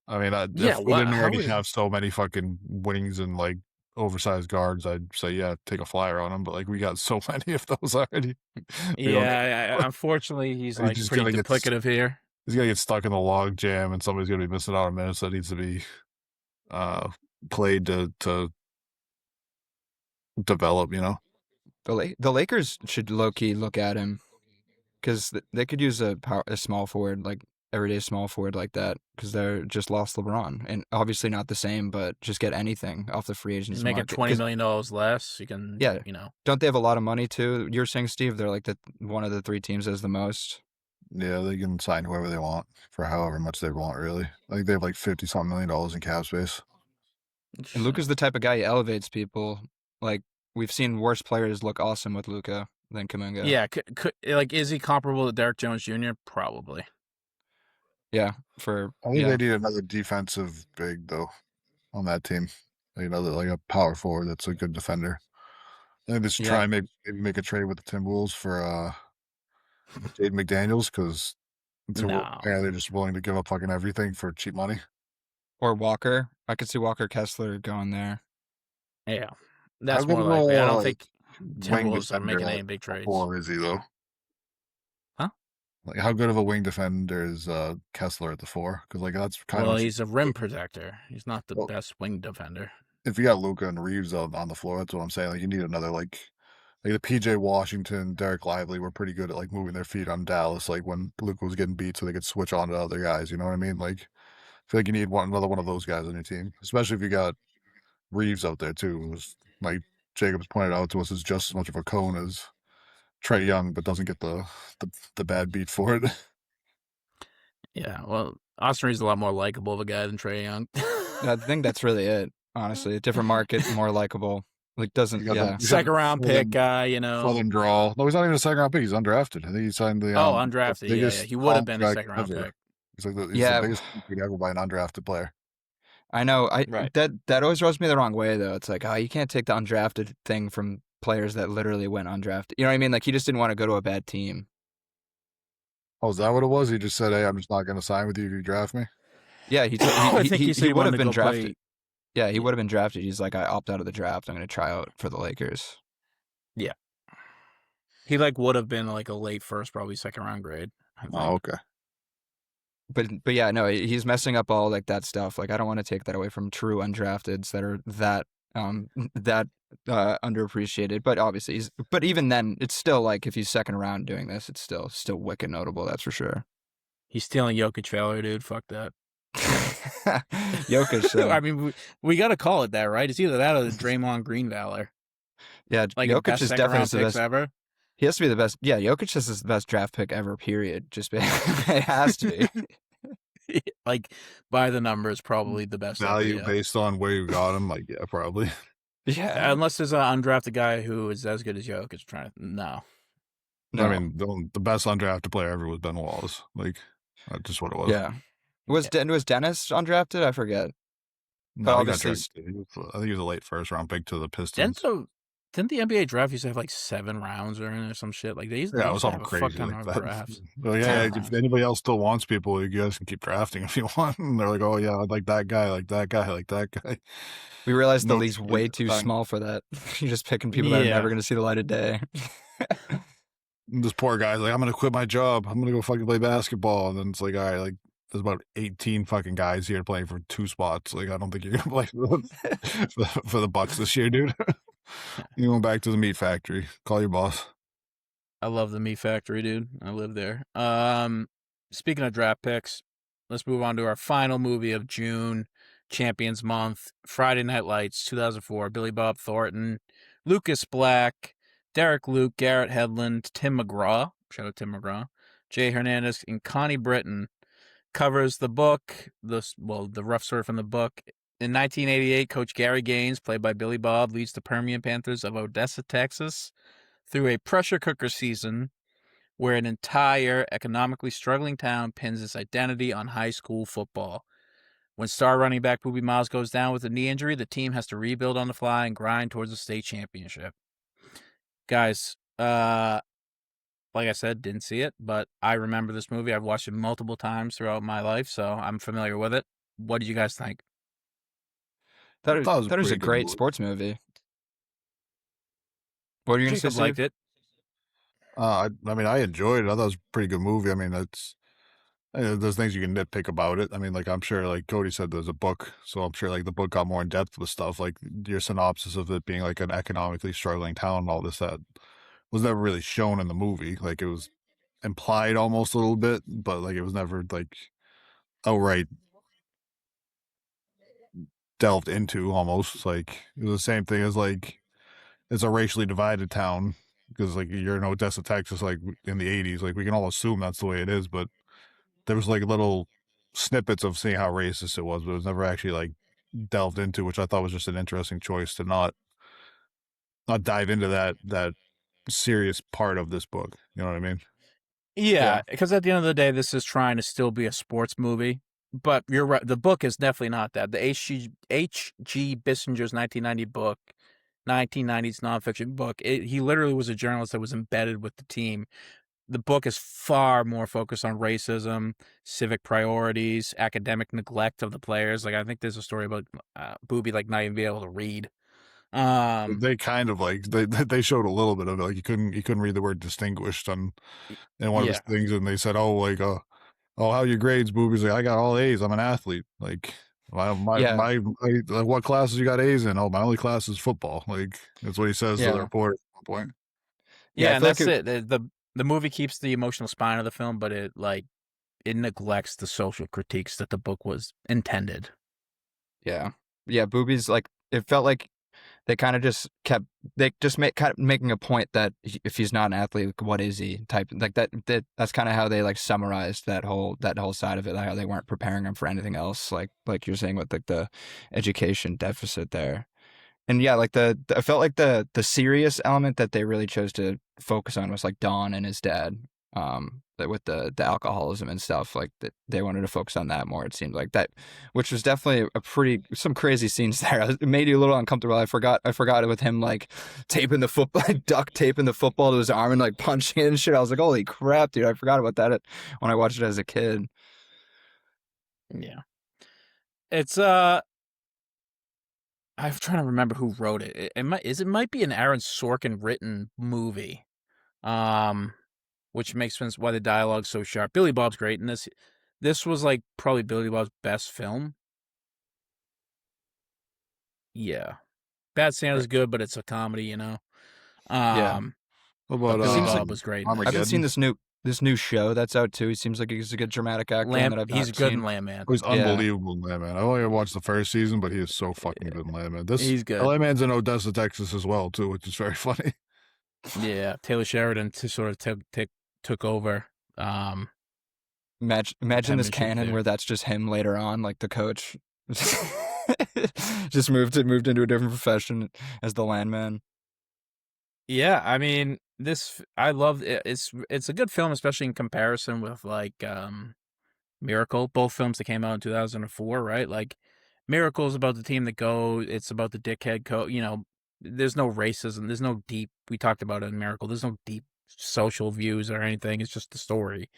I mean, if we didn't already have so many fucking wings and like oversized guards, I'd say take a flyer on him. But like we got so many of those already. Yeah, unfortunately, he's like pretty duplicative here. He's gonna get stuck in the log jam, and somebody's gonna be missing out on minutes that needs to be played to develop. You know, the Lakers should low key look at him because they could use a small forward, like everyday small forward like that, because they're just lost LeBron, and obviously not the same, but just get anything off the free agents market. Make it $20 million less. You can, you know. Don't they have a lot of money too? You're saying, Steve, they're like one of the three teams that has the most. Yeah, they can sign whoever they want for however much they want. Really, I think they have like $50-something million in cap space. And Luka's the type of guy, he elevates people. Like we've seen worse players look awesome with Luka than Kuminga. Yeah, like is he comparable to Derrick Jones Jr.? Probably. Yeah, I think they need another defensive big though on that team. Like a power forward that's a good defender. I think they should try and maybe make a trade with the Timberwolves for Jaden McDaniels because they're just willing to give up fucking everything for cheap money. Or Walker. I could see Walker Kessler going there. Yeah, that's more likely. I don't think Timberwolves are making any big trades. Or is he though? Huh? Like how good of a wing defender is Kessler at the 4? Because like that's kind of he's a rim protector. He's not the best wing defender. If you got Luka and Reeves on the floor, that's what I'm saying. Like you need another like the PJ Washington, Derek Lively were pretty good at like moving their feet on Dallas. Like when Luka was getting beat, so they could switch on to other guys. You know what I mean? Like I feel like you need another one of those guys on your team, especially if you got Reeves out there too. It was, like Jacobs pointed out to us, is just as much of a cone as Trae Young, but doesn't get the bad beat for it. Yeah, well, Austin Reeves is a lot more likable of a guy than Trae Young. I think that's really it. Honestly, a different market, more likable. Like second round pick guy, you know. Southern drawl. No, he's not even a second round pick. He's undrafted. I think he signed the undrafted. Yeah, he would have been a second round pick. He's like the biggest pick ever by an undrafted player. I know. That always rubs me the wrong way though. It's like, you can't take the undrafted thing from players that literally went undrafted. You know what I mean? Like he just didn't want to go to a bad team. Oh, is that what it was? He just said, "Hey, I'm just not going to sign with you if you draft me." Yeah, he would have been drafted. Yeah, he would have been drafted. He's like, I opt out of the draft. I'm going to try out for the Lakers. Yeah. He would have been like a late first, probably second round grade. Oh, okay. But yeah, no, he's messing up all like that stuff. Like I don't want to take that away from true undrafteds that are that underappreciated. But obviously, but even then, it's still like if he's second round doing this, it's still wicked notable. That's for sure. He's stealing Jokic valor, dude. Fuck that. Jokic. I mean, we got to call it that, right? It's either that or the Draymond Green valor. Yeah, like Jokic is definitely the best ever. He has to be the best. Yeah, Jokic is the best draft pick ever. Period. Just it has to be. Like by the numbers, probably the best value based on where you got him. Like probably. Yeah, unless there's an undrafted guy who is as good as Jokic. No. I mean, the best undrafted player ever was Ben Wallace. Like that's just what it was. Yeah. Was Dennis undrafted? I forget. No, I think he was a late first round pick to the Pistons. Didn't the NBA draft used to have like 7 rounds or some shit? Like it was all crazy like that. Well, if anybody else still wants people, you guys can keep drafting if you want. And they're like, oh yeah, I'd like that guy, like that guy, like that guy. We realized the league's way too small for that. You're just picking people that are never going to see the light of day. This poor guy's like, I'm going to quit my job. I'm going to go fucking play basketball. And then it's like, all right, like there's about 18 fucking guys here playing for 2 spots. Like, I don't think you're going to play for the Bucks this year, dude. You going back to the meat factory. Call your boss. I love the meat factory, dude. I live there. Speaking of draft picks, let's move on to our final movie of June, Champions Month, Friday Night Lights, 2004, Billy Bob Thornton, Lucas Black, Derek Luke, Garrett Hedlund, Tim McGraw, shout out Tim McGraw, Jay Hernandez, and Connie Britton. Covers the book, the rough story from the book. In 1988, Coach Gary Gaines, played by Billy Bob, leads the Permian Panthers of Odessa, Texas, through a pressure cooker season where an entire economically struggling town pins its identity on high school football. When star running back Boobie Miles goes down with a knee injury, the team has to rebuild on the fly and grind towards a state championship. Guys, like I said, didn't see it, but I remember this movie. I've watched it multiple times throughout my life, so I'm familiar with it. What did you guys think? That was a great sports movie. What are you going to say? Liked it. I mean, I enjoyed it. I thought it was a pretty good movie. I mean, there's things you can nitpick about it. I mean, like, I'm sure, like Cody said, there's a book, so I'm sure, like, the book got more in depth with stuff, like your synopsis of it being like an economically struggling town and all this that was never really shown in the movie. Like, it was implied almost a little bit, but like it was never like outright delved into. Almost like it was the same thing as like it's a racially divided town because like you're in Odessa, Texas, like in the 80s. Like we can all assume that's the way it is, but there was like little snippets of seeing how racist it was, but it was never actually like delved into, which I thought was just an interesting choice to not dive into that serious part of this book. You know what I mean? Yeah, because at the end of the day, this is trying to still be a sports movie. But you're right. The book is definitely not that. The H.G. Bissinger's 1990 book, 1990s nonfiction book, he literally was a journalist that was embedded with the team. The book is far more focused on racism, civic priorities, academic neglect of the players. Like, I think there's a story about Boobie, like, not even being able to read. They kind of like they showed a little bit of it. Like, you couldn't read the word distinguished in one of his things, and they said, "Oh, like, oh, how are your grades, Boobie's like, I got all A's. I'm an athlete. Like, what classes you got A's in? Oh, my only class is football." Like, that's what he says to the reporter at one point. Yeah, and that's it. The movie keeps the emotional spine of the film, but it neglects the social critiques that the book was intended. Yeah. Boobie's like, it felt like they kind of just kept making a point that if he's not an athlete, what is he? Type like that's kind of how they like summarized that whole side of it, like how they weren't preparing him for anything else, like you're saying with like the education deficit there. And yeah, like I felt like the serious element that they really chose to focus on was like Don and his dad, that with the alcoholism and stuff, like that they wanted to focus on that more. It seemed like that, which was definitely some crazy scenes there. It made you a little uncomfortable. I forgot it with him like taping the football, like duct taping the football to his arm and like punching it and shit. I was like, holy crap, dude! I forgot about that when I watched it as a kid. Yeah, it's I'm trying to remember who wrote it. It might be an Aaron Sorkin written movie, which makes sense why the dialogue's so sharp. Billy Bob's great in this. This was like probably Billy Bob's best film. Yeah, Bad Santa's good, but it's a comedy, you know. Yeah. But Billy Bob was great. I haven't seen this new show that's out too. He seems like he's a good dramatic actor. He's good in Landman. He's unbelievable in Landman. I only watched the first season, but he is so fucking good in Landman. He's good. Landman's in Odessa, Texas as well too, which is very funny. Yeah, Taylor Sheridan sort of took over. Imagine this canon where that's just him later on, like the coach just moved into a different profession as the Landman. Yeah, I mean, I love it. It's a good film, especially in comparison with like Miracle, both films that came out in 2004, right? Like Miracle is about the team that goes, it's about the dickhead coach, you know, there's no racism, there's no deep, we talked about it in Miracle, there's no deep social views or anything, it's just the story.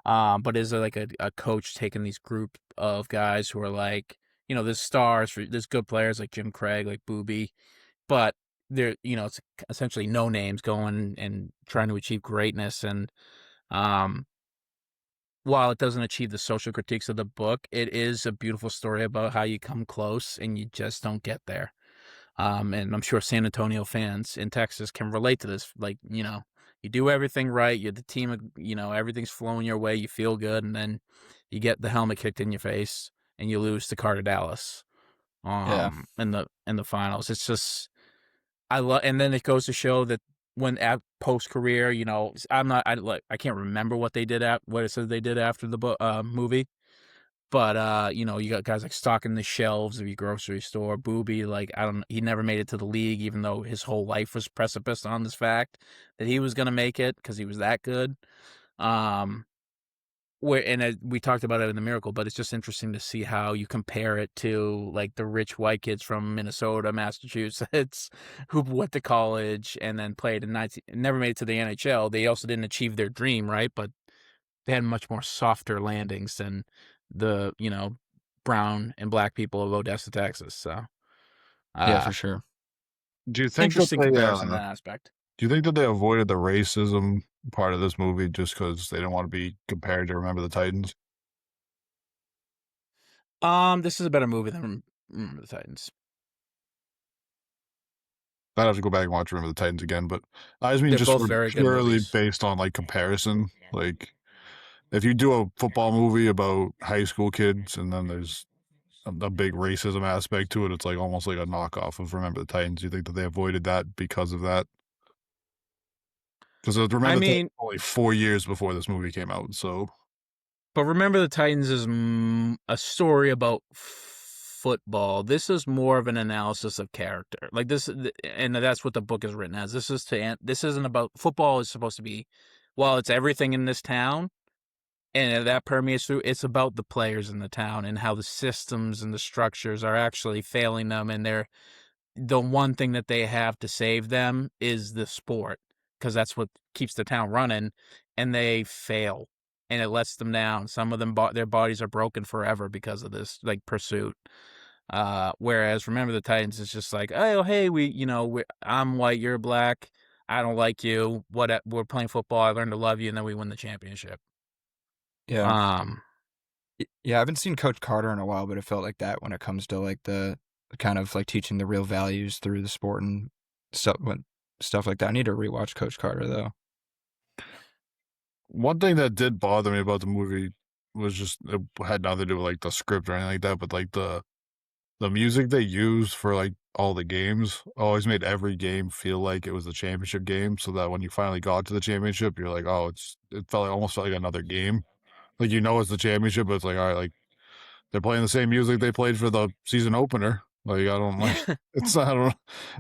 But is there like a coach taking these group of guys who are like, you know, there's stars, there's good players like Jim Craig, like Boobie, but they're, you know, it's essentially no names going and trying to achieve greatness. And while it doesn't achieve the social critiques of the book, it is a beautiful story about how you come close and you just don't get there. And I'm sure San Antonio fans in Texas can relate to this. Like, you know, You do everything right. You're the team. Everything's flowing your way. You feel good, and then you get the helmet kicked in your face, and you lose to Carter Dallas. In the finals. It's just I love, and then it goes to show that when at post career, I can't remember what they did what it says they did after the movie. But you got guys like stocking the shelves of your grocery store. Booby, he never made it to the league, even though his whole life was precipice on this fact that he was gonna make it because he was that good. We talked about it in the Miracle, but it's just interesting to see how you compare it to like the rich white kids from Minnesota, Massachusetts, who went to college and then played never made it to the NHL. They also didn't achieve their dream, right? But they had much more softer landings than the brown and black people of Odessa, Texas. So yeah, for sure. Do you think interesting comparison in that aspect? Do you think that they avoided the racism part of this movie just because they didn't want to be compared to Remember the Titans? This is a better movie than Remember the Titans. I'd have to go back and watch Remember the Titans again, but I just mean just purely based on like comparison. Like, if you do a football movie about high school kids and then there's a big racism aspect to it, it's like almost like a knockoff of Remember the Titans. Do you think that they avoided that because of that? Because Remember only 4 years before this movie came out, so. But Remember the Titans is a story about football. This is more of an analysis of character. Like this, and that's what the book is written as. This isn't about football. Is supposed to be, while it's everything in this town, and that permeates through. It's about the players in the town and how the systems and the structures are actually failing them, and the one thing that they have to save them is the sport. Because that's what keeps the town running, and they fail, and it lets them down. Some of them, their bodies are broken forever because of this, like, pursuit. Whereas Remember the Titans is just like, oh, hey, I'm white, you're black, I don't like you. We're playing football. I learned to love you, and then we win the championship. Yeah. Yeah, I haven't seen Coach Carter in a while, but it felt like that when it comes to like the kind of like teaching the real values through the sport and stuff like that. I need to rewatch Coach Carter though. One thing that did bother me about the movie was just it had nothing to do with like the script or anything like that, but like the music they used for like all the games always made every game feel like it was a championship game, so that when you finally got to the championship, you're like, oh, almost felt like another game. Like, it's the championship, but it's like, all right, like they're playing the same music they played for the season opener. Like, I don't like it's I don't.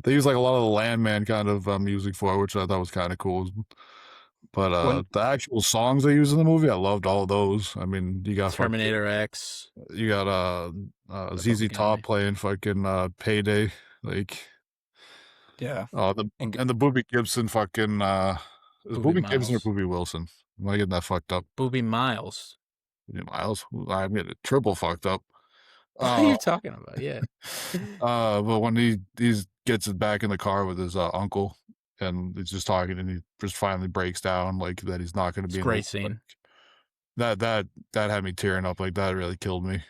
They use like a lot of the Landman kind of music for it, which I thought was kind of cool. But the actual songs they use in the movie, I loved all of those. I mean, you got Terminator X. You got ZZ Top playing fucking Payday, like. Yeah. And the Booby Gibson fucking is Booby Gibson or Booby Wilson? Am I getting that fucked up? Booby Miles. Miles? I'm getting it triple fucked up. What are you talking about? Yeah. But when he gets it back in the car with his uncle, and he's just talking, and he just finally breaks down, like that he's not going to be. It's a great scene. That had me tearing up. Like, that really killed me,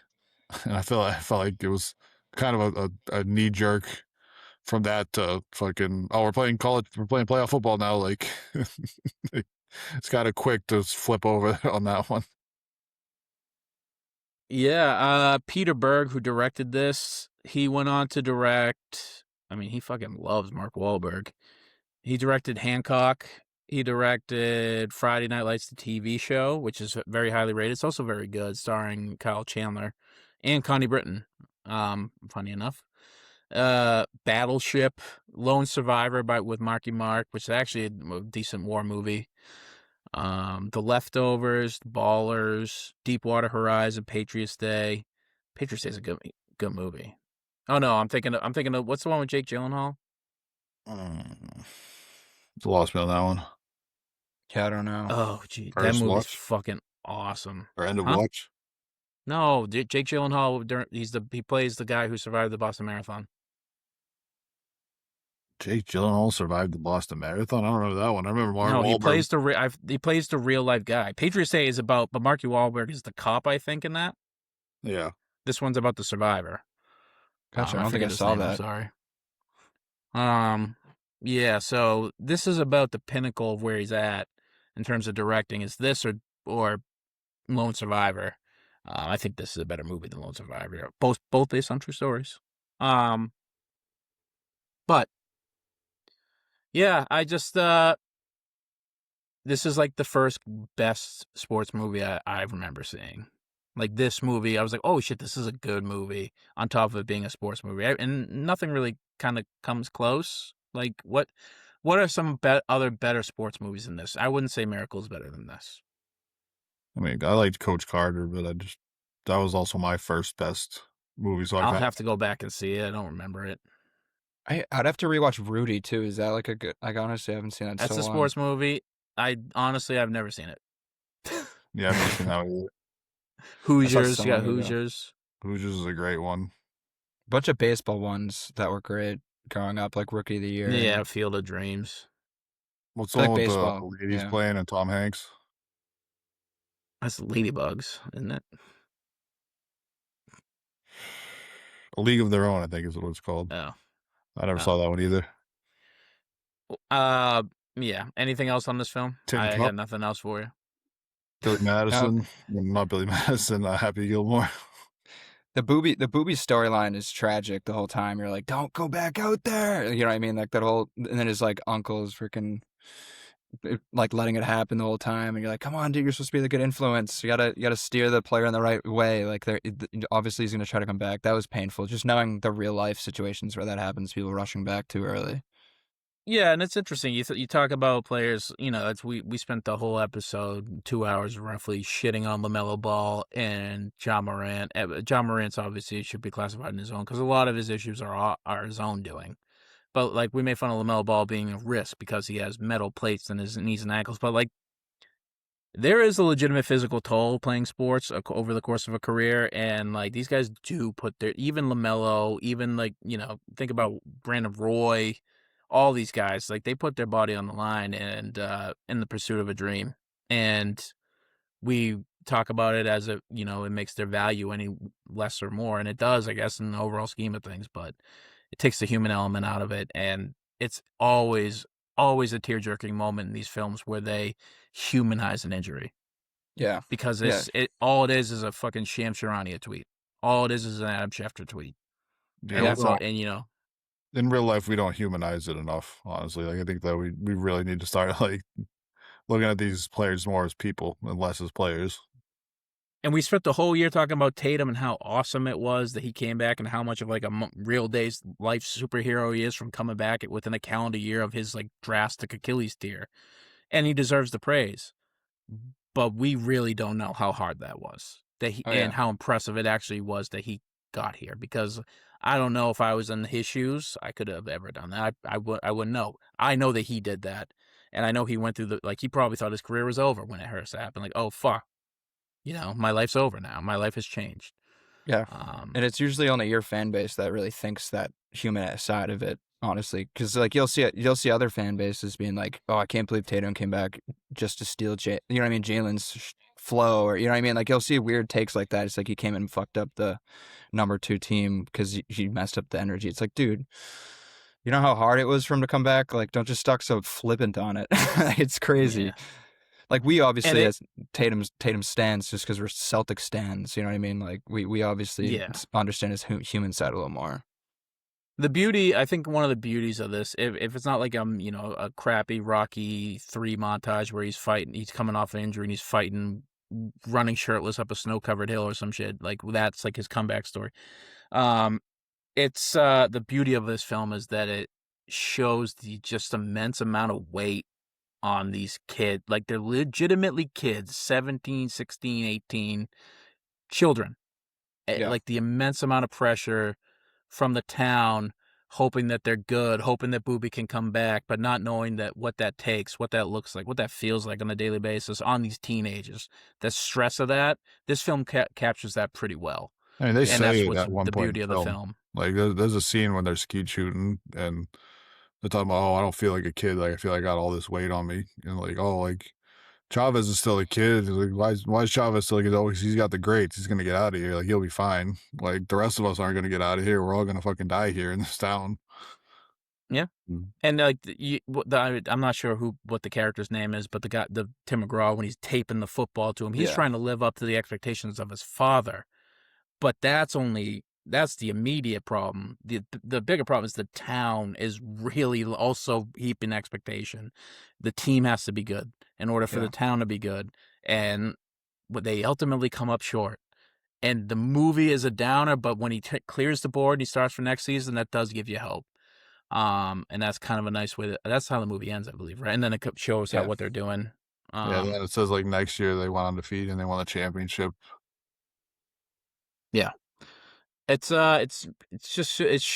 and I felt like it was kind of a knee jerk from that to fucking, we're playing playoff football now. Like, it's kind of quick to flip over on that one. Yeah, Peter Berg, who directed this, he went on to direct. I mean, he fucking loves Mark Wahlberg. He directed Hancock. He directed Friday Night Lights, the TV show, which is very highly rated. It's also very good, starring Kyle Chandler and Connie Britton. Funny enough. Battleship, Lone Survivor with Marky Mark, which is actually a decent war movie. The Leftovers, Ballers, Deepwater Horizon, Patriots Day. Patriots Day is a good movie. Oh no, I'm thinking of what's the one with Jake Gyllenhaal? Lost me on that one. Yeah, I don't know. Oh, gee, that movie's fucking awesome. Or End of Watch? No, Jake Gyllenhaal. He plays the guy who survived the Boston Marathon. Jake Gyllenhaal survived the Boston Marathon? I don't remember that one. I remember Mark Wahlberg. He plays the real life guy. Patriots Day is about, but Marky Wahlberg is the cop, I think, in that. Yeah. This one's about the survivor. Gotcha. I don't think I saw that. I'm sorry. Yeah, so this is about the pinnacle of where he's at in terms of directing. Is this or Lone Survivor? I think this is a better movie than Lone Survivor. Both based on true stories. But yeah, I just this is like the first best sports movie I remember seeing. Like this movie, I was like, oh shit, this is a good movie. On top of it being a sports movie, and nothing really kind of comes close. Like what are some other better sports movies than this? I wouldn't say Miracle's better than this. I mean, I liked Coach Carter, but that was also my first best movie. So I'll have to go back and see it. I don't remember it. I'd have to rewatch Rudy too. Is that like a good? Like honestly, I haven't seen that. That's so a sports movie. I've never seen it. Yeah, I've never seen that one. Hoosiers, you got Hoosiers. Hoosiers is a great one. Bunch of baseball ones that were great growing up, like Rookie of the Year. Yeah, Field of Dreams. What's the one with the ladies playing and Tom Hanks? That's Ladybugs, isn't it? A League of Their Own, I think is what it's called. Oh. I never saw that one either. Yeah. Anything else on this film? I got nothing else for you. Billy Madison, not Billy Madison. Happy Gilmore. The booby storyline is tragic the whole time. You're like, don't go back out there. You know what I mean? Like that whole, and then his like uncle is freaking like letting it happen the whole time, and you're like, come on, dude, you're supposed to be the good influence. You gotta steer the player in the right way. Like obviously he's gonna try to come back. That was painful. Just knowing the real life situations where that happens, people rushing back too early. Yeah, and it's interesting. You talk about players. You know, we spent the whole episode 2 hours roughly shitting on Lamelo Ball and John Morant. John Morant's obviously should be classified in his own because a lot of his issues are his own doing. But like we made fun of Lamelo Ball being a risk because he has metal plates in his knees and ankles. But like there is a legitimate physical toll playing sports over the course of a career, and like these guys do put their even Lamelo, even like think about Brandon Roy. All these guys, like they put their body on the line and in the pursuit of a dream. And we talk about it as it makes their value any less or more. And it does, I guess, in the overall scheme of things, but it takes the human element out of it. And it's always a tear-jerking moment in these films where they humanize an injury. Yeah. Because all it is a fucking Shams Charania tweet. All it is an Adam Schefter tweet. Yeah, and that's all, and in real life, we don't humanize it enough, honestly. Like I think that we really need to start like looking at these players more as people and less as players. And we spent the whole year talking about Tatum and how awesome it was that he came back and how much of like a real day's life superhero he is from coming back within a calendar year of his like drastic Achilles tear. And he deserves the praise. But we really don't know how hard that was. And how impressive it actually was that he got here, because I don't know if I was in his shoes, I could have ever done that. I wouldn't know. I know that he did that, and I know he went through he probably thought his career was over when it happened. Like, oh fuck, my life's over now. My life has changed. Yeah, and it's usually only your fan base that really thinks that human side of it, honestly, because like you'll see other fan bases being like, oh, I can't believe Tatum came back just to steal Jalen's flow, or you know what I mean. Like you'll see weird takes like that. It's like he came and fucked up the number 2 team because he messed up the energy. It's like, dude, you know how hard it was for him to come back? Like, don't just talk so flippant on it. It's crazy. Yeah. Like we obviously as Tatum stands just because we're Celtics stands. You know what I mean? Like we obviously understand his human side a little more. The beauty, I think one of the beauties of this, if it's not like a crappy Rocky 3 montage where he's coming off an injury and he's fighting, running shirtless up a snow-covered hill or some shit, like that's like his comeback story. It's the beauty of this film is that it shows the just immense amount of weight on these kids. Like they're legitimately kids, 17, 16, 18, children. Yeah. Like the immense amount of pressure from the town, hoping that they're good, hoping that Booby can come back, but not knowing that what that takes, what that looks like, what that feels like on a daily basis on these teenagers. The stress of that, this film captures that pretty well. I mean, they say at one the point beauty of the film. Like there's a scene when they're skeet shooting and they're talking about, oh, I don't feel like a kid. Like I feel like I got all this weight on me, and like, oh, like Chavez is still a kid. Like, why is Chavez still like, oh, he's got the greats. He's gonna get out of here. Like he'll be fine. Like the rest of us aren't gonna get out of here. We're all gonna fucking die here in this town. Yeah. And like I'm not sure what the character's name is, but the Tim McGraw, when he's taping the football to him, he's trying to live up to the expectations of his father. But that's the immediate problem. The bigger problem is the town is really also heaping expectation. The team has to be good in order for the town to be good, and they ultimately come up short. And the movie is a downer, but when he clears the board and he starts for next season, that does give you hope. And that's kind of a nice way. That's how the movie ends, I believe, right? And then it shows how what they're doing. Then it says like next year they went undefeated and they won the championship. Yeah, it's just not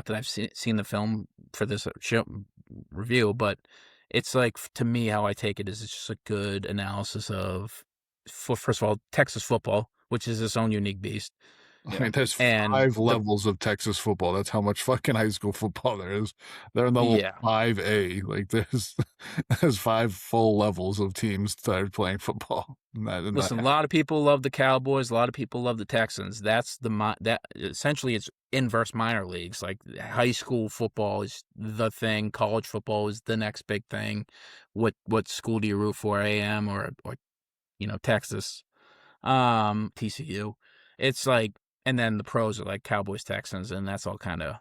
that I've seen the film for this show review, but it's like, to me, how I take it is it's just a good analysis of, first of all, Texas football, which is its own unique beast. I mean, there's 5 levels of Texas football. That's how much fucking high school football there is. They're in level 5A. Like, there's 5 full levels of teams that are playing football. Listen, a lot of people love the Cowboys. A lot of people love the Texans. That essentially it's inverse minor leagues. Like, high school football is the thing. College football is the next big thing. What school do you root for? AM or Texas, TCU? It's like. And then the pros are like Cowboys, Texans, and that's all kind of,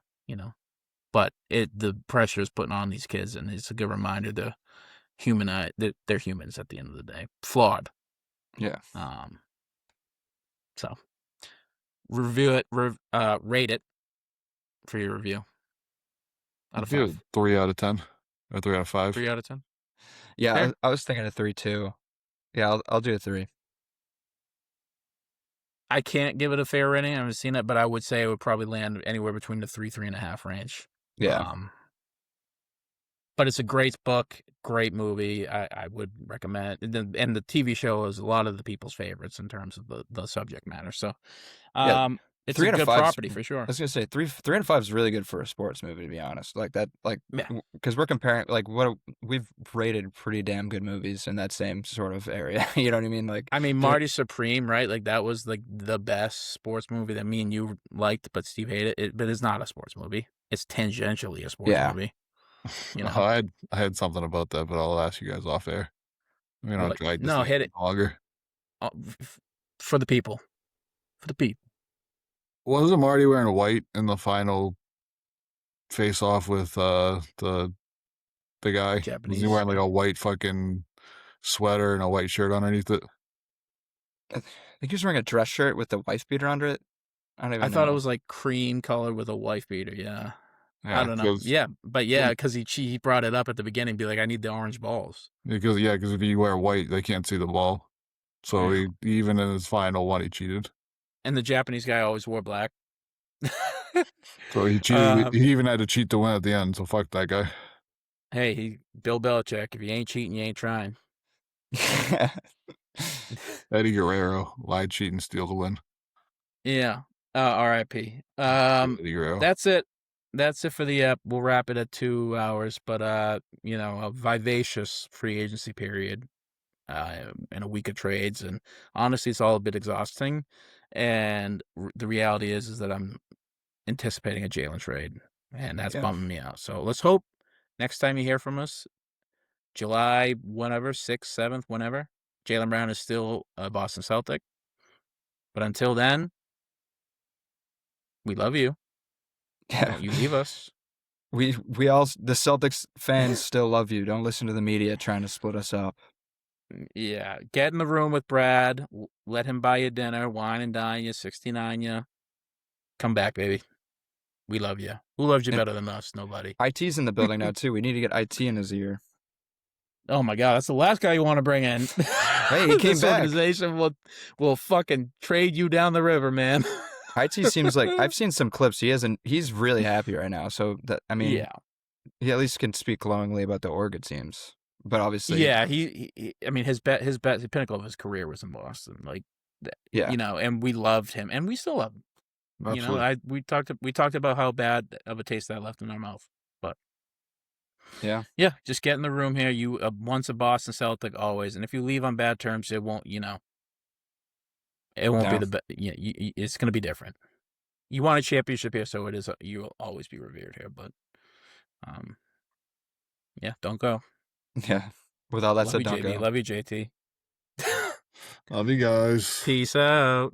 but the pressure is putting on these kids, and it's a good reminder that they're humans at the end of the day, flawed. Yeah. So review it, rate it for your review. Out of 5. 3 out of 10 or 3 out of 5. 3 out of 10. Yeah, I was thinking of 3 too. Yeah, I'll do a 3. I can't give it a fair rating. I haven't seen it, but I would say it would probably land anywhere between the 3.5 range. Yeah. But it's a great book, great movie. I would recommend it. And the TV show is a lot of the people's favorites in terms of the subject matter. So, it's a good property for sure. I was gonna say 3 out of 5 is really good for a sports movie, to be honest. Like that, because we're comparing like we've rated pretty damn good movies in that same sort of area. You know what I mean? Like, Marty Supreme, right? Like, that was like the best sports movie that me and you liked, but Steve hated it. But it's not a sports movie. It's tangentially a sports movie. I had something about that, but I'll ask you guys off air. Hit it longer. For the people. Wasn't Marty wearing white in the final face-off with the guy? Japanese. Was he wearing like a white fucking sweater and a white shirt underneath it? I think he was wearing a dress shirt with the wife beater under it. I thought it was like cream colored with a wife beater. Yeah. I don't know. Yeah, but because he brought it up at the beginning, be like, I need the orange balls. Because if you wear white, they can't see the ball. So he, even in his final one, he cheated. And the Japanese guy always wore black. So he cheated. He even had to cheat to win at the end. So fuck that guy. Hey, Bill Belichick. If you ain't cheating, you ain't trying. Eddie Guerrero lied, cheat, and steal to win. Yeah. R.I.P. That's it. That's it for the app. We'll wrap it at 2 hours, but a vivacious free agency period, and a week of trades, and honestly, it's all a bit exhausting. And the reality is that I'm anticipating a Jalen trade, and that's bumming me out. So let's hope next time you hear from us, July, whenever, 6th, 7th, whenever, Jaylen Brown is still a Boston Celtic. But until then, we love you. Don't you leave us. We all, the Celtics fans, still love you. Don't listen to the media trying to split us up. Yeah, get in the room with Brad. Let him buy you dinner, wine and dine you, 69 you. Come back, baby. We love you. Who loves you better than us? Nobody. IT's in the building now too. We need to get IT in his ear. Oh my God, that's the last guy you want to bring in. Hey, he came this back. Organization will fucking trade you down the river, man. IT seems like, I've seen some clips. He's really happy right now. So that, he at least can speak glowingly about the org, it seems. But obviously, his pinnacle of his career was in Boston, and we loved him, and we still love him. Absolutely. We talked about how bad of a taste that left in our mouth, but yeah, just get in the room here. You once a Boston Celtic, always, and if you leave on bad terms, it won't, it won't be the best. It's going to be different. you won a championship here, so it is. You will always be revered here. But, yeah, don't go. Yeah. With all that Love said, you, don't JB. go. Love you, JT. Love you guys. Peace out.